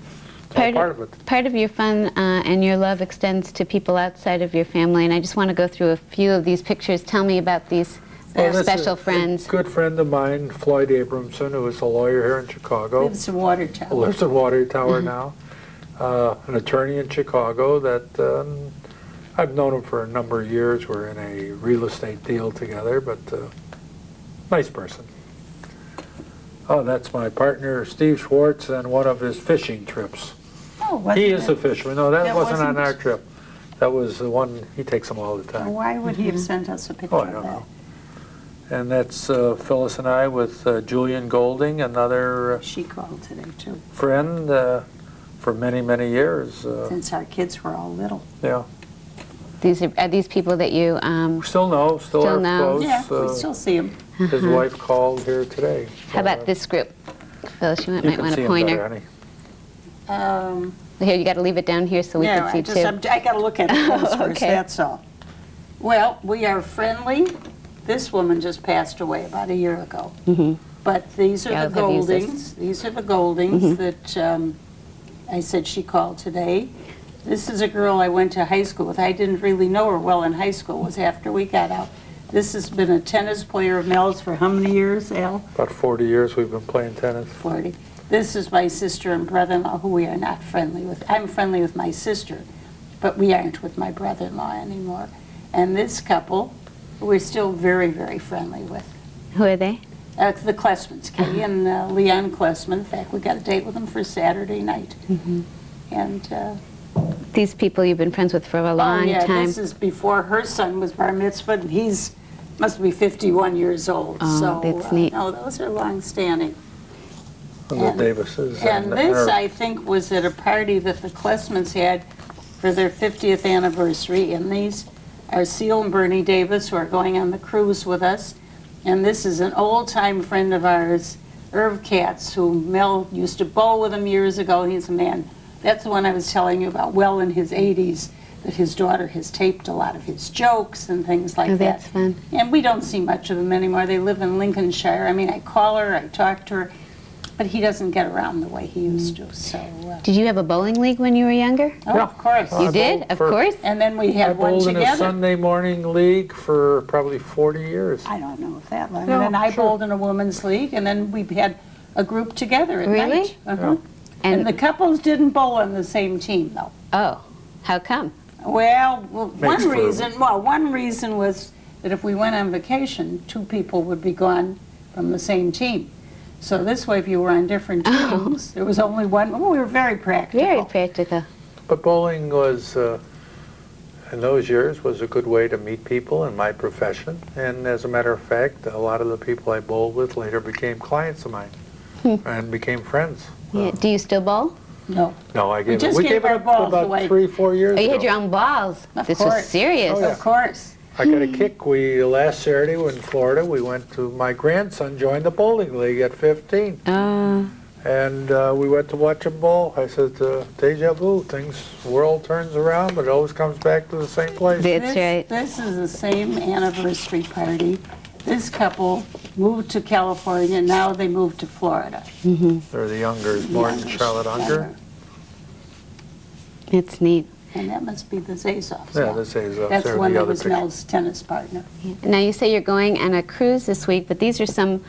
Speaker 3: It's all part of it.
Speaker 1: Part of your fun and your love extends to people outside of your family, and I just want to go through a few of these pictures. Tell me about these
Speaker 3: Well, this
Speaker 1: special
Speaker 3: is
Speaker 1: friends.
Speaker 3: A good friend of mine, Floyd Abramson, who is a lawyer here in Chicago.
Speaker 2: Lives in Watertown.
Speaker 3: Lives in Water Tower now. An attorney in Chicago that I've known him for a number of years. We're in a real estate deal together, but nice person. Oh, that's my partner, Steve Schwartz, and one of his fishing trips.
Speaker 2: Oh, wasn't
Speaker 3: He is
Speaker 2: it?
Speaker 3: a fisherman. No, that
Speaker 2: That
Speaker 3: wasn't on
Speaker 2: wasn't-
Speaker 3: our trip. That was the one, he takes them all the time.
Speaker 2: Why would he have sent us a picture
Speaker 3: Oh, I
Speaker 2: of
Speaker 3: don't
Speaker 2: that?
Speaker 3: know. And that's Phyllis and I with Julian Golding, another
Speaker 2: She called today, too,
Speaker 3: friend for many, many years.
Speaker 2: since our kids were all little.
Speaker 3: Yeah.
Speaker 1: Are these people that you,
Speaker 3: Still are
Speaker 1: Still know.
Speaker 3: close.
Speaker 2: Yeah, we still see them.
Speaker 3: His wife called here today.
Speaker 1: how about this group? Phyllis, you
Speaker 3: You
Speaker 1: might
Speaker 3: can
Speaker 1: want
Speaker 3: see
Speaker 1: to
Speaker 3: him
Speaker 1: point
Speaker 3: better,
Speaker 1: her.
Speaker 3: honey.
Speaker 1: Here, you got to leave it down here so we
Speaker 2: Yeah,
Speaker 1: can see
Speaker 2: I
Speaker 1: too.
Speaker 2: I got to look at it close first,
Speaker 1: Okay.
Speaker 2: that's all. Well, we are friendly. This woman just passed away about a year ago. But these are
Speaker 1: Yeah,
Speaker 2: the
Speaker 1: I've used this.
Speaker 2: Goldings. These are the Goldings that I said she called today. This is a girl I went to high school with. I didn't really know her well in high school. It was after we got out. This has been a tennis player of Mel's for how many years, Al?
Speaker 3: About 40 years we've been playing tennis.
Speaker 2: 40. This is my sister and brother-in-law, who we are not friendly with. I'm friendly with my sister, but we aren't with my brother-in-law anymore. And this couple, we're still very, very friendly with.
Speaker 1: Who are they?
Speaker 2: The Klessmans, Kay and Leon Klessman. In fact, we got a date with them for Saturday night. And
Speaker 1: These people you've been friends with for a long
Speaker 2: yeah,
Speaker 1: time.
Speaker 2: this is before her son was bar mitzvahed, and he's must be 51 years old.
Speaker 1: Oh,
Speaker 2: so
Speaker 1: that's neat.
Speaker 2: no, those are long-standing.
Speaker 3: And the Davises.
Speaker 2: And this, I think, was at a party that the Klessmans had for their 50th anniversary. And these are Seal and Bernie Davis, who are going on the cruise with us. And this is an old-time friend of ours, Irv Katz, who Mel used to bowl with him years ago. He's a man. That's the one I was telling you about, well in his 80s, that his daughter has taped a lot of his jokes and things like
Speaker 1: Oh,
Speaker 2: that.
Speaker 1: that's fun.
Speaker 2: And we don't see much of them anymore. They live in Lincolnshire. I mean, I call her, I talk to her, but he doesn't get around the way he used to. So,
Speaker 1: Did you have a bowling league when you were younger?
Speaker 2: oh, of course.
Speaker 1: You
Speaker 3: I
Speaker 1: did?
Speaker 3: bowled
Speaker 1: Of
Speaker 3: for-
Speaker 1: course.
Speaker 2: And then we
Speaker 3: I
Speaker 2: had one
Speaker 3: bowled in a
Speaker 2: together.
Speaker 3: Sunday morning league for probably 40 years.
Speaker 2: I don't know if that long.
Speaker 3: No,
Speaker 2: And then I
Speaker 3: sure.
Speaker 2: bowled in a women's league, and then we had a group together at
Speaker 1: Really?
Speaker 2: night. Uh-huh. And
Speaker 1: And-
Speaker 2: the couples didn't bowl on the same team, though.
Speaker 1: Oh, how come?
Speaker 2: Well,
Speaker 3: Makes
Speaker 2: one reason was that if we went on vacation, two people would be gone from the same team. So this way, if you were on different teams, there was only one. Oh, we were very practical.
Speaker 1: Very practical.
Speaker 3: But bowling was, in those years, was a good way to meet people in my profession. And as a matter of fact, a lot of the people I bowled with later became clients of mine and became friends.
Speaker 1: Yeah. Do you still bowl?
Speaker 2: No.
Speaker 3: No, I gave
Speaker 2: just
Speaker 3: we
Speaker 2: gave
Speaker 3: gave it
Speaker 2: our
Speaker 3: up
Speaker 2: balls
Speaker 3: about
Speaker 2: away.
Speaker 3: 3-4 years
Speaker 1: Oh, you
Speaker 3: ago.
Speaker 1: had your own balls.
Speaker 2: Of
Speaker 1: This
Speaker 2: course.
Speaker 1: was serious.
Speaker 3: Oh, yeah.
Speaker 2: Of course.
Speaker 3: I got a kick. We last Saturday in Florida, we went to my grandson joined the bowling league at 15, and we went to watch him bowl. I said, "Deja vu, world turns around, but it always comes back to the same place."
Speaker 1: That's right.
Speaker 2: This is the same anniversary party. This couple moved to California. Now they moved to Florida.
Speaker 3: They're the Youngers, Morton and Charlotte Unger.
Speaker 1: It's neat.
Speaker 2: And that must be the Zazovs.
Speaker 3: Yeah, the Zazovs.
Speaker 2: That's
Speaker 3: They're
Speaker 2: one
Speaker 3: the
Speaker 2: that
Speaker 3: other
Speaker 2: was
Speaker 3: picture.
Speaker 2: Mel's tennis partner.
Speaker 1: Now you say you're going on a cruise this week, but these are some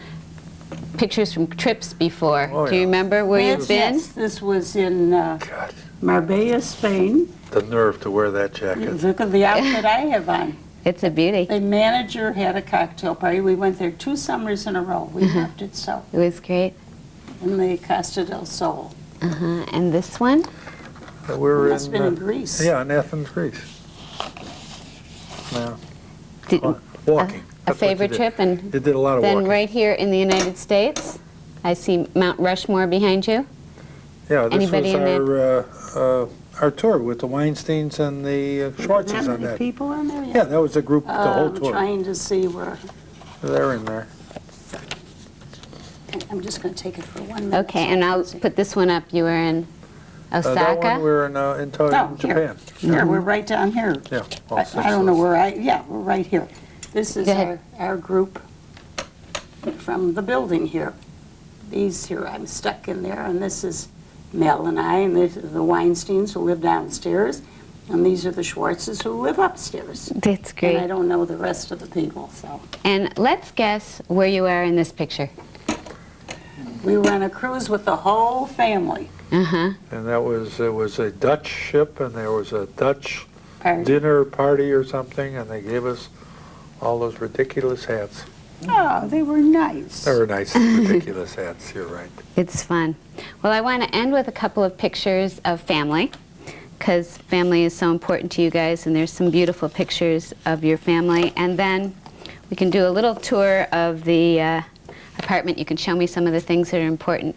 Speaker 1: pictures from trips before.
Speaker 3: Oh,
Speaker 1: Do you
Speaker 3: yeah.
Speaker 1: remember where you've been?
Speaker 2: Yes, this was in
Speaker 3: God,
Speaker 2: Marbella, Spain.
Speaker 3: the nerve to wear that jacket.
Speaker 2: Look at the outfit I have on.
Speaker 1: It's a beauty.
Speaker 2: The manager had a cocktail party. We went there 2 summers in a row. We loved it so.
Speaker 1: It was great.
Speaker 2: In the Costa del Sol.
Speaker 1: And this one?
Speaker 3: We're
Speaker 2: Must have been in Greece.
Speaker 3: Yeah, in Athens, Greece. Yeah,
Speaker 1: Did,
Speaker 3: walking.
Speaker 1: a
Speaker 3: That's what
Speaker 1: favorite
Speaker 3: you did.
Speaker 1: trip? And
Speaker 3: You did a lot of
Speaker 1: then
Speaker 3: walking.
Speaker 1: right here in the United States, I see Mount Rushmore behind you.
Speaker 3: Yeah, this
Speaker 1: Anybody in
Speaker 3: was our tour with the Weinsteins and the Schwartzes
Speaker 2: How
Speaker 3: on
Speaker 2: many
Speaker 3: that.
Speaker 2: people in there?
Speaker 3: Yeah, that was a group, the whole
Speaker 2: I'm
Speaker 3: tour.
Speaker 2: trying to see where.
Speaker 3: They're in there.
Speaker 2: I'm just going to take it for 1 minute.
Speaker 1: Okay,
Speaker 2: so
Speaker 1: and
Speaker 2: I
Speaker 1: I'll
Speaker 2: can see.
Speaker 1: put this one up. You were in
Speaker 3: That
Speaker 1: Osaka.
Speaker 3: one we were in
Speaker 2: Oh,
Speaker 3: Japan.
Speaker 2: here. Here, we're right down here.
Speaker 3: Yeah. all
Speaker 2: I
Speaker 3: six
Speaker 2: don't
Speaker 3: of
Speaker 2: know
Speaker 3: us.
Speaker 2: where yeah, we're right here. This is
Speaker 1: Go ahead.
Speaker 2: our group from the building here. These here, I'm stuck in there, and this is Mel and I, and this is the Weinsteins who live downstairs, and these are the Schwartzes who live upstairs.
Speaker 1: That's
Speaker 2: And I
Speaker 1: great.
Speaker 2: don't know the rest of the people, so.
Speaker 1: And let's guess where you are in this picture.
Speaker 2: We were on a cruise with the whole family.
Speaker 1: Uh-huh.
Speaker 3: And it was a Dutch ship, and there was a Dutch
Speaker 2: Party.
Speaker 3: dinner party or something, and they gave us all those ridiculous hats.
Speaker 2: Oh, they were nice.
Speaker 3: They were nice, ridiculous hats, you're right.
Speaker 1: It's fun. Well, I want to end with a couple of pictures of family, because family is so important to you guys, and there's some beautiful pictures of your family. And then we can do a little tour of the apartment. You can show me some of the things that are important.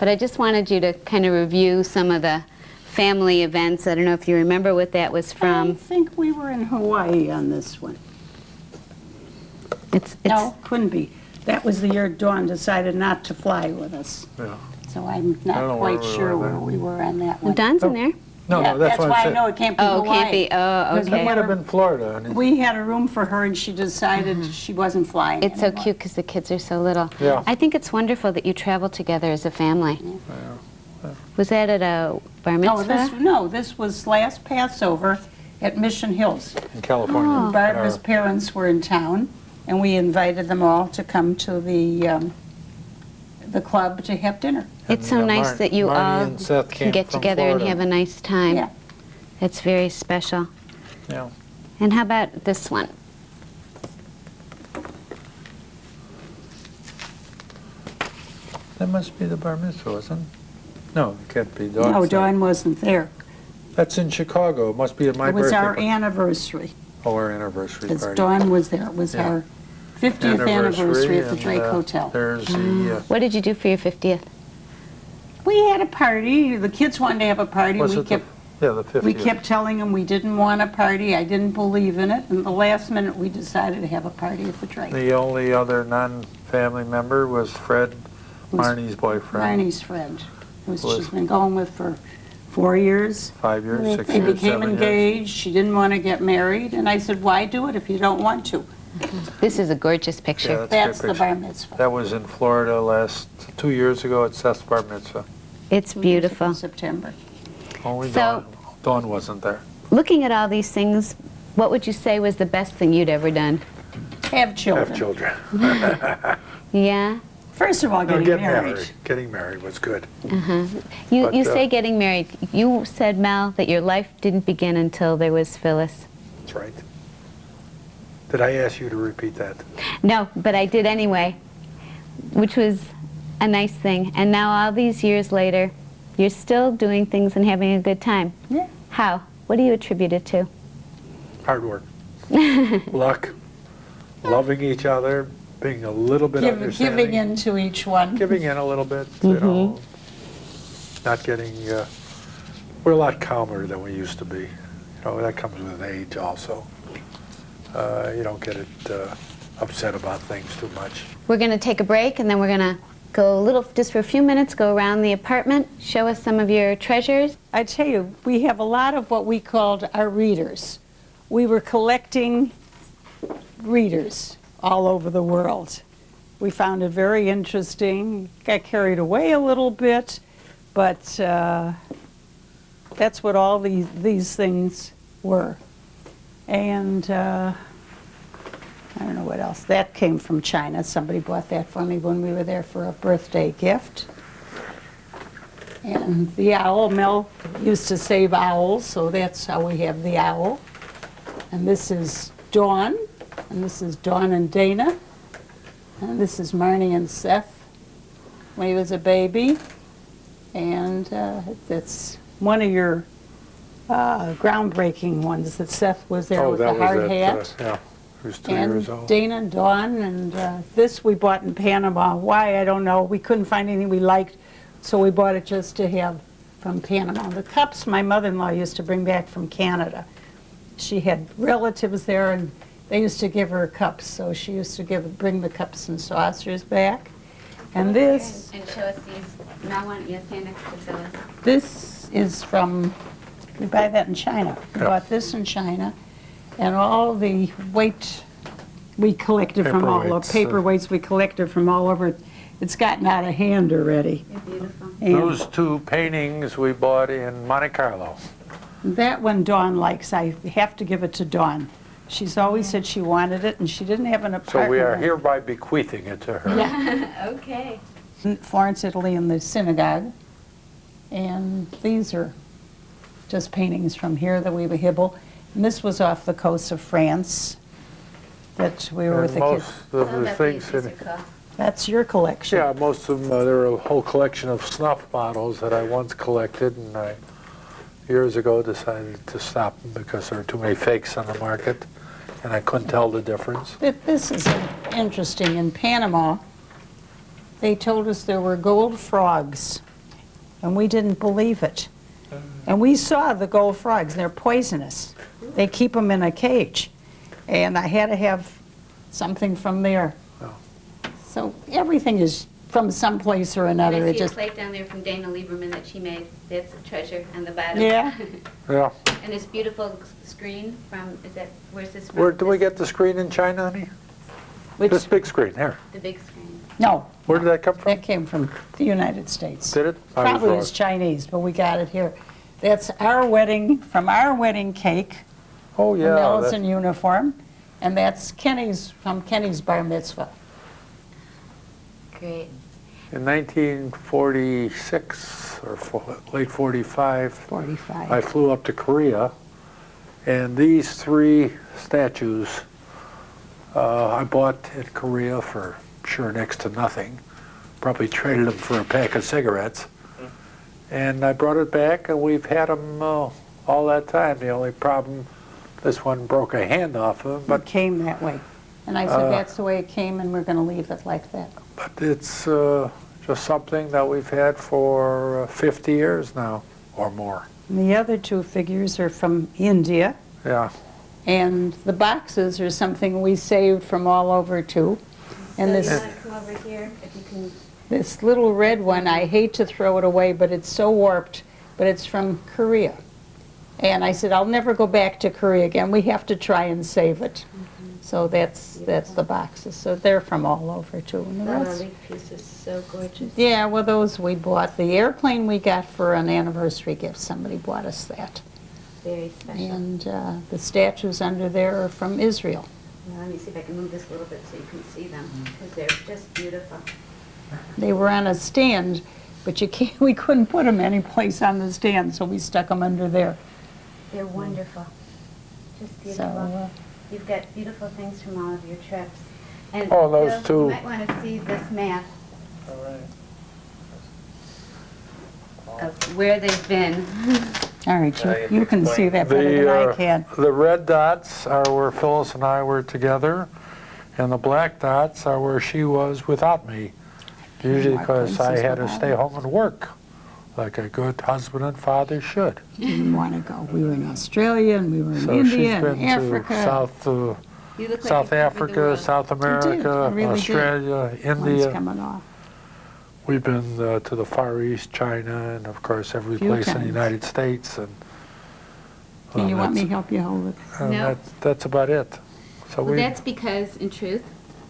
Speaker 1: But I just wanted you to kind of review some of the family events. I don't know if you remember what that was
Speaker 2: I
Speaker 1: from.
Speaker 2: think we were in Hawaii on this one.
Speaker 1: It's
Speaker 2: No, couldn't be. That was the year Dawn decided not to fly with us.
Speaker 3: Yeah.
Speaker 2: So I'm
Speaker 3: I
Speaker 2: not
Speaker 3: don't
Speaker 2: quite
Speaker 3: remember
Speaker 2: sure
Speaker 3: that.
Speaker 2: where we were on that one.
Speaker 1: Don's in there.
Speaker 3: No,
Speaker 2: Yeah,
Speaker 3: no, that's what
Speaker 2: why
Speaker 3: I'm
Speaker 2: I
Speaker 3: saying.
Speaker 2: know it can't be
Speaker 1: Oh,
Speaker 2: Hawaii.
Speaker 1: can't be. Oh,
Speaker 2: Because
Speaker 3: It
Speaker 1: okay.
Speaker 3: might have been Florida. And
Speaker 2: We had a room for her, and she decided she wasn't flying
Speaker 1: It's so
Speaker 2: anymore.
Speaker 1: cute because the kids are so little.
Speaker 3: Yeah.
Speaker 1: I think it's wonderful that you travel together as a family. Was that at a bar mitzvah?
Speaker 2: No, this was last Passover at Mission Hills.
Speaker 3: in California.
Speaker 2: Barbara's parents were in town, and we invited them all to come to the club to have dinner.
Speaker 1: It's so
Speaker 3: And,
Speaker 1: nice that you
Speaker 3: Marnie
Speaker 1: all
Speaker 3: and Seth
Speaker 1: can
Speaker 3: came
Speaker 1: get
Speaker 3: from
Speaker 1: together and
Speaker 3: Florida.
Speaker 1: have a nice time.
Speaker 2: Yeah.
Speaker 1: It's very special.
Speaker 3: Yeah.
Speaker 1: And how about this one?
Speaker 3: That must be the bar mitzvah, isn't it? No, it can't be Dawn's.
Speaker 2: No,
Speaker 3: thing.
Speaker 2: Dawn wasn't there.
Speaker 3: That's in Chicago. It must be at my
Speaker 2: It was
Speaker 3: birthday.
Speaker 2: our anniversary.
Speaker 3: Oh, our anniversary
Speaker 2: Because
Speaker 3: party.
Speaker 2: Dawn was there. It was
Speaker 3: Yeah.
Speaker 2: our 50th anniversary at the
Speaker 3: and,
Speaker 2: Drake Hotel.
Speaker 3: There's the,
Speaker 1: What did you do for your 50th?
Speaker 2: We had a party. The kids wanted to have a party.
Speaker 3: was
Speaker 2: We
Speaker 3: it
Speaker 2: kept
Speaker 3: the 50th?
Speaker 2: We kept telling them we didn't want a party. I didn't believe in it. And at the last minute, we decided to have a party at the Drake.
Speaker 3: The only other non-family member was Fred,
Speaker 2: Was
Speaker 3: Marnie's boyfriend.
Speaker 2: Marnie's friend, who
Speaker 3: Was-
Speaker 2: she's been going with for 4 years.
Speaker 3: 5 years, 6
Speaker 2: They
Speaker 3: years,
Speaker 2: became
Speaker 3: 7 years.
Speaker 2: engaged. She didn't want to get married. And I said, why do it if you don't want to?
Speaker 1: This is a gorgeous
Speaker 3: Yeah,
Speaker 1: picture.
Speaker 3: that's
Speaker 2: That's
Speaker 3: a
Speaker 2: the
Speaker 3: good picture.
Speaker 2: bar mitzvah.
Speaker 3: That was in Florida 2 years ago at Seth's bar mitzvah.
Speaker 1: It's beautiful.
Speaker 2: In September.
Speaker 3: Only
Speaker 1: So-
Speaker 3: Dawn wasn't there.
Speaker 1: Looking at all these things, what would you say was the best thing you'd ever done?
Speaker 2: Have children.
Speaker 3: Have children.
Speaker 1: Yeah?
Speaker 2: First of all,
Speaker 3: No,
Speaker 2: getting
Speaker 3: get
Speaker 2: married.
Speaker 3: married. Getting married was good.
Speaker 1: You
Speaker 3: But,
Speaker 1: say getting married. You said, Mel, that your life didn't begin until there was Phyllis.
Speaker 3: That's right. Did I ask you to repeat that?
Speaker 1: No, but I did anyway, which was a nice thing. And now all these years later, you're still doing things and having a good time.
Speaker 2: Yeah.
Speaker 1: How? What do you attribute it to?
Speaker 3: Hard work. Luck. Loving each other. Being a little bit understanding.
Speaker 2: Giving in to each one.
Speaker 3: Giving in a little bit, you know. Not getting, we're a lot calmer than we used to be. You know, that comes with age also. You don't get it upset about things too much.
Speaker 1: We're going to take a break, and then we're going to go a little, just for a few minutes, go around the apartment, show us some of your treasures.
Speaker 2: I tell you, we have a lot of what we called our readers. We were collecting readers all over the world. We found it very interesting, got carried away a little bit, but that's what all these things were. And I don't know what else. That came from China. Somebody bought that for me when we were there for a birthday gift. And the owl, Mel used to save owls, so that's how we have the owl. And this is Dawn, and this is Dawn and Dana. And this is Marnie and Seth when he was a baby. And that's one of your groundbreaking ones that Seth was there with the hard hat.
Speaker 3: Yeah, he was 2 years
Speaker 2: And
Speaker 3: old.
Speaker 2: Dana and Dawn, and this we bought in Panama. Why, I don't know. We couldn't find anything we liked, so we bought it just to have from Panama. The cups my mother-in-law used to bring back from Canada. She had relatives there, and they used to give her cups, so she used to bring the cups and saucers back. And this,
Speaker 1: And show us these. Now, why don't you stand next to Phyllis?
Speaker 2: this is from, we buy that in China. We
Speaker 3: Yeah.
Speaker 2: bought this in China, and all the weight we collected from all the
Speaker 3: Paperweights,
Speaker 2: paperweights we collected from all over. It's gotten out of hand already.
Speaker 1: They're beautiful.
Speaker 2: And
Speaker 3: Those 2 paintings we bought in Monte Carlo.
Speaker 2: that one Dawn likes. I have to give it to Dawn. She's always said she wanted it, and she didn't have an apartment.
Speaker 3: So we are hereby bequeathing it to her.
Speaker 2: Yeah.
Speaker 1: Okay.
Speaker 2: In Florence, Italy, in the synagogue. And these are just paintings from here that we hibble. And this was off the coast of France that we were with
Speaker 3: And
Speaker 2: the kids.
Speaker 3: most of the things in
Speaker 2: That's your collection.
Speaker 3: Yeah, most of them, there are a whole collection of snuff bottles that I once collected, and I, years ago, decided to stop them because there were too many fakes on the market, and I couldn't tell the difference.
Speaker 2: This is interesting. In Panama, they told us there were gold frogs, and we didn't believe it. And we saw the gold frogs. They're poisonous. They keep them in a cage. And I had to have something from there.
Speaker 3: Oh.
Speaker 2: So everything is from someplace or
Speaker 1: I
Speaker 2: another. It
Speaker 1: see a
Speaker 2: just,
Speaker 1: plate down there from Dana Lieberman that she made. That's a treasure on the bottom.
Speaker 2: Yeah.
Speaker 3: Yeah.
Speaker 1: And this beautiful screen from, where's this from?
Speaker 3: Where do we
Speaker 1: This-
Speaker 3: get the screen in China, honey?
Speaker 2: which,
Speaker 3: This big screen, here.
Speaker 1: The big screen.
Speaker 2: no,
Speaker 3: Where did that come from?
Speaker 2: that came from the United States.
Speaker 3: Did it? I was
Speaker 2: Probably
Speaker 3: wrong.
Speaker 2: it's Chinese, but we got it here. That's our wedding, from our wedding cake,
Speaker 3: Oh,
Speaker 2: from
Speaker 3: yeah.
Speaker 2: Ellison uniform, and that's Kenny's, from Kenny's bar mitzvah.
Speaker 1: Great.
Speaker 3: In 1946 or late 45,
Speaker 2: 45.
Speaker 3: I flew up to Korea, and these three statues I bought in Korea for sure next to nothing. Probably traded them for a pack of cigarettes. And I brought it back, and we've had them all that time. The only problem, this one broke a hand off of,
Speaker 2: It
Speaker 3: but
Speaker 2: came that way. And I said, that's the way it came, and we're going to leave it like that.
Speaker 3: it's just something that we've had for 50 years now or more.
Speaker 2: And the other two figures are from India,
Speaker 3: Yeah.
Speaker 2: and the boxes are something we saved from all over too. And
Speaker 1: So
Speaker 2: this,
Speaker 1: you want to come over here, if you can,
Speaker 2: this little red one, I hate to throw it away, but it's so warped, but it's from Korea. And I said, I'll never go back to Korea again. We have to try and save it. So that's the boxes. So they're from all over too. And the
Speaker 1: oh,
Speaker 2: rest-
Speaker 1: leaf piece is so gorgeous.
Speaker 2: yeah, well, those we bought. The airplane we got for an anniversary gift. Somebody bought us that.
Speaker 1: Very special.
Speaker 2: And the statues under there are from Israel.
Speaker 1: Well, let me see if I can move this a little bit so you can see them, because they're just beautiful.
Speaker 2: They were on a stand, but you can't, we couldn't put them anyplace on the stand, so we stuck them under there.
Speaker 1: They're wonderful. Just
Speaker 2: So,
Speaker 1: beautiful. You've got beautiful things from all of your trips. And
Speaker 3: Oh, those
Speaker 1: Bill,
Speaker 3: two.
Speaker 1: You might want to see this map of where they've been.
Speaker 2: all right, you can see that better than I can.
Speaker 3: The red dots are where Phyllis and I were together, and the black dots are where she was without me. Usually
Speaker 2: Mark
Speaker 3: because I
Speaker 2: places
Speaker 3: had to
Speaker 2: without
Speaker 3: stay
Speaker 2: her.
Speaker 3: home and work, like a good husband and father should.
Speaker 2: Didn't want to go. We were in Australia, and we were in
Speaker 3: So she's
Speaker 2: India,
Speaker 3: been
Speaker 2: and
Speaker 3: to
Speaker 2: Africa.
Speaker 1: You look like
Speaker 3: South
Speaker 1: you've covered the
Speaker 3: Africa,
Speaker 1: world.
Speaker 3: South
Speaker 2: I
Speaker 3: America,
Speaker 2: really did.
Speaker 3: Australia,
Speaker 2: One's
Speaker 3: India.
Speaker 2: coming off.
Speaker 3: We've been to the Far East, China, and of course every
Speaker 2: Few
Speaker 3: place in the
Speaker 2: times.
Speaker 3: United States. And
Speaker 2: And you want me to
Speaker 3: that's-
Speaker 2: help you hold it?
Speaker 1: No.
Speaker 3: That's about it. So
Speaker 1: Well,
Speaker 3: we,
Speaker 1: that's because, in truth,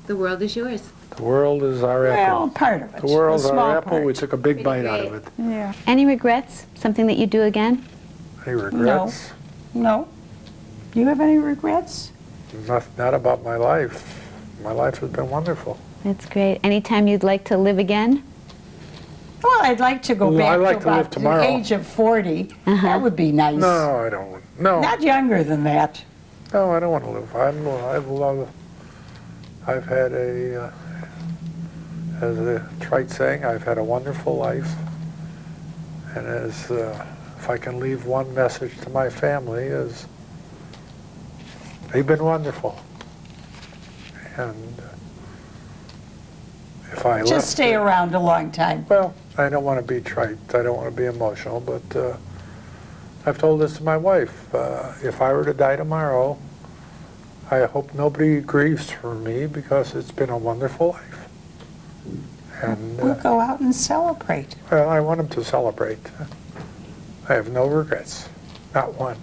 Speaker 1: the world is yours.
Speaker 3: the world is our
Speaker 2: Well,
Speaker 3: apple.
Speaker 2: part of it.
Speaker 3: The world's
Speaker 2: a small
Speaker 3: our apple. We
Speaker 2: part.
Speaker 3: took a big
Speaker 1: Pretty
Speaker 3: bite out of
Speaker 1: great.
Speaker 3: it.
Speaker 2: Yeah.
Speaker 1: Any regrets? Something that you do again?
Speaker 3: Any regrets?
Speaker 2: No. Do you have any regrets?
Speaker 3: Not about my life. My life has been wonderful.
Speaker 1: That's great. Anytime you'd like to live again?
Speaker 2: Well, I'd like to go
Speaker 3: Well,
Speaker 2: back
Speaker 3: I'd like
Speaker 2: to
Speaker 3: to live
Speaker 2: about the
Speaker 3: tomorrow.
Speaker 2: age of 40. That would be nice.
Speaker 3: No, I don't. No,
Speaker 2: Not younger than that.
Speaker 3: no, I don't want to live. I've had as a trite saying, I've had a wonderful life. And as if I can leave one message to my family is, they've been wonderful. And if I
Speaker 2: Just
Speaker 3: left
Speaker 2: stay
Speaker 3: it-
Speaker 2: around a long time.
Speaker 3: Well, I don't want to be trite. I don't want to be emotional, but I've told this to my wife. If I were to die tomorrow, I hope nobody grieves for me because it's been a wonderful life. And
Speaker 2: We'll go out and celebrate.
Speaker 3: well, I want them to celebrate. I have no regrets, not one.